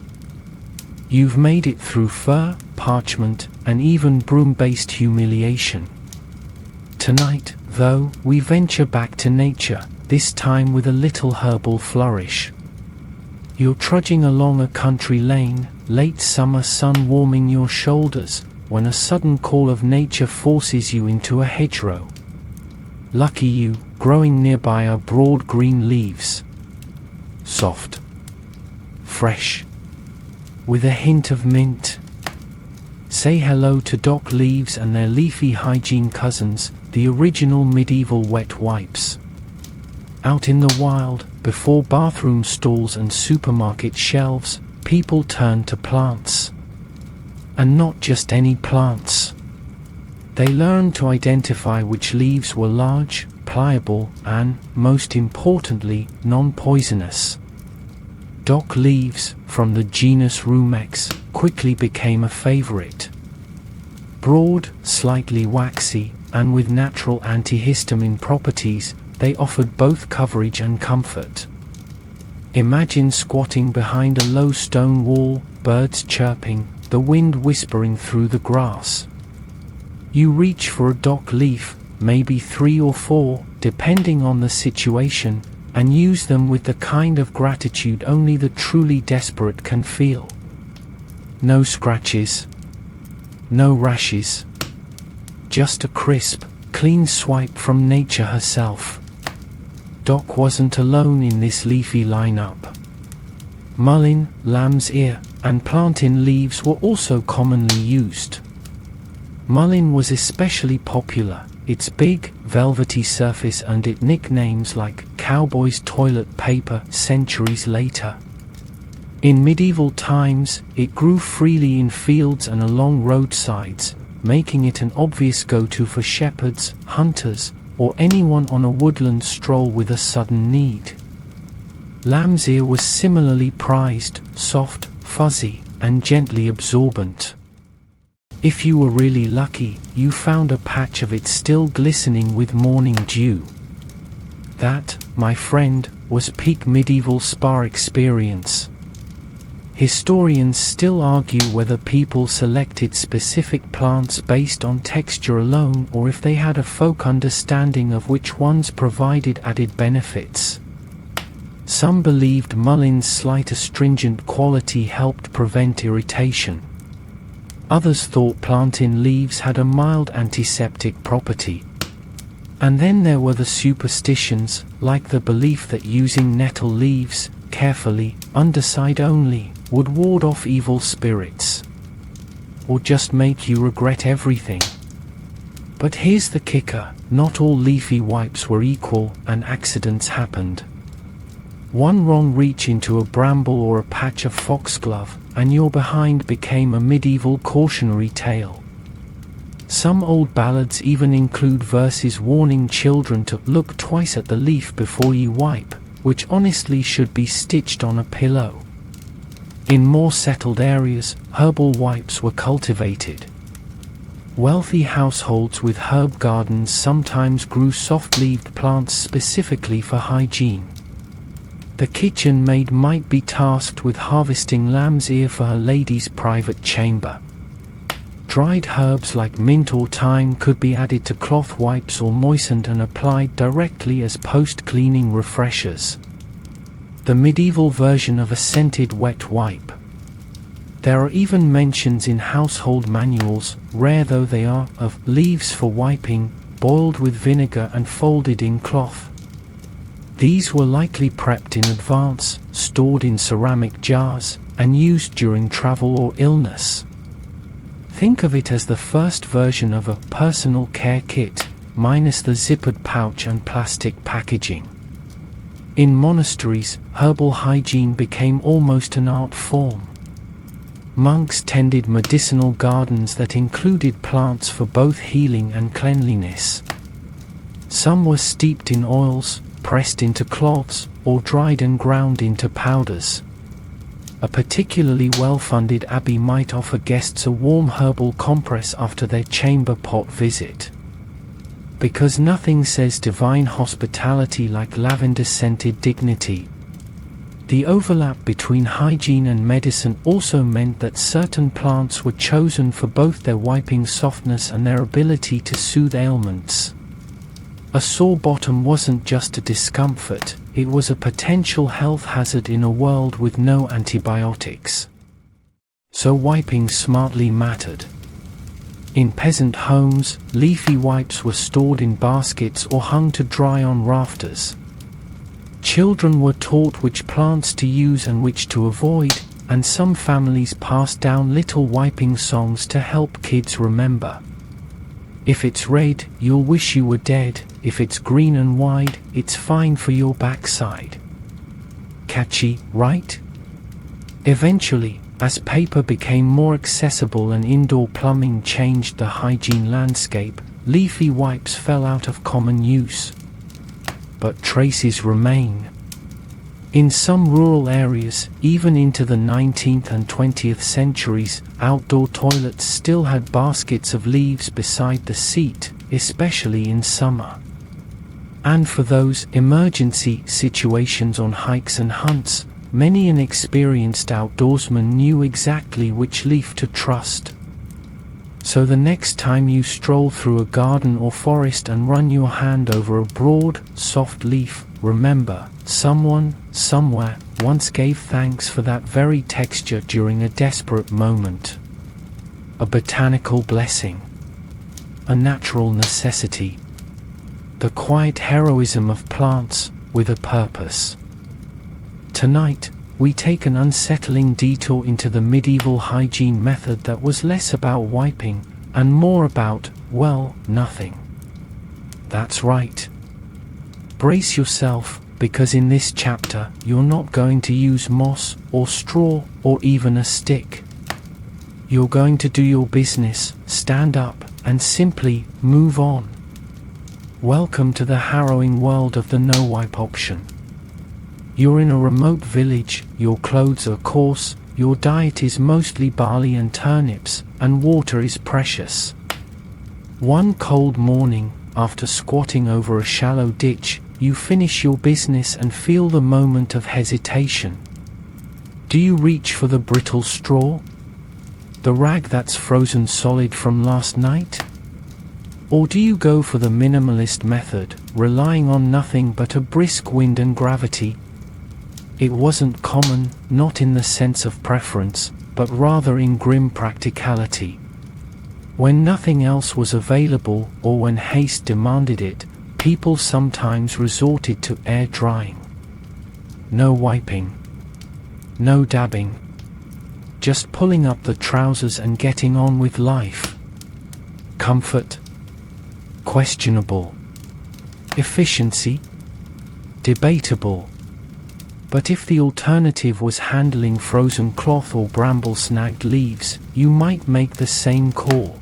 You've made it through fur, parchment, and even broom-based humiliation. Tonight, though, we venture back to nature, this time with a little herbal flourish. You're trudging along a country lane, late summer sun warming your shoulders, when a sudden call of nature forces you into a hedgerow. Lucky you, growing nearby are broad green leaves. Soft. Fresh. With a hint of mint. Say hello to dock leaves and their leafy hygiene cousins, the original medieval wet wipes. Out in the wild, before bathroom stalls and supermarket shelves, people turned to plants. And not just any plants. They learned to identify which leaves were large, pliable, and, most importantly, non-poisonous. Dock leaves, from the genus Rumex, quickly became a favorite. Broad, slightly waxy, and with natural antihistamine properties, they offered both coverage and comfort. Imagine squatting behind a low stone wall, birds chirping, the wind whispering through the grass. You reach for a dock leaf, maybe 3 or 4, depending on the situation, and use them with the kind of gratitude only the truly desperate can feel. No scratches. No rashes. Just a crisp, clean swipe from nature herself. Dock wasn't alone in this leafy lineup. Mullein, lamb's ear, and plantain leaves were also commonly used. Mullein was especially popular. Its big, velvety surface earned it nicknames like cowboy's toilet paper centuries later. In medieval times, it grew freely in fields and along roadsides, making it an obvious go-to for shepherds, hunters, or anyone on a woodland stroll with a sudden need. Lamb's ear was similarly prized, soft, fuzzy, and gently absorbent. If you were really lucky, you found a patch of it still glistening with morning dew. That, my friend, was peak medieval spa experience. Historians still argue whether people selected specific plants based on texture alone or if they had a folk understanding of which ones provided added benefits. Some believed mullein's slight astringent quality helped prevent irritation. Others thought plantain leaves had a mild antiseptic property. And then there were the superstitions, like the belief that using nettle leaves, carefully, underside only, would ward off evil spirits. Or just make you regret everything. But here's the kicker, not all leafy wipes were equal, and accidents happened. One wrong reach into a bramble or a patch of foxglove, and your behind became a medieval cautionary tale. Some old ballads even include verses warning children to look twice at the leaf before you wipe, which honestly should be stitched on a pillow. In more settled areas, herbal wipes were cultivated. Wealthy households with herb gardens sometimes grew soft-leaved plants specifically for hygiene. The kitchen maid might be tasked with harvesting lamb's ear for her lady's private chamber. Dried herbs like mint or thyme could be added to cloth wipes or moistened and applied directly as post-cleaning refreshers. The medieval version of a scented wet wipe. There are even mentions in household manuals, rare though they are, of leaves for wiping, boiled with vinegar and folded in cloth. These were likely prepped in advance, stored in ceramic jars, and used during travel or illness. Think of it as the first version of a personal care kit, minus the zippered pouch and plastic packaging. In monasteries, herbal hygiene became almost an art form. Monks tended medicinal gardens that included plants for both healing and cleanliness. Some were steeped in oils, pressed into cloths, or dried and ground into powders. A particularly well-funded abbey might offer guests a warm herbal compress after their chamber pot visit. Because nothing says divine hospitality like lavender-scented dignity. The overlap between hygiene and medicine also meant that certain plants were chosen for both their wiping softness and their ability to soothe ailments. A sore bottom wasn't just a discomfort, it was a potential health hazard in a world with no antibiotics. So wiping smartly mattered. In peasant homes, leafy wipes were stored in baskets or hung to dry on rafters. Children were taught which plants to use and which to avoid, and some families passed down little wiping songs to help kids remember. If it's red, you'll wish you were dead. If it's green and wide, it's fine for your backside. Catchy, right? Eventually, as paper became more accessible and indoor plumbing changed the hygiene landscape, leafy wipes fell out of common use. But traces remain. In some rural areas, even into the 19th and 20th centuries, outdoor toilets still had baskets of leaves beside the seat, especially in summer. And for those emergency situations on hikes and hunts, many an experienced outdoorsman knew exactly which leaf to trust. So the next time you stroll through a garden or forest and run your hand over a broad, soft leaf, remember, someone, somewhere, once gave thanks for that very texture during a desperate moment. A botanical blessing. A natural necessity. The quiet heroism of plants, with a purpose. Tonight, we take an unsettling detour into the medieval hygiene method that was less about wiping, and more about, well, nothing. That's right. Brace yourself, because in this chapter, you're not going to use moss, or straw, or even a stick. You're going to do your business, stand up, and simply move on. Welcome to the harrowing world of the no-wipe option. You're in a remote village, your clothes are coarse, your diet is mostly barley and turnips, and water is precious. One cold morning, after squatting over a shallow ditch, you finish your business and feel the moment of hesitation. Do you reach for the brittle straw? The rag that's frozen solid from last night? Or do you go for the minimalist method, relying on nothing but a brisk wind and gravity? It wasn't common, not in the sense of preference, but rather in grim practicality. When nothing else was available, or when haste demanded it, people sometimes resorted to air drying. No wiping. No dabbing. Just pulling up the trousers and getting on with life. Comfort? Questionable. Efficiency? Debatable. But if the alternative was handling frozen cloth or bramble-snagged leaves, you might make the same call.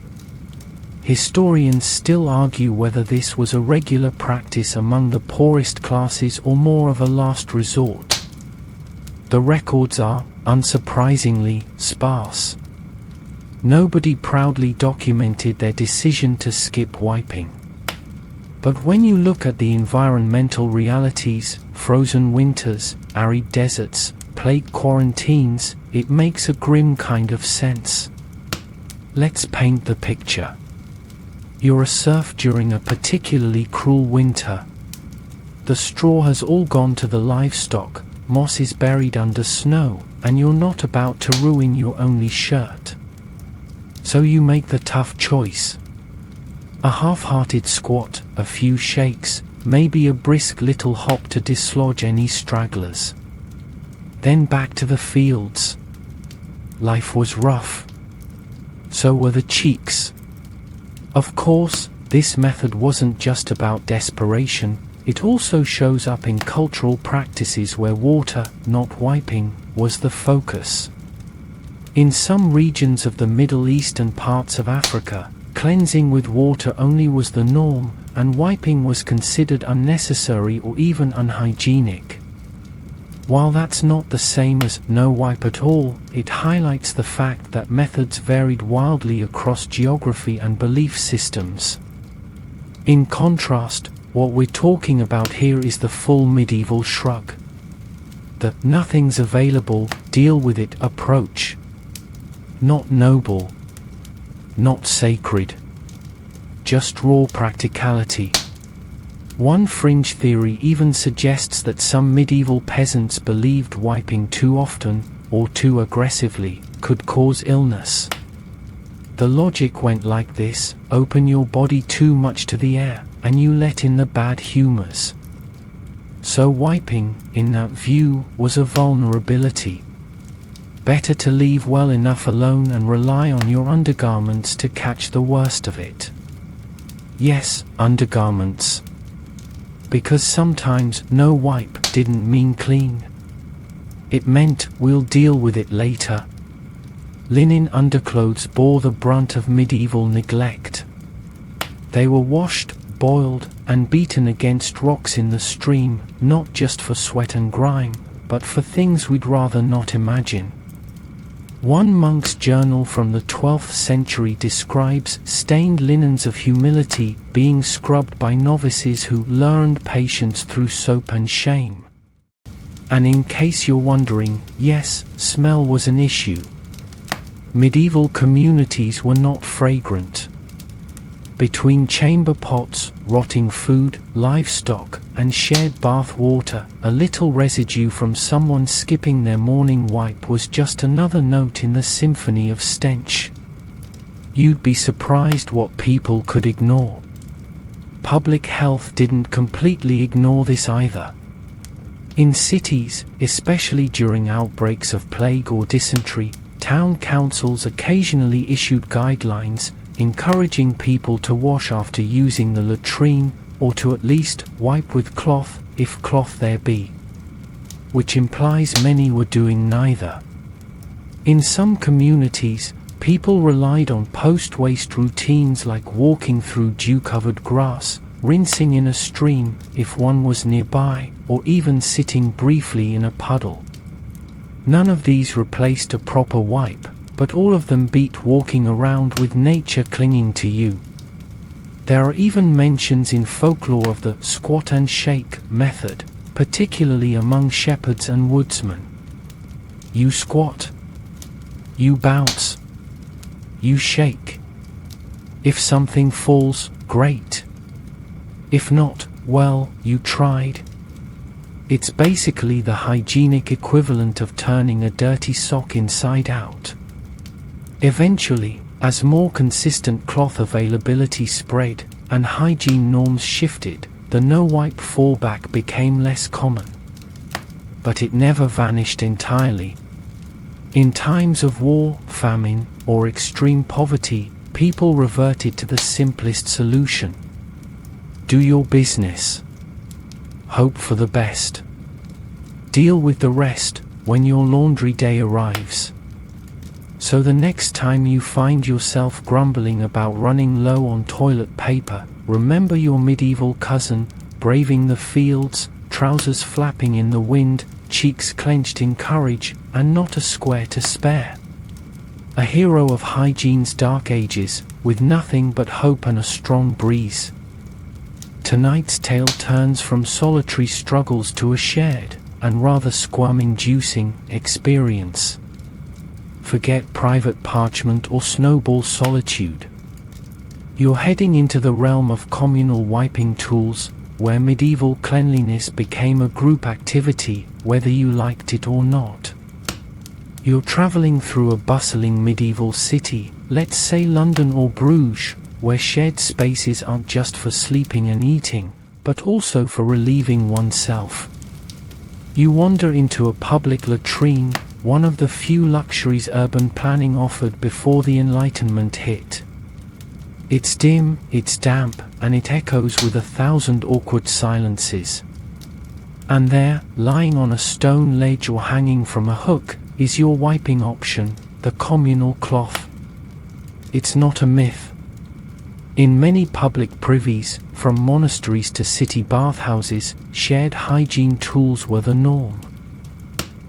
Historians still argue whether this was a regular practice among the poorest classes or more of a last resort. The records are, unsurprisingly, sparse. Nobody proudly documented their decision to skip wiping. But when you look at the environmental realities, frozen winters, arid deserts, plague quarantines, it makes a grim kind of sense. Let's paint the picture. You're a serf during a particularly cruel winter. The straw has all gone to the livestock, moss is buried under snow, and you're not about to ruin your only shirt. So you make the tough choice. A half-hearted squat, a few shakes, maybe a brisk little hop to dislodge any stragglers. Then back to the fields. Life was rough. So were the cheeks. Of course, this method wasn't just about desperation, it also shows up in cultural practices where water, not wiping, was the focus. In some regions of the Middle East and parts of Africa, cleansing with water only was the norm, and wiping was considered unnecessary or even unhygienic. While that's not the same as no wipe at all, it highlights the fact that methods varied wildly across geography and belief systems. In contrast, what we're talking about here is the full medieval shrug. The "nothing's available, deal with it" approach. Not noble, not sacred, just raw practicality. One fringe theory even suggests that some medieval peasants believed wiping too often, or too aggressively, could cause illness. The logic went like this: open your body too much to the air, and you let in the bad humors. So wiping, in that view, was a vulnerability. Better to leave well enough alone and rely on your undergarments to catch the worst of it. Yes, undergarments. Because sometimes no wipe didn't mean clean. It meant we'll deal with it later. Linen underclothes bore the brunt of medieval neglect. They were washed, boiled, and beaten against rocks in the stream, not just for sweat and grime, but for things we'd rather not imagine. One monk's journal from the 12th century describes stained linens of humility being scrubbed by novices who learned patience through soap and shame. And in case you're wondering, yes, smell was an issue. Medieval communities were not fragrant. Between chamber pots, rotting food, livestock, and shared bath water, a little residue from someone skipping their morning wipe was just another note in the symphony of stench. You'd be surprised what people could ignore. Public health didn't completely ignore this either. In cities, especially during outbreaks of plague or dysentery, town councils occasionally issued guidelines encouraging people to wash after using the latrine, or to at least wipe with cloth, if cloth there be. Which implies many were doing neither. In some communities, people relied on post-waste routines like walking through dew-covered grass, rinsing in a stream, if one was nearby, or even sitting briefly in a puddle. None of these replaced a proper wipe, but all of them beat walking around with nature clinging to you. There are even mentions in folklore of the squat and shake method, particularly among shepherds and woodsmen. You squat. You bounce. You shake. If something falls, great. If not, well, you tried. It's basically the hygienic equivalent of turning a dirty sock inside out. Eventually, as more consistent cloth availability spread, and hygiene norms shifted, the no-wipe fallback became less common. But it never vanished entirely. In times of war, famine, or extreme poverty, people reverted to the simplest solution. Do your business. Hope for the best. Deal with the rest when your laundry day arrives. So the next time you find yourself grumbling about running low on toilet paper, remember your medieval cousin, braving the fields, trousers flapping in the wind, cheeks clenched in courage, and not a square to spare. A hero of hygiene's dark ages, with nothing but hope and a strong breeze. Tonight's tale turns from solitary struggles to a shared, and rather squirm-inducing, experience. Forget private parchment or snowball solitude. You're heading into the realm of communal wiping tools, where medieval cleanliness became a group activity, whether you liked it or not. You're traveling through a bustling medieval city, let's say London or Bruges, where shared spaces aren't just for sleeping and eating, but also for relieving oneself. You wander into a public latrine, one of the few luxuries urban planning offered before the Enlightenment hit. It's dim, it's damp, and it echoes with 1,000 awkward silences. And there, lying on a stone ledge or hanging from a hook, is your wiping option, the communal cloth. It's not a myth. In many public privies, from monasteries to city bathhouses, shared hygiene tools were the norm.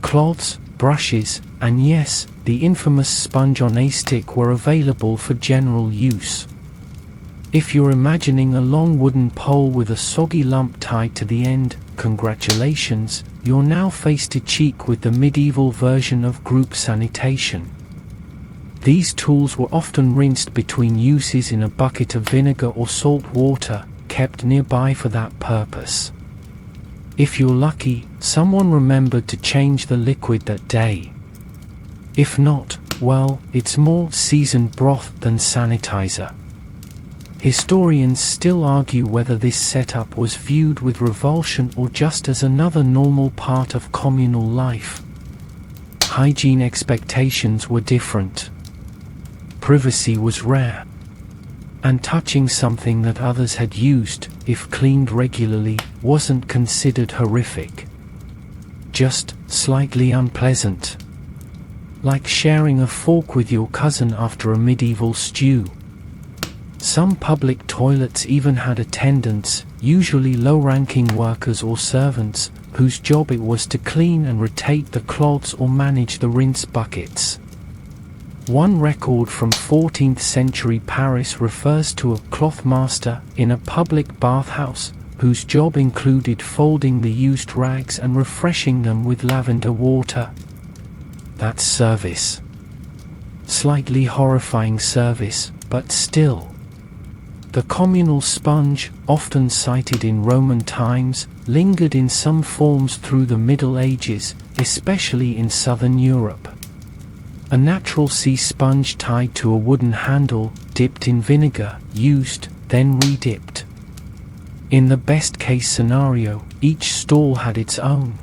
Cloths, brushes, and yes, the infamous sponge on a stick were available for general use. If you're imagining a long wooden pole with a soggy lump tied to the end, congratulations, you're now face to cheek with the medieval version of group sanitation. These tools were often rinsed between uses in a bucket of vinegar or salt water, kept nearby for that purpose. If you're lucky, someone remembered to change the liquid that day. If not, well, it's more seasoned broth than sanitizer. Historians still argue whether this setup was viewed with revulsion or just as another normal part of communal life. Hygiene expectations were different. Privacy was rare. And touching something that others had used, if cleaned regularly, wasn't considered horrific. Just slightly unpleasant. Like sharing a fork with your cousin after a medieval stew. Some public toilets even had attendants, usually low-ranking workers or servants, whose job it was to clean and rotate the cloths or manage the rinse buckets. One record from 14th century Paris refers to a cloth master in a public bathhouse, whose job included folding the used rags and refreshing them with lavender water. That's service. Slightly horrifying service, but still. The communal sponge, often cited in Roman times, lingered in some forms through the Middle Ages, especially in southern Europe. A natural sea sponge tied to a wooden handle, dipped in vinegar, used, then re-dipped. In the best-case scenario, each stall had its own.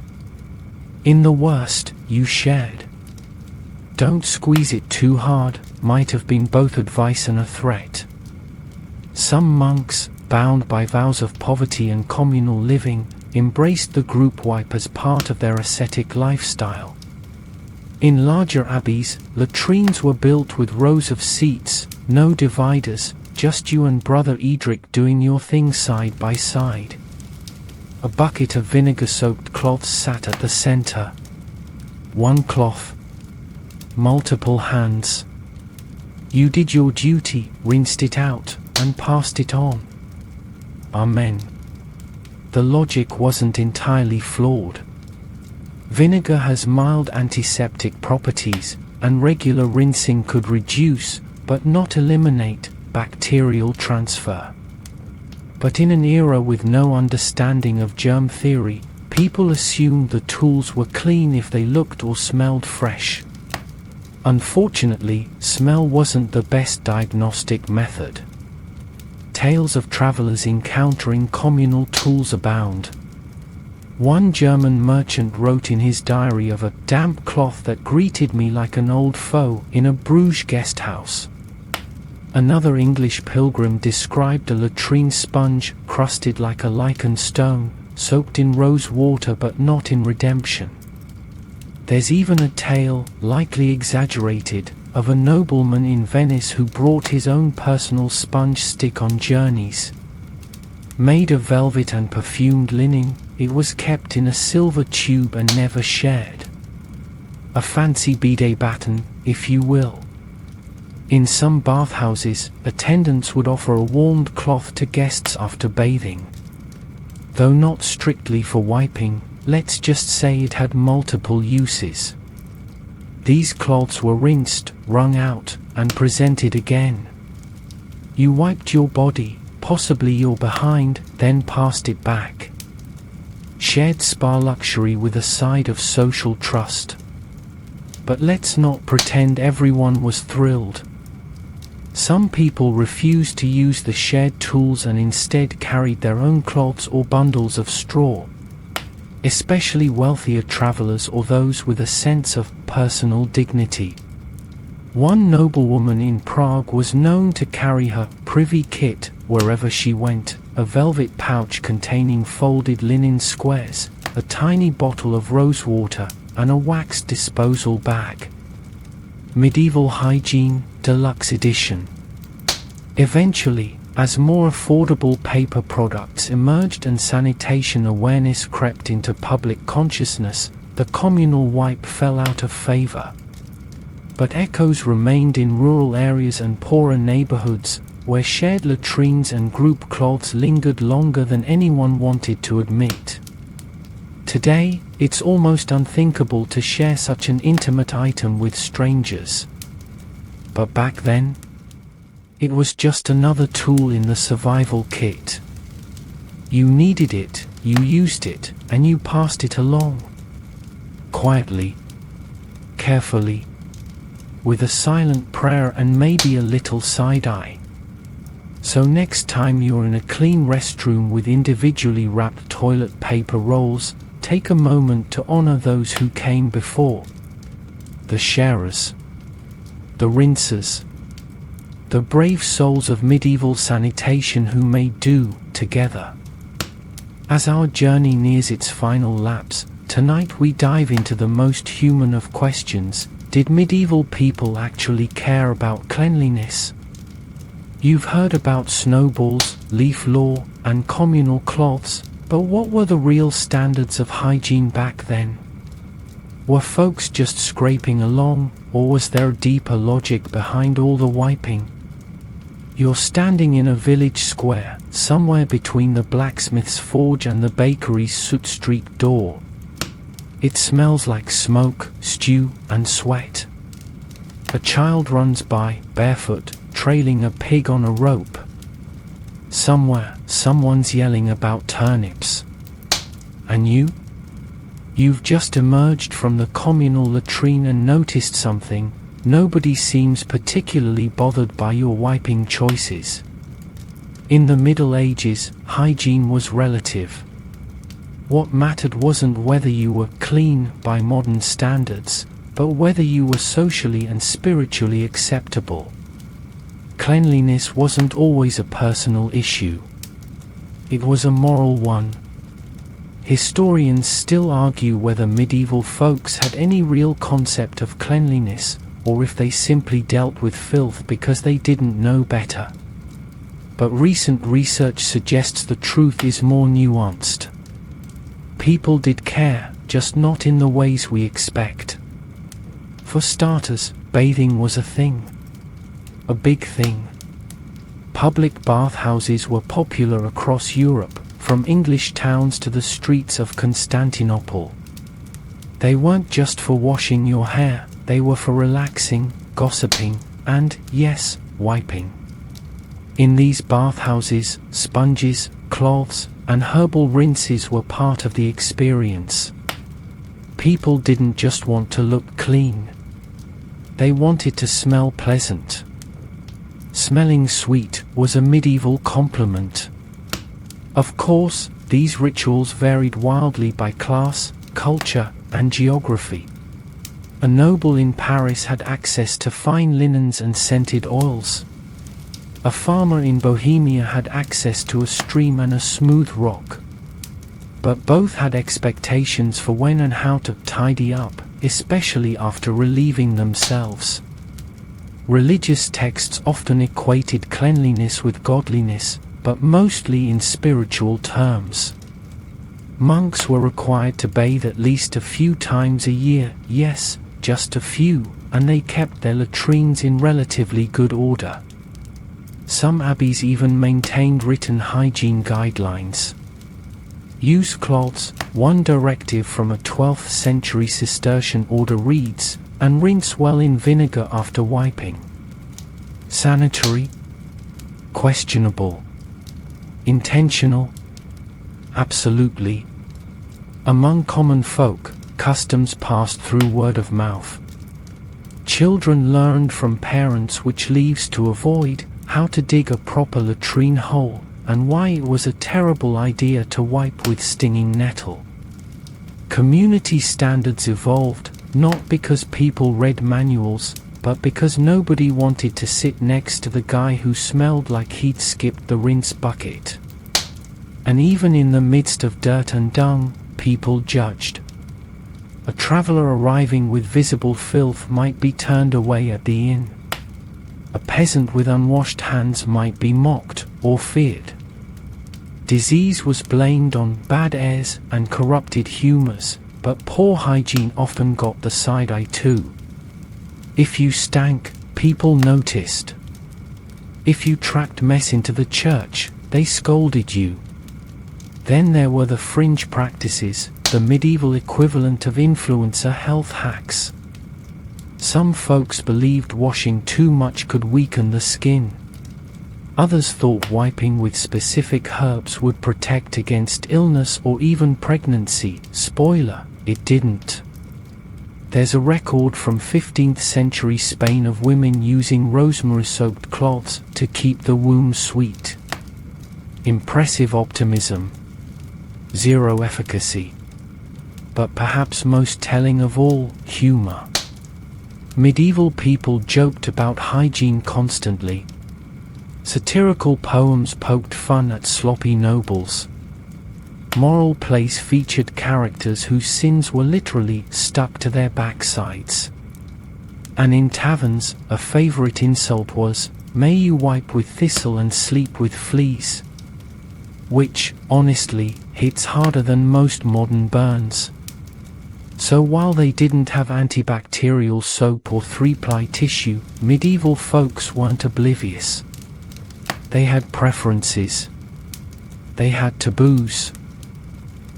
In the worst, you shared. Don't squeeze it too hard, might have been both advice and a threat. Some monks, bound by vows of poverty and communal living, embraced the group wipe as part of their ascetic lifestyle. In larger abbeys, latrines were built with rows of seats, no dividers, just you and Brother Edric doing your thing side by side. A bucket of vinegar-soaked cloths sat at the center. One cloth. Multiple hands. You did your duty, rinsed it out, and passed it on. Amen. The logic wasn't entirely flawed. Vinegar has mild antiseptic properties, and regular rinsing could reduce, but not eliminate, bacterial transfer. But in an era with no understanding of germ theory, people assumed the tools were clean if they looked or smelled fresh. Unfortunately, smell wasn't the best diagnostic method. Tales of travelers encountering communal tools abound. One German merchant wrote in his diary of a damp cloth that greeted me like an old foe in a Bruges guest house. Another English pilgrim described a latrine sponge crusted like a lichened stone, soaked in rose water but not in redemption. There's even a tale, likely exaggerated, of a nobleman in Venice who brought his own personal sponge stick on journeys. Made of velvet and perfumed linen, it was kept in a silver tube and never shared. A fancy bidet baton, if you will. In some bathhouses, attendants would offer a warmed cloth to guests after bathing. Though not strictly for wiping, let's just say it had multiple uses. These cloths were rinsed, wrung out, and presented again. You wiped your body, possibly your behind, then passed it back. Shared spa luxury with a side of social trust. But let's not pretend everyone was thrilled. Some people refused to use the shared tools and instead carried their own cloths or bundles of straw. Especially wealthier travelers or those with a sense of personal dignity. One noblewoman in Prague was known to carry her privy kit wherever she went, a velvet pouch containing folded linen squares, a tiny bottle of rosewater, and a wax disposal bag. Medieval Hygiene, Deluxe Edition. Eventually, as more affordable paper products emerged and sanitation awareness crept into public consciousness, the communal wipe fell out of favor. But echoes remained in rural areas and poorer neighborhoods, where shared latrines and group cloths lingered longer than anyone wanted to admit. Today, it's almost unthinkable to share such an intimate item with strangers. But back then, it was just another tool in the survival kit. You needed it, you used it, and you passed it along. Quietly, carefully, with a silent prayer and maybe a little side-eye. So next time you're in a clean restroom with individually wrapped toilet paper rolls, take a moment to honor those who came before. The sharers, the rinsers, the brave souls of medieval sanitation who made do together. As our journey nears its final laps, tonight we dive into the most human of questions. Did medieval people actually care about cleanliness? You've heard about snowballs, leaf law, and communal cloths, but what were the real standards of hygiene back then? Were folks just scraping along, or was there a deeper logic behind all the wiping? You're standing in a village square, somewhere between the blacksmith's forge and the bakery's soot-streaked door. It smells like smoke, stew, and sweat. A child runs by, barefoot, trailing a pig on a rope. Somewhere, someone's yelling about turnips. And you? You've just emerged from the communal latrine and noticed something. Nobody seems particularly bothered by your wiping choices. In the Middle Ages, hygiene was relative. What mattered wasn't whether you were clean by modern standards, but whether you were socially and spiritually acceptable. Cleanliness wasn't always a personal issue. It was a moral one. Historians still argue whether medieval folks had any real concept of cleanliness, or if they simply dealt with filth because they didn't know better. But recent research suggests the truth is more nuanced. People did care, just not in the ways we expect. For starters, bathing was a thing. A big thing. Public bathhouses were popular across Europe, from English towns to the streets of Constantinople. They weren't just for washing your hair, they were for relaxing, gossiping, and, yes, wiping. In these bathhouses, sponges, cloths, and herbal rinses were part of the experience. People didn't just want to look clean. They wanted to smell pleasant. Smelling sweet was a medieval compliment. Of course, these rituals varied wildly by class, culture, and geography. A noble in Paris had access to fine linens and scented oils. A farmer in Bohemia had access to a stream and a smooth rock. But both had expectations for when and how to tidy up, especially after relieving themselves. Religious texts often equated cleanliness with godliness, but mostly in spiritual terms. Monks were required to bathe at least a few times a year, yes, just a few, and they kept their latrines in relatively good order. Some abbeys even maintained written hygiene guidelines. Use cloths, one directive from a 12th century Cistercian order reads, and rinse well in vinegar after wiping. Sanitary? Questionable. Intentional? Absolutely. Among common folk, customs passed through word of mouth. Children learned from parents which leaves to avoid, how to dig a proper latrine hole, and why it was a terrible idea to wipe with stinging nettle. Community standards evolved, not because people read manuals, but because nobody wanted to sit next to the guy who smelled like he'd skipped the rinse bucket. And even in the midst of dirt and dung, people judged. A traveler arriving with visible filth might be turned away at the inn. A peasant with unwashed hands might be mocked or feared. Disease was blamed on bad airs and corrupted humors, but poor hygiene often got the side eye too. If you stank, people noticed. If you tracked mess into the church, they scolded you. Then there were the fringe practices, the medieval equivalent of influencer health hacks. Some folks believed washing too much could weaken the skin. Others thought wiping with specific herbs would protect against illness or even pregnancy. Spoiler, it didn't. There's a record from 15th century Spain of women using rosemary-soaked cloths to keep the womb sweet. Impressive optimism. Zero efficacy. But perhaps most telling of all, humor. Medieval people joked about hygiene constantly. Satirical poems poked fun at sloppy nobles. Moral plays featured characters whose sins were literally stuck to their backsides. And in taverns, a favorite insult was, "May you wipe with thistle and sleep with fleas." Which, honestly, hits harder than most modern burns. So while they didn't have antibacterial soap or 3-ply tissue, medieval folks weren't oblivious. They had preferences. They had taboos.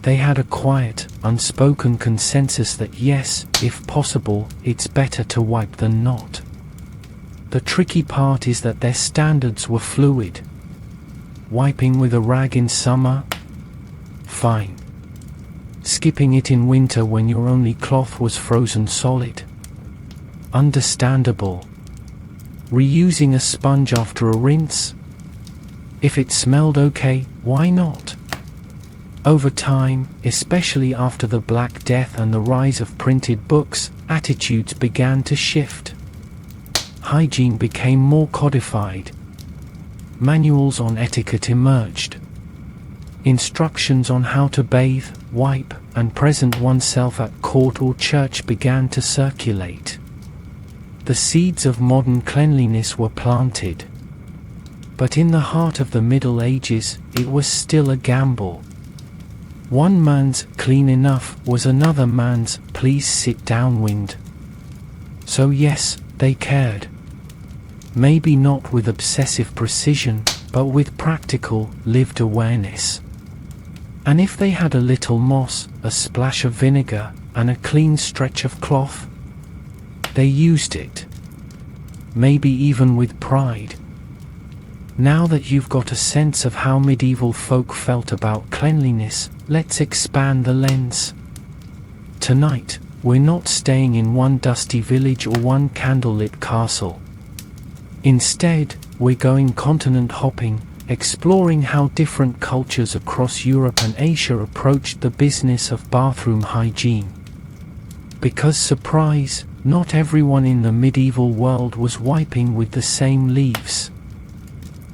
They had a quiet, unspoken consensus that yes, if possible, it's better to wipe than not. The tricky part is that their standards were fluid. Wiping with a rag in summer? Fine. Skipping it in winter when your only cloth was frozen solid? Understandable. Reusing a sponge after a rinse? If it smelled okay, why not? Over time, especially after the Black Death and the rise of printed books, attitudes began to shift. Hygiene became more codified. Manuals on etiquette emerged. Instructions on how to bathe, wipe, and present oneself at court or church began to circulate. The seeds of modern cleanliness were planted. But in the heart of the Middle Ages, it was still a gamble. One man's "clean enough" was another man's "please sit down" wind. So yes, they cared. Maybe not with obsessive precision, but with practical, lived awareness. And if they had a little moss, a splash of vinegar, and a clean stretch of cloth, they used it. Maybe even with pride. Now that you've got a sense of how medieval folk felt about cleanliness, let's expand the lens. Tonight, we're not staying in one dusty village or one candlelit castle. Instead, we're going continent hopping, exploring how different cultures across Europe and Asia approached the business of bathroom hygiene. Because surprise, not everyone in the medieval world was wiping with the same leaves.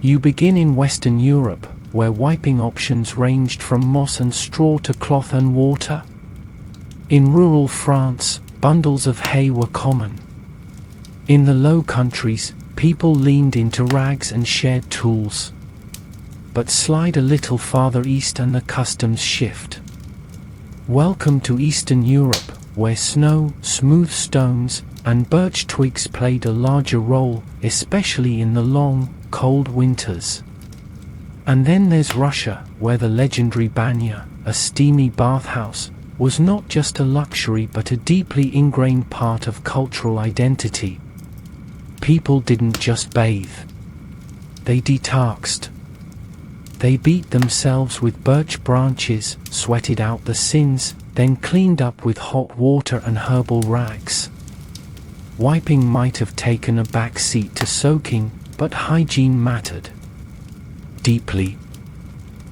You begin in Western Europe, where wiping options ranged from moss and straw to cloth and water. In rural France, bundles of hay were common. In the Low Countries, people leaned into rags and shared tools. But slide a little farther east and the customs shift. Welcome to Eastern Europe, where snow, smooth stones, and birch twigs played a larger role, especially in the long, cold winters. And then there's Russia, where the legendary banya, a steamy bathhouse, was not just a luxury but a deeply ingrained part of cultural identity. People didn't just bathe. They detoxed. They beat themselves with birch branches, sweated out the sins, then cleaned up with hot water and herbal rags. Wiping might have taken a back seat to soaking, but hygiene mattered deeply.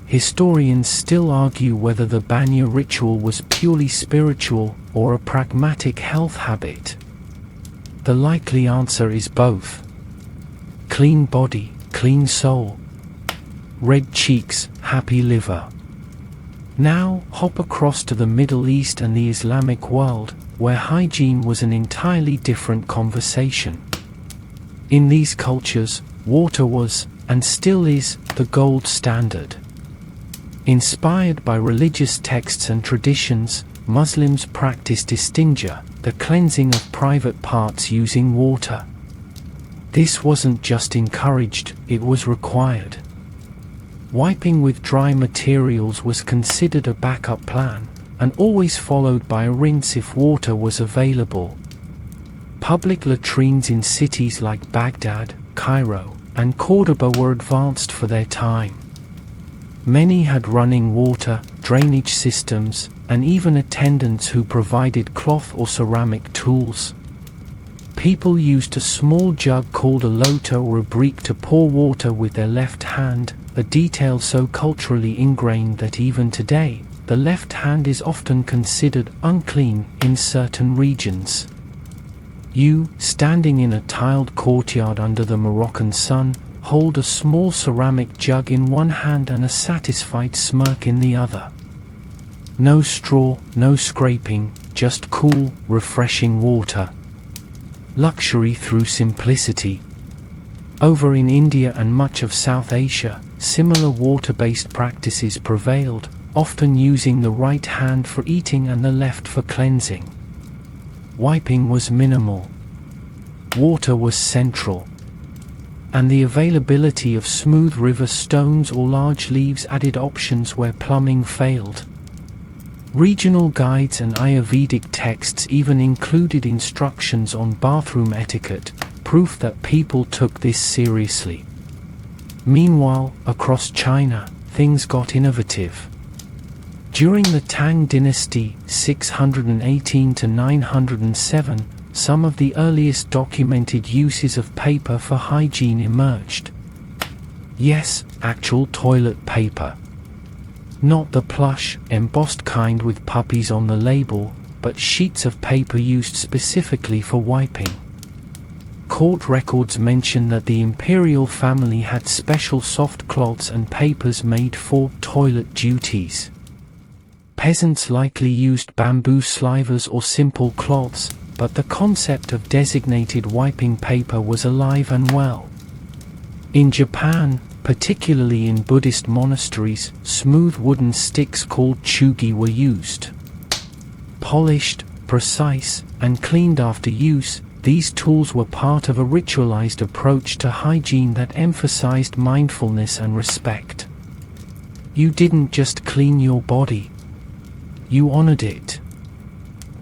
Historians still argue whether the banya ritual was purely spiritual or a pragmatic health habit. The likely answer is both. Clean body, clean soul. Red cheeks, happy liver. Now, hop across to the Middle East and the Islamic world, where hygiene was an entirely different conversation. In these cultures, water was, and still is, the gold standard. Inspired by religious texts and traditions, Muslims practiced istinja, the cleansing of private parts using water. This wasn't just encouraged, it was required. Wiping with dry materials was considered a backup plan, and always followed by a rinse if water was available. Public latrines in cities like Baghdad, Cairo, and Cordoba were advanced for their time. Many had running water, drainage systems, and even attendants who provided cloth or ceramic tools. People used a small jug called a lota or a brick to pour water with their left hand, a detail so culturally ingrained that even today, the left hand is often considered unclean in certain regions. You, standing in a tiled courtyard under the Moroccan sun, hold a small ceramic jug in one hand and a satisfied smirk in the other. No straw, no scraping, just cool, refreshing water. Luxury through simplicity. Over in India and much of South Asia, similar water-based practices prevailed, often using the right hand for eating and the left for cleansing. Wiping was minimal. Water was central. And the availability of smooth river stones or large leaves added options where plumbing failed. Regional guides and Ayurvedic texts even included instructions on bathroom etiquette, proof that people took this seriously. Meanwhile, across China, things got innovative. During the Tang dynasty, 618 to 907, some of the earliest documented uses of paper for hygiene emerged. Yes, actual toilet paper. Not the plush, embossed kind with puppies on the label, but sheets of paper used specifically for wiping. Court records mention that the imperial family had special soft cloths and papers made for toilet duties. Peasants likely used bamboo slivers or simple cloths, but the concept of designated wiping paper was alive and well. In Japan, particularly in Buddhist monasteries, smooth wooden sticks called chugi were used. Polished, precise, and cleaned after use, these tools were part of a ritualized approach to hygiene that emphasized mindfulness and respect. You didn't just clean your body. You honored it.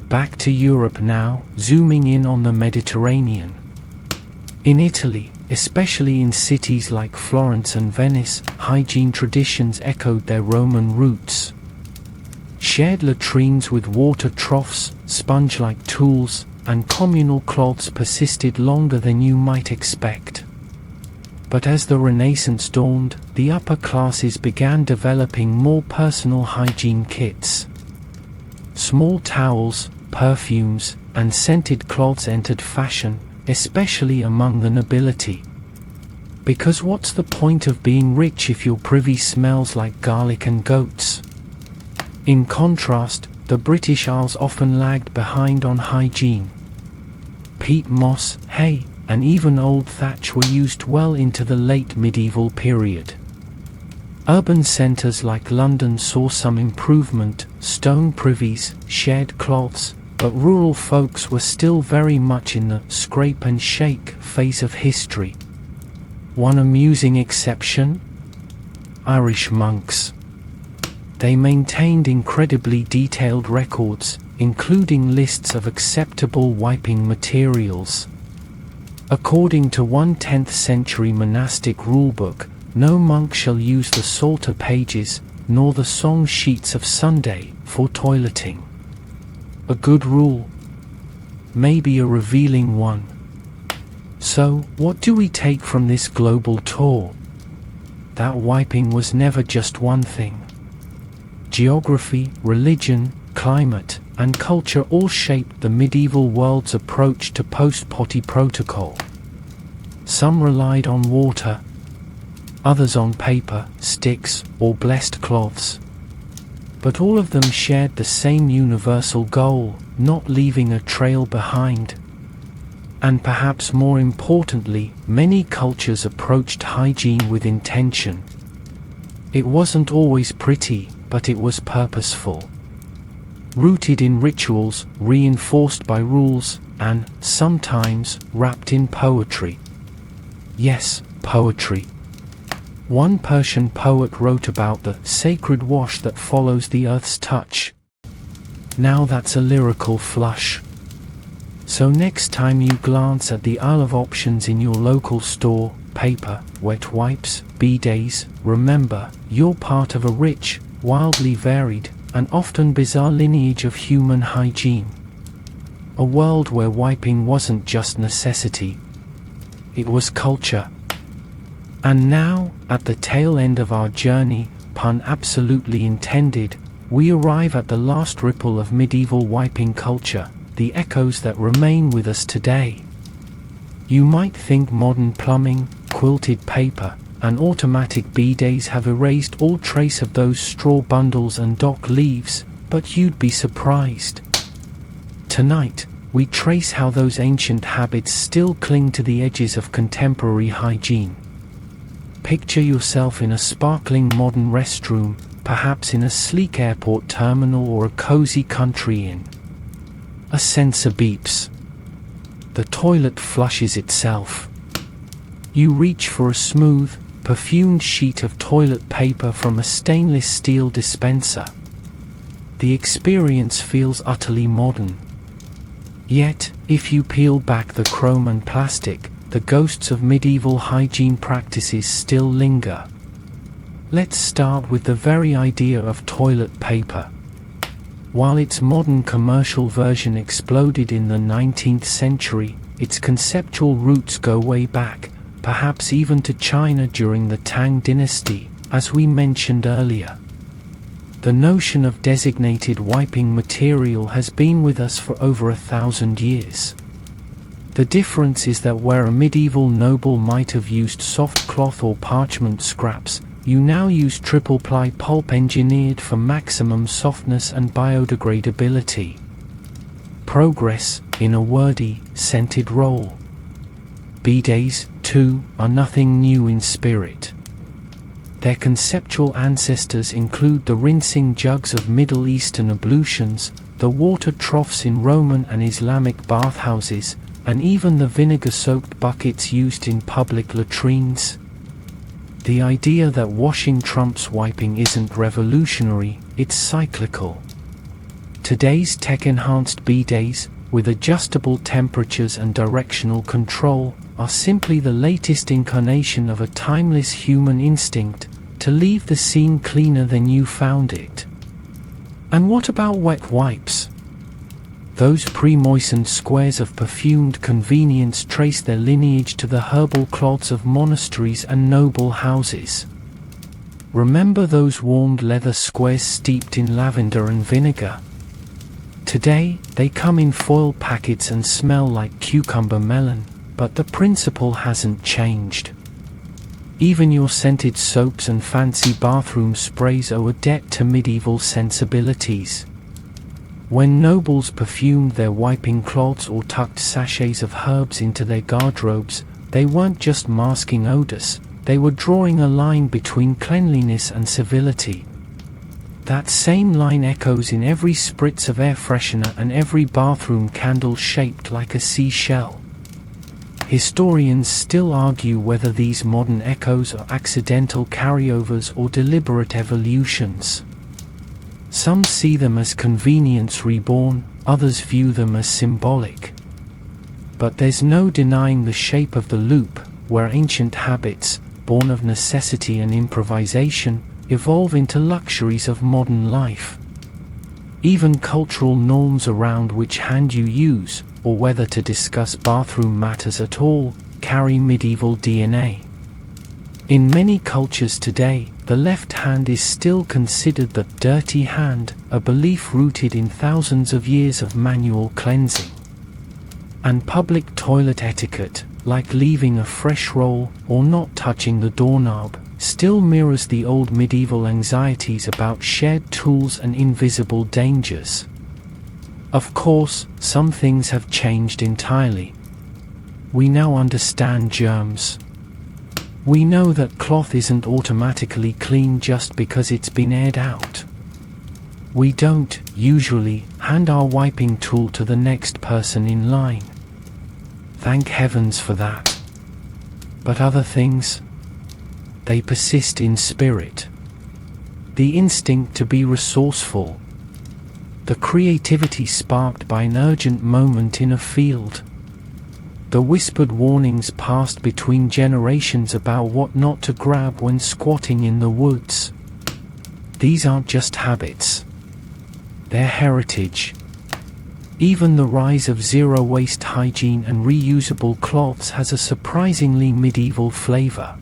Back to Europe now, zooming in on the Mediterranean. In Italy, especially in cities like Florence and Venice, hygiene traditions echoed their Roman roots. Shared latrines with water troughs, sponge-like tools, and communal cloths persisted longer than you might expect. But as the Renaissance dawned, the upper classes began developing more personal hygiene kits. Small towels, perfumes, and scented cloths entered fashion, especially among the nobility. Because what's the point of being rich if your privy smells like garlic and goats? In contrast, the British Isles often lagged behind on hygiene. peat moss, hay, and even old thatch were used well into the late medieval period. Urban centres like London saw some improvement, stone privies, shed cloths, but rural folks were still very much in the scrape and shake phase of history. One amusing exception? Irish monks. They maintained incredibly detailed records, including lists of acceptable wiping materials. According to one 10th century monastic rulebook, no monk shall use the psalter pages, nor the song sheets of Sunday, for toileting. A good rule. Maybe a revealing one. So, what do we take from this global tour? That wiping was never just one thing. Geography, religion, climate, and culture all shaped the medieval world's approach to post-potty protocol. Some relied on water, others on paper, sticks, or blessed cloths. But all of them shared the same universal goal, not leaving a trail behind. And perhaps more importantly, many cultures approached hygiene with intention. It wasn't always pretty, but it was purposeful. Rooted in rituals, reinforced by rules, and, sometimes, wrapped in poetry. Yes, poetry. One Persian poet wrote about the sacred wash that follows the earth's touch. Now that's a lyrical flush. So next time you glance at the aisle of options in your local store, paper, wet wipes, bidets, remember, you're part of a rich, wildly varied, and often bizarre lineage of human hygiene. A world where wiping wasn't just necessity. It was culture. And now, at the tail end of our journey, pun absolutely intended, we arrive at the last ripple of medieval wiping culture, the echoes that remain with us today. You might think modern plumbing, quilted paper, and automatic bidets have erased all trace of those straw bundles and dock leaves, but you'd be surprised. Tonight, we trace how those ancient habits still cling to the edges of contemporary hygiene. Picture yourself in a sparkling modern restroom, perhaps in a sleek airport terminal or a cozy country inn. A sensor beeps. The toilet flushes itself. You reach for a smooth, perfumed sheet of toilet paper from a stainless steel dispenser. The experience feels utterly modern. Yet, if you peel back the chrome and plastic, the ghosts of medieval hygiene practices still linger. Let's start with the very idea of toilet paper. While its modern commercial version exploded in the 19th century, its conceptual roots go way back, perhaps even to China during the Tang dynasty, as we mentioned earlier. The notion of designated wiping material has been with us for over 1,000 years. The difference is that where a medieval noble might have used soft cloth or parchment scraps, you now use triple-ply pulp engineered for maximum softness and biodegradability. Progress, in a wordy, scented roll. Bidets, too, are nothing new in spirit. Their conceptual ancestors include the rinsing jugs of Middle Eastern ablutions, the water troughs in Roman and Islamic bathhouses, and even the vinegar-soaked buckets used in public latrines. The idea that washing trumps wiping isn't revolutionary, it's cyclical. Today's tech-enhanced bidets, with adjustable temperatures and directional control, are simply the latest incarnation of a timeless human instinct to leave the scene cleaner than you found it. And what about wet wipes? Those pre-moistened squares of perfumed convenience trace their lineage to the herbal cloths of monasteries and noble houses. Remember those warmed leather squares steeped in lavender and vinegar? Today, they come in foil packets and smell like cucumber melon, but the principle hasn't changed. Even your scented soaps and fancy bathroom sprays owe a debt to medieval sensibilities. When nobles perfumed their wiping cloths or tucked sachets of herbs into their garderobes, they weren't just masking odors, they were drawing a line between cleanliness and civility. That same line echoes in every spritz of air freshener and every bathroom candle shaped like a seashell. Historians still argue whether these modern echoes are accidental carryovers or deliberate evolutions. Some see them as convenience reborn, others view them as symbolic. But there's no denying the shape of the loop, where ancient habits, born of necessity and improvisation, evolve into luxuries of modern life. Even cultural norms around which hand you use, or whether to discuss bathroom matters at all, carry medieval DNA. In many cultures today, the left hand is still considered the dirty hand, a belief rooted in thousands of years of manual cleansing. And public toilet etiquette, like leaving a fresh roll or not touching the doorknob, still mirrors the old medieval anxieties about shared tools and invisible dangers. Of course, some things have changed entirely. We now understand germs. We know that cloth isn't automatically clean just because it's been aired out. We don't, usually, hand our wiping tool to the next person in line. Thank heavens for that. But other things? They persist in spirit. The instinct to be resourceful. The creativity sparked by an urgent moment in a field. The whispered warnings passed between generations about what not to grab when squatting in the woods. These aren't just habits. They're heritage. Even the rise of zero-waste hygiene and reusable cloths has a surprisingly medieval flavor.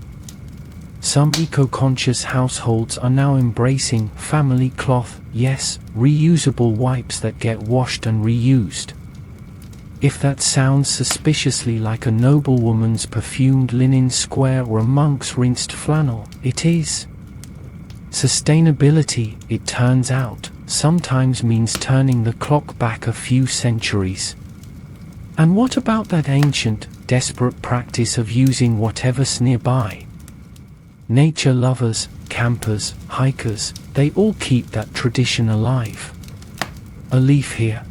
Some eco-conscious households are now embracing family cloth, yes, reusable wipes that get washed and reused. If that sounds suspiciously like a noblewoman's perfumed linen square or a monk's rinsed flannel, it is. Sustainability, it turns out, sometimes means turning the clock back a few centuries. And what about that ancient, desperate practice of using whatever's nearby? Nature lovers, campers, hikers, they all keep that tradition alive. A leaf here.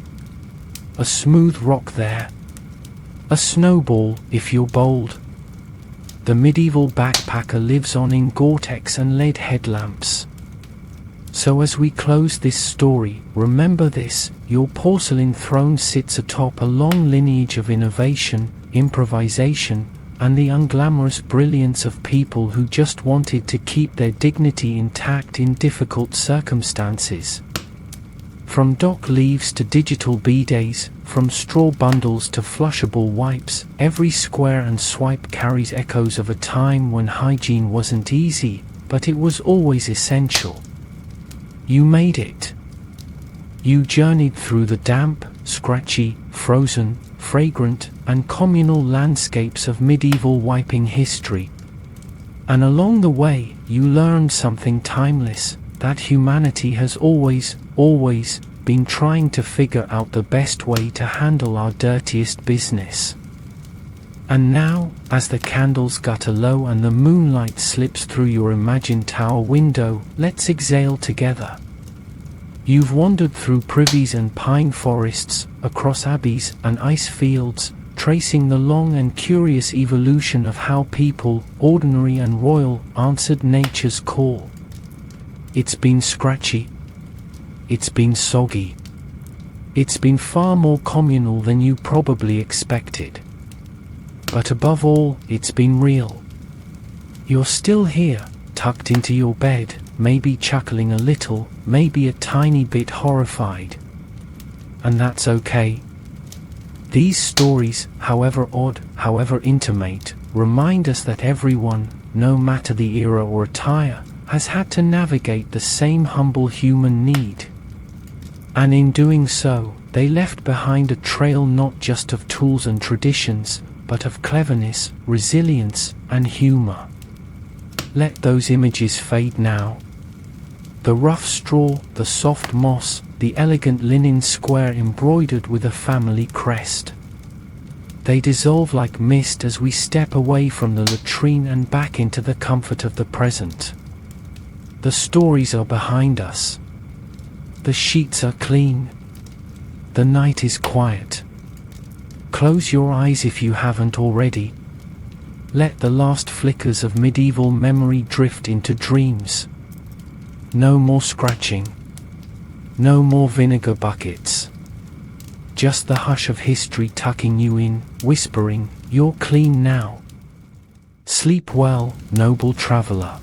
A smooth rock there. A snowball, if you're bold. The medieval backpacker lives on in Gore-Tex and lead headlamps. So as we close this story, remember this: your porcelain throne sits atop a long lineage of innovation, improvisation, and the unglamorous brilliance of people who just wanted to keep their dignity intact in difficult circumstances. From dock leaves to digital bidets, from straw bundles to flushable wipes, every square and swipe carries echoes of a time when hygiene wasn't easy, but it was always essential. You made it. You journeyed through the damp, scratchy, frozen, fragrant, and communal landscapes of medieval wiping history. And along the way, you learned something timeless, that humanity has always been trying to figure out the best way to handle our dirtiest business. And now, as the candles gutter low and the moonlight slips through your imagined tower window, let's exhale together. You've wandered through privies and pine forests, across abbeys and ice fields, tracing the long and curious evolution of how people, ordinary and royal, answered nature's call. It's been scratchy. It's been soggy. It's been far more communal than you probably expected. But above all, it's been real. You're still here, tucked into your bed, maybe chuckling a little, maybe a tiny bit horrified. And that's okay. These stories, however odd, however intimate, remind us that everyone, no matter the era or attire, has had to navigate the same humble human need. And in doing so, they left behind a trail not just of tools and traditions, but of cleverness, resilience, and humor. Let those images fade now. The rough straw, the soft moss, the elegant linen square embroidered with a family crest. They dissolve like mist as we step away from the latrine and back into the comfort of the present. The stories are behind us. The sheets are clean. The night is quiet. Close your eyes if you haven't already. Let the last flickers of medieval memory drift into dreams. No more scratching. No more vinegar buckets. Just the hush of history tucking you in, whispering, "You're clean now." Sleep well, noble traveler.